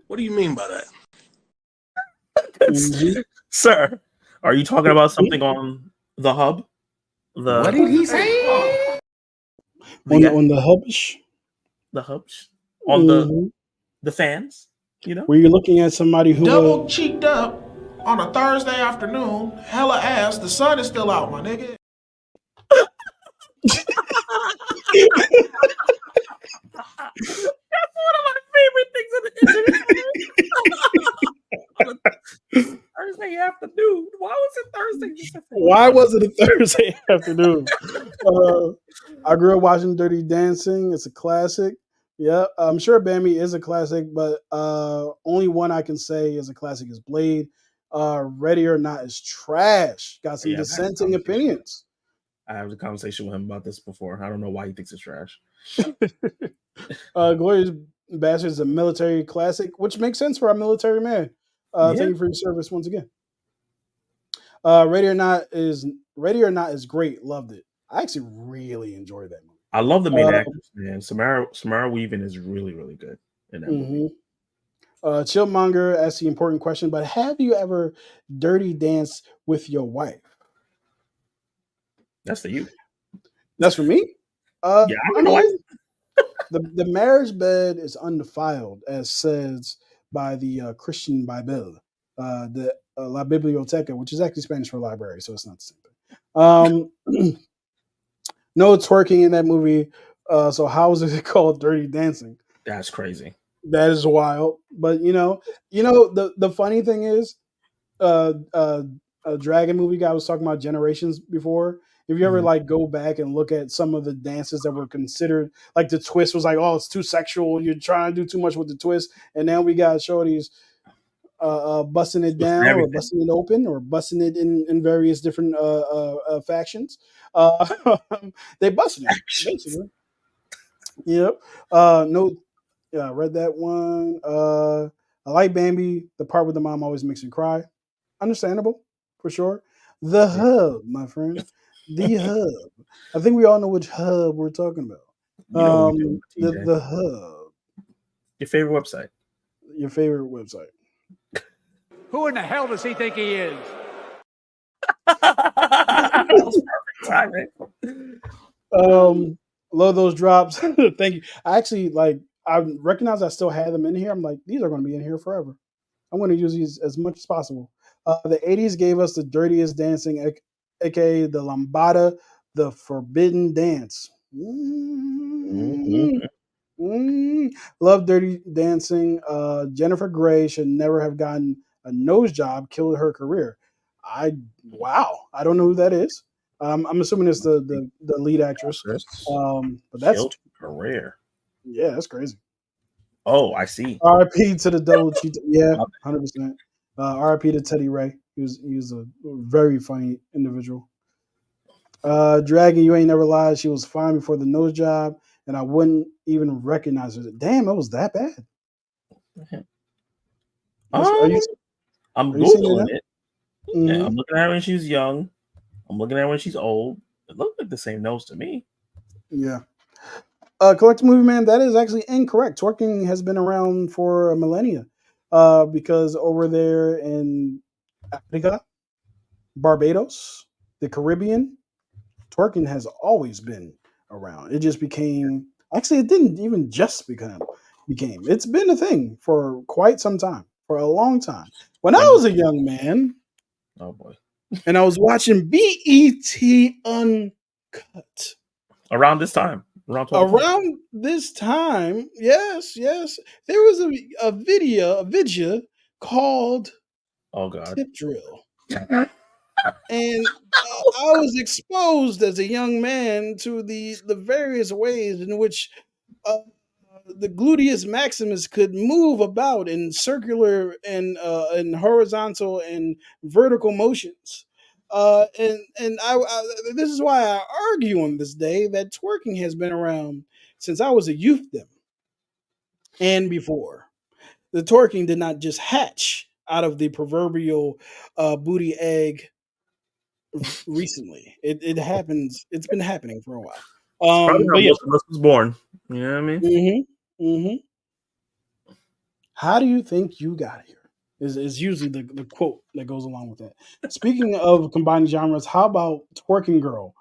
What do you mean by that? Mhm. Sir, are you talking about something on the hub? What The did he say? the On the hubbish. the hubs on Mhm. the fans? You know. Were you looking at somebody who Double cheeked up on a Thursday afternoon, hella ass. The sun is still out, my nigga. That's one of my favorite things on the internet. On a Thursday afternoon. Why was it Thursday just for Why one? was it a Thursday afternoon? Uh, I grew up watching Dirty Dancing. It's a classic. Yeah, I'm sure Bambi is a classic, but only one I can say is a classic is Blade. Ready or Not is trash. Got some Yeah, dissenting opinions. I had a conversation with him about this before. I don't know why he thinks it's trash. Glorious Bastard is a military classic, which makes sense for our military man. Yeah, Thank you for your service once again. Ready or Not is great. Loved it. I actually really enjoyed that movie. I love the main actress, man. Samara Weaving is really, really good in that movie. Chillmonger asks the important question, but have you ever dirty danced with your wife? That's for you. That's for me. Yeah, I I don't know why. mean, the marriage bed is undefiled, as says by the Christian Bible, the La Biblioteca, which is actually Spanish for library, so it's not the same thing. No twerking in that movie. So how is it called Dirty Dancing? That's crazy. That is wild. But the funny thing is, uh, uh, a dragon movie guy was talking about Generations before. If you ever Mhm. like go back and look at some of the dances that were considered, like the twist was like, oh, it's too sexual. You're trying to do too much with the twist, and now we got shorties busting it Twisting down or everything. busting it open or busting it in various different factions. They busting it basically. Yep. No. Yeah, I read that one. I like Bambi. The part with the mom always makes me cry. Understandable, for sure. The Yeah. hub, my friend. The hub. I think we all know which hub we're talking about. You know what we do, The TJ. the hub. Your favorite website. Your favorite website. Who in the hell does he think he is? That was perfect timing. Love those drops. Thank you. I actually I recognize I still had them in here. I'm like, these are going to be in here forever. I'm going to use these as much as possible. The 80s gave us the dirtiest dancing, aka the lambada, the forbidden dance. Mhm. Love Dirty Dancing. Jennifer Grey should never have gotten a nose job, killed her career. Wow. I don't know who that is. I'm assuming it's the lead actress. Chris But that's killed career. yeah, that's crazy. Oh, I see. RIP to the double cheat. Yeah, 100%. RIP to Teddy Ray. He was a very funny individual. Dragon, you ain't never lied. She was fine before the nose job, and I wouldn't even recognize her. Damn, it was that bad. Are you I'm are you seeing it googling now? it. Yeah, Mm-hmm. I'm looking at her when she's young. I'm looking at her when she's old. It looked like the same nose to me. Yeah. Collector Movie Man, that is actually incorrect. Twerking has been around for a millennia. Because over there in Africa, Barbados, the Caribbean, twerking has always been around. It just became actually it didn't even just became. It's been a thing for quite some time, for a long time. When I When was a young man oh boy, and I was watching BET Uncut. around this time, around 2020. Around this time, yes, there was a video called Oh god. Tip Drill. And I was exposed as a young man to the various ways in which uh, the gluteus maximus could move about in circular and horizontal and vertical motions. This is why I argue on this day that twerking has been around since I was a youth and before. The twerking did not just hatch out of the proverbial booty egg recently. It happens. It's been happening for a while. It's probably how But yeah. most of us was born. You know what I mean? hmm How do you think you got here? Is usually the quote that goes along with that. Speaking of combining genres, how about Twerking Girl?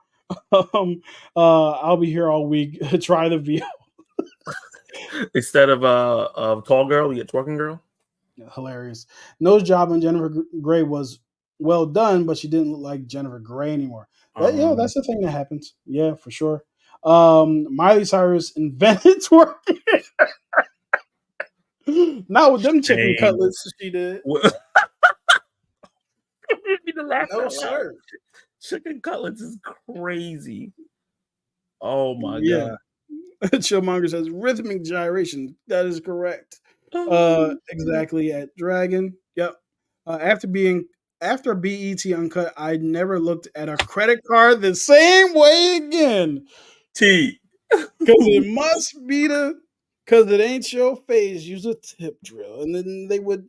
I'll be here all week. Try the VO. Instead of tall girl, we get twerking girl. Hilarious. Nose job on Jennifer Grey was well done, but she didn't look like Jennifer Grey anymore. That's the thing that happens. Yeah, for sure. Miley Cyrus invented twerking. Not with them chicken Shame. cutlets she did. Be the laugh No, out loud. sir. Chicken cutlets is crazy. Oh my Yeah. god. Chillmonger says rhythmic gyration. That is correct. Exactly at Dragon. Yep. After BET Uncut, I never looked at a credit card the same way again. T. Because it must be because it ain't your face. Use a tip drill, and then they would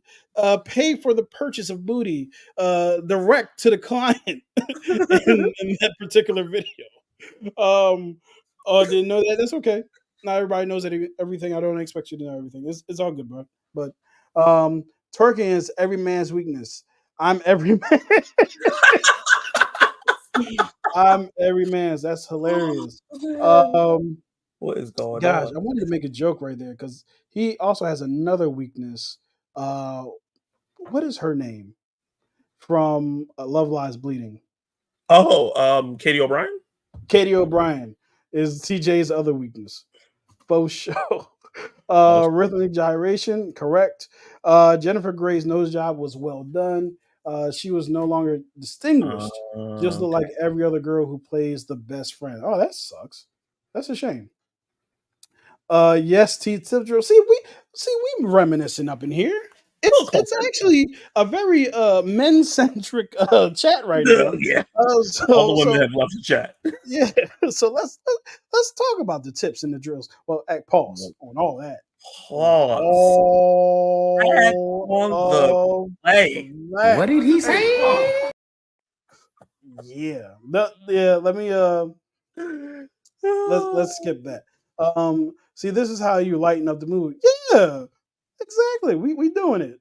pay for the purchase of booty direct to the client in that particular video. Oh, didn't know that. That's okay. Not everybody knows everything. I don't expect you to know everything. It's all good, bro. But twerking is every man's weakness. I'm every man. I'm every man's. That's hilarious. What is going Gosh, on? I wanted to make a joke right there because he also has another weakness. What is her name from Love Lies Bleeding? Oh, Katie O'Brien? Katie O'Brien is TJ's other weakness. Faux show. Rhythmic gyration, correct. Jennifer Gray's nose job was well done. She was no longer distinguished, just like every other girl who plays the best friend. Oh, that sucks. That's a shame. Yes, T Tip Drill. See, we reminiscing up in here. It's actually a very men centric chat right now. Yeah. All the women have left the chat. Yeah. So let's talk about the tips and the drills. Well, pause on all that. Pause. On the play. What did he say? Yeah. Let me let's skip that. See, this is how you lighten up the mood. Yeah, exactly. We doing it.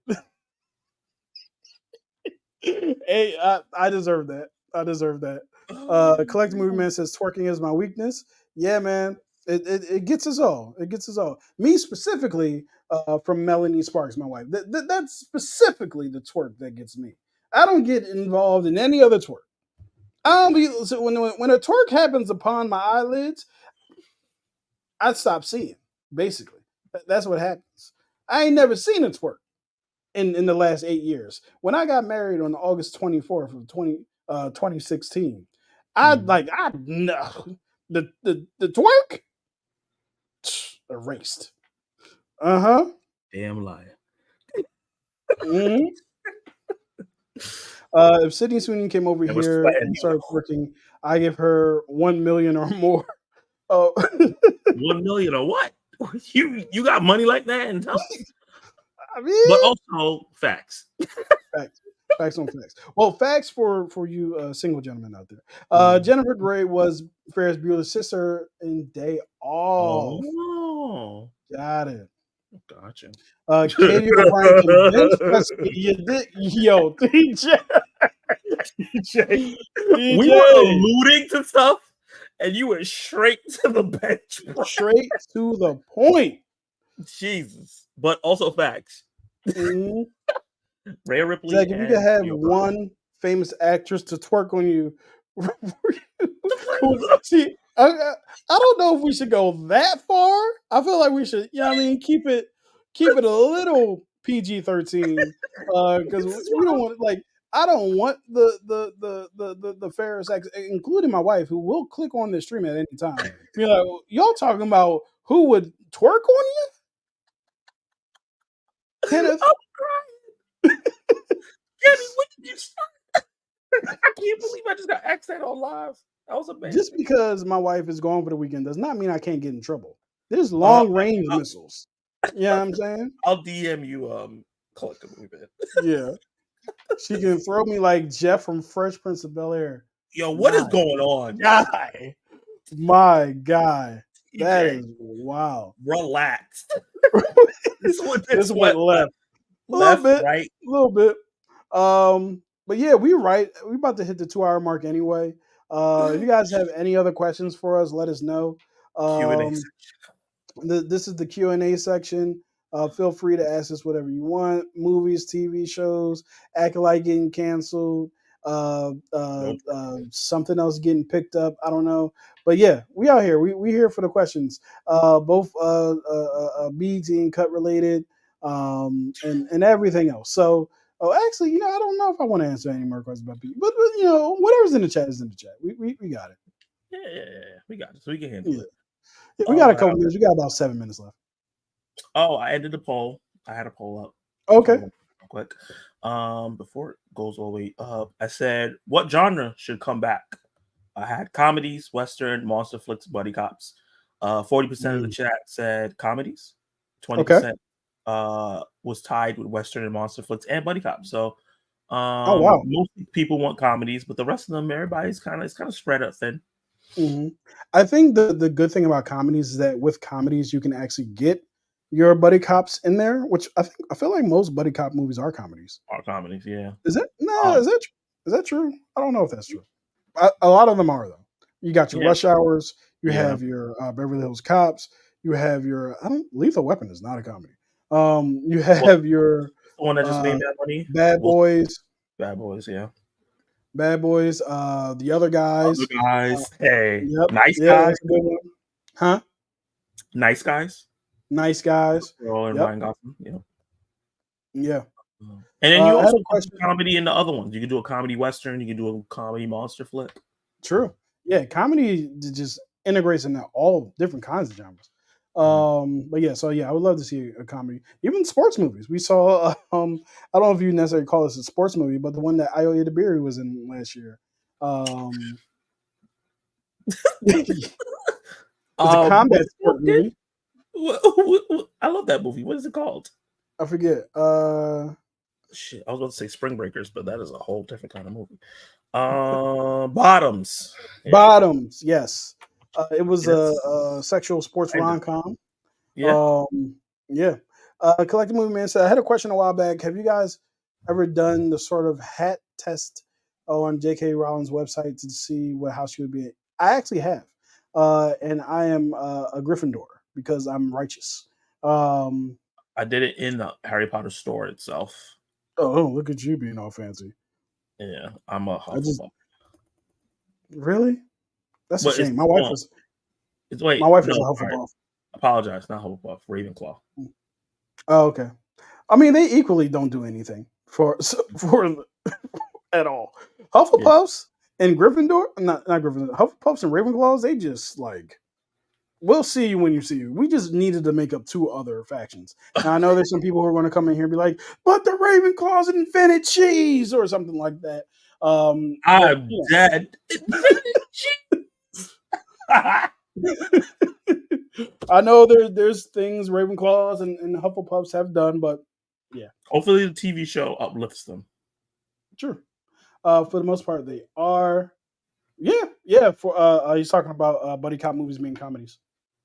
Hey, I deserve that. I deserve that. Collective Movie Man says twerking is my weakness. Yeah, man. It gets us all. It gets us all. Me specifically, from Melanie Sparks, my wife. That's specifically the twerk that gets me. I don't get involved in any other twerk. I don't be so when a twerk happens upon my eyelids, I stop seeing. Basically, that's what happens. I ain't never seen a twerk in the last 8 years. When I got married on August 24th of 2016, I no the twerk erased. Damn liar. Mm-hmm. If Sydney Sweeney came over here and started working, I give her 1 million or more. Oh, 1 million or what? You got money like that and tell us? I mean, but also facts. Facts on facts. Well, facts for you single gentlemen out there. Jennifer Grey was Ferris Bueller's sister in Day Off. Oh, got it. Gotcha. Katie O'Brien convinced us. You did, yo, DJ. We were alluding to stuff, and you went straight to the bench. Straight to the point. Jesus. But also facts. Mm-hmm. Rhea Ripley. Zach, if you could have one famous actress to twerk on you, see, I don't know if we should go that far. I feel like we should, keep it a little PG-13 because we don't want I don't want the Ferris actors, including my wife, who will click on the stream at any time. Be like, y'all talking about who would twerk on you? Kenneth. Kenny, what did you start? I can't believe I just got asked that on live. That was amazing. Just because my wife is gone for the weekend does not mean I can't get in trouble. There's long range missiles. You know what I'm saying? I'll DM you collectively, man. Yeah. She can throw me like Jeff from Fresh Prince of Bel-Air. Yo, what is going on? Guy. My guy. That is wow. Relax. this went left. Left, bit, right. A little bit. But yeah, we're right. We're about to hit the 2-hour mark anyway. If you guys have any other questions for us, let us know. Q&A this is the Q&A section. Feel free to ask us whatever you want. Movies, TV shows, acting like getting canceled, something else getting picked up. I don't know. But yeah, we out here. We here for the questions. Both BET and cut related, and everything else. So actually, I don't know if I want to answer any more questions about BET. But whatever's in the chat is in the chat. We got it. Yeah. We got it. So we can handle it. We got a Oh, couple minutes. We got about 7 minutes left. I ended the poll. I had a poll up. Okay. Real quick. Before it goes all the way up, I said what genre should come back. I had comedies, western, monster flicks, buddy cops. 40% of the chat said comedies. 20% was tied with western and monster flicks and buddy cops. So most people want comedies, but the rest of them, everybody's kind of spread out thin. Mm-hmm. I think the good thing about comedies is that with comedies you can actually get your buddy cops in there, which I feel like most buddy cop movies are comedies. Are comedies, yeah. Is that is that true? I don't know if that's true. A lot of them are though. You got your Rush Hours. You have your Beverly Hills Cops. You have your Lethal Weapon is not a comedy. You have your the one that just made that money. Bad Boys. Bad Boys, yeah. Bad Boys. The Other Guys. Hey, yep. Nice Guys. Guys. That's a good one. Huh? Nice Guys. Nice Guys. And Ryan Gosling. Yeah. Yeah. And then you also do comedy in the other ones. You can do a comedy western. You can do a comedy monster flick. True. Yeah, comedy just integrates into all different kinds of genres. But yeah, so yeah, I would love to see a comedy, even sports movies. We saw, I don't know if you necessarily call this a sports movie, but the one that Ioya DeBerry was in last year. It's a combat sport movie. I love that movie. What is it called? I forget. Shit, I was about to say Spring Breakers, but that is a whole different kind of movie. Bottoms. Yeah. Bottoms, yes. It was a sexual sports rom-com. Yeah. Yeah. Collective Movie Man said, I had a question a while back. Have you guys ever done the sort of hat test on J.K. Rowling's website to see what house she would be in? I actually have. And I am a Gryffindor because I'm righteous. I did it in the Harry Potter store itself. Oh, look at you being all fancy. Yeah, I'm a Hufflepuff. Really? That's a shame. My wife was. My wife was a Hufflepuff. Right. Apologize, not Hufflepuff. Ravenclaw. Oh, okay. I mean, they equally don't do anything for at all. Hufflepuffs and Gryffindor, not Gryffindor. Hufflepuffs and Ravenclaws. They just like. We'll see you when you see you. We just needed to make up 2 other factions. Now, I know there's some people who are going to come in here and be like, but the Ravenclaws invented cheese or something like that. I'm dead. I know there's things Ravenclaws and Hufflepuffs have done, but yeah. Hopefully the TV show uplifts them. Sure. For the most part, they are. Yeah. For he's talking about buddy cop movies being comedies.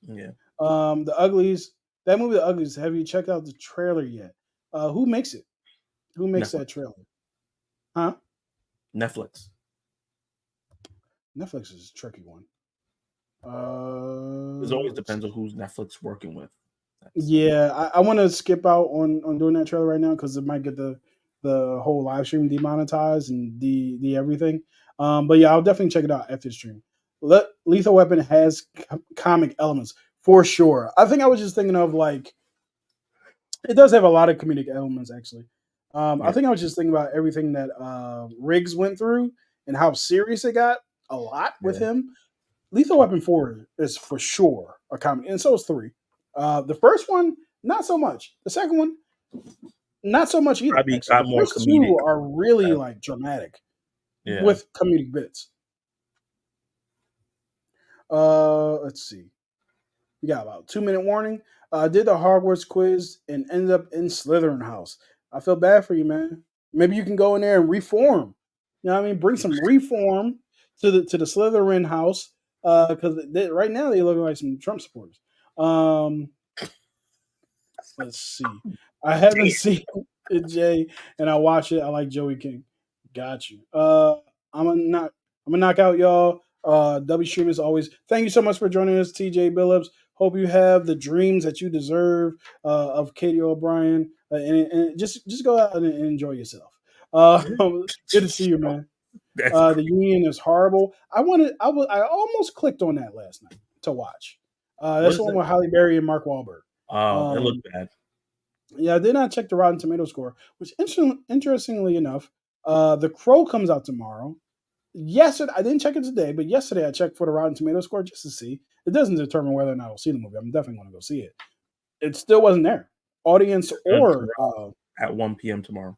Yeah. The Uglies. That movie, The Uglies. Have you checked out the trailer yet? Who makes it? Who makes that trailer? Huh? Netflix. Netflix is a tricky one. It always depends on who's Netflix working with. Yeah, I want to skip out on doing that trailer right now because it might get the whole live stream demonetized and the everything. But yeah, I'll definitely check it out after the stream. Lethal Weapon has comic elements for sure. I think I was just thinking of like it does have a lot of comedic elements actually. I think I was just thinking about everything that Riggs went through and how serious it got a lot with him. Lethal Weapon 4 is for sure a comedy, and so is 3. The first one, not so much. The second one, not so much either. The first comedic. 2 are really like dramatic with comedic bits. Let's see. We got about 2-minute warning. Did the Hogwarts quiz and ended up in Slytherin house. I feel bad for you, man. Maybe you can go in there and reform. You know what I mean? Bring some reform to the Slytherin house. Because right now they look like some Trump supporters. Let's see. I haven't seen it, Jay, and I watch it. I like Joey King. Got you. I'm gonna knock out y'all. W Stream as always. Thank you so much for joining us, TJ Billups. Hope you have the dreams that you deserve of Katie O'Brien, and just go out and enjoy yourself. Good to see you, man. The union is horrible. I almost clicked on that last night to watch. That's the one with Halle Berry and Mark Wahlberg. Oh, it looked bad. Yeah, I did not check the Rotten Tomato score, which interestingly enough, The Crow comes out tomorrow. Yesterday, I didn't check it today, but yesterday I checked for the Rotten Tomato score just to see. it doesn't determine whether or not I'll see the movie. I'm definitely going to go see it. It still wasn't there, audience or at 1 p.m. tomorrow.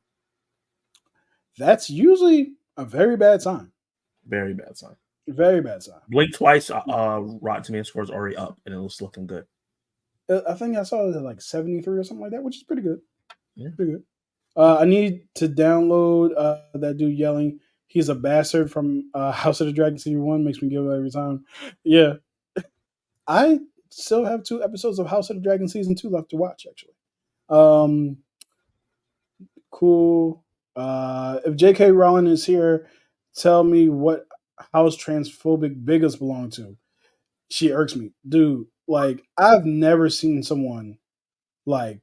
that's usually a very bad sign. Very bad sign. Very bad sign. Blink twice. Rotten Tomato score is already up, and it was looking good. I think I saw it at like 73 or something like that, which is pretty good. Yeah. Pretty good. I need to download that dude yelling. He's a bastard from House of the Dragon Season 1. Makes me giggle every time. Yeah. I still have 2 episodes of House of the Dragon Season 2 left to watch, actually. Cool. If J.K. Rowling is here, tell me what house transphobic bigots belong to. She irks me. Dude, like, I've never seen someone, like,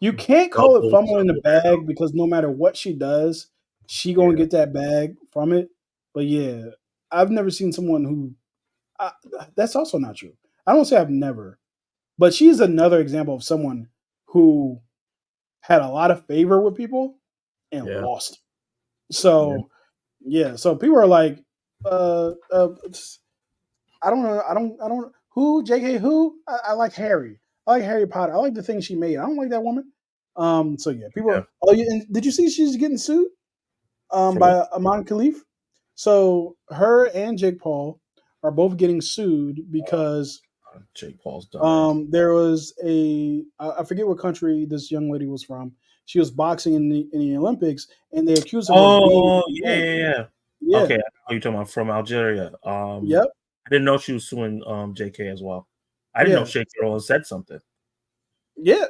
you can't call it fumbling the bag because no matter what she does, she gonna get that bag from it. But yeah, I've never seen someone who. That's also not true. I don't say I've never, but she's another example of someone who had a lot of favor with people and lost. So yeah, so people are like, I don't know, I don't. Who JK? Who? I like Harry. I like Harry Potter. I like the things she made. I don't like that woman. So yeah, people. Yeah. Oh, and did you see she's getting sued? By Aman Khalif. So her and Jake Paul are both getting sued because Jake Paul's done. There was I forget what country this young lady was from. She was boxing in the Olympics, and they accused her. Oh, yeah. Okay, you're talking about from Algeria. Yep. I didn't know she was suing JK as well. I didn't know Shake Rowland said something. Yeah.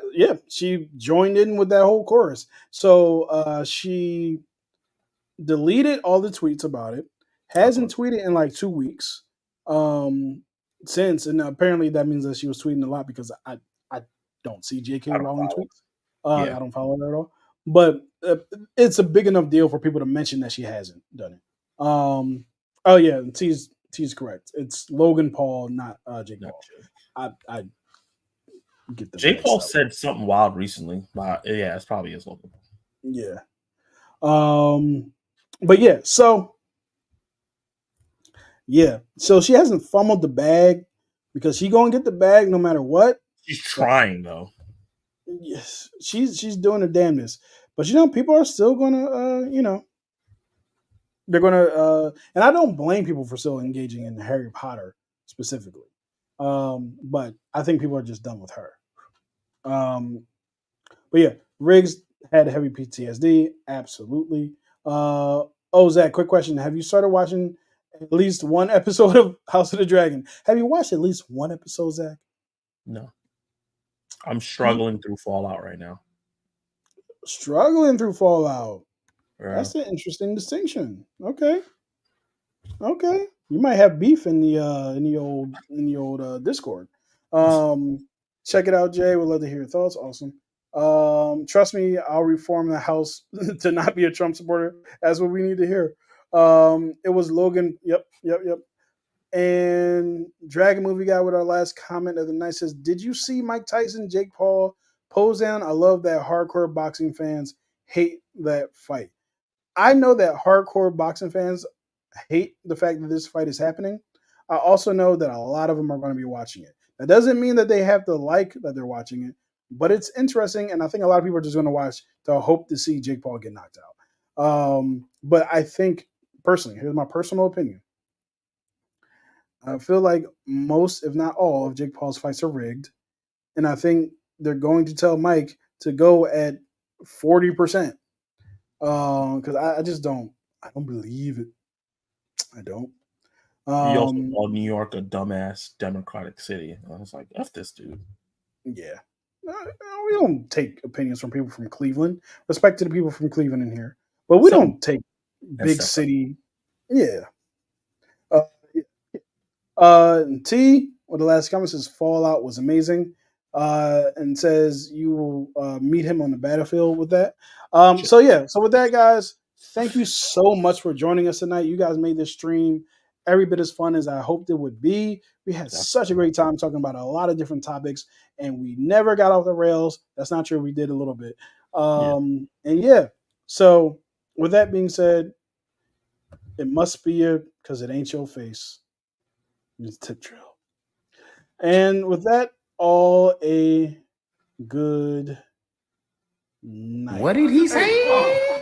She joined in with that whole chorus. So she deleted all the tweets about it. Hasn't tweeted in like 2 weeks since, and apparently that means that she was tweeting a lot because I don't see J.K. Rowling tweets. I don't follow her at all. But it's a big enough deal for people to mention that she hasn't done it. Oh yeah, T's correct. It's Logan Paul, not Jake Paul. I get the Jake Paul said something wild recently. Yeah, it's probably his Logan Paul. Yeah. But yeah, so she hasn't fumbled the bag because she gonna get the bag no matter what. She's trying though. Yes, she's doing her damnedest. But people are still gonna they're gonna and I don't blame people for still engaging in Harry Potter specifically. But I think people are just done with her. But yeah, Riggs had heavy PTSD, absolutely. Zach, quick question. Have you started watching at least one episode of House of the Dragon? Have you watched at least one episode, Zach? No. I'm struggling through Fallout right now. Struggling through Fallout. Yeah. That's an interesting distinction. Okay. You might have beef in the old Discord. Check it out, Jay. We'd love to hear your thoughts. Awesome. Trust me, I'll reform the house to not be a Trump supporter. That's what we need to hear. It was Logan. Yep. And Dragon Movie Guy with our last comment of the night says, did you see Mike Tyson, Jake Paul pose down? I love that hardcore boxing fans hate that fight. I know that hardcore boxing fans hate the fact that this fight is happening. I also know that a lot of them are going to be watching it. That doesn't mean that they have to like that they're watching it, but it's interesting, and I think a lot of people are just going to watch to hope to see Jake Paul get knocked out. But I think, personally, here's my personal opinion. I feel like most, if not all, of Jake Paul's fights are rigged, and I think they're going to tell Mike to go at 40%. Because I just don't believe it. I don't. He also called New York a dumbass democratic city. I was like, F this dude. Yeah. We don't take opinions from people from Cleveland. Respect to the people from Cleveland in here. But we don't take big city. Yeah. T, with the last comment, says Fallout was amazing. And says you will meet him on the battlefield with that. So with that, guys, thank you so much for joining us tonight. You guys made this stream every bit as fun as I hoped it would be. We had such a great time talking about a lot of different topics, and we never got off the rails. That's not true. We did a little bit. So with that being said, it must be you because it ain't your face. It's tip drill. And with that, all a good night. What did he say?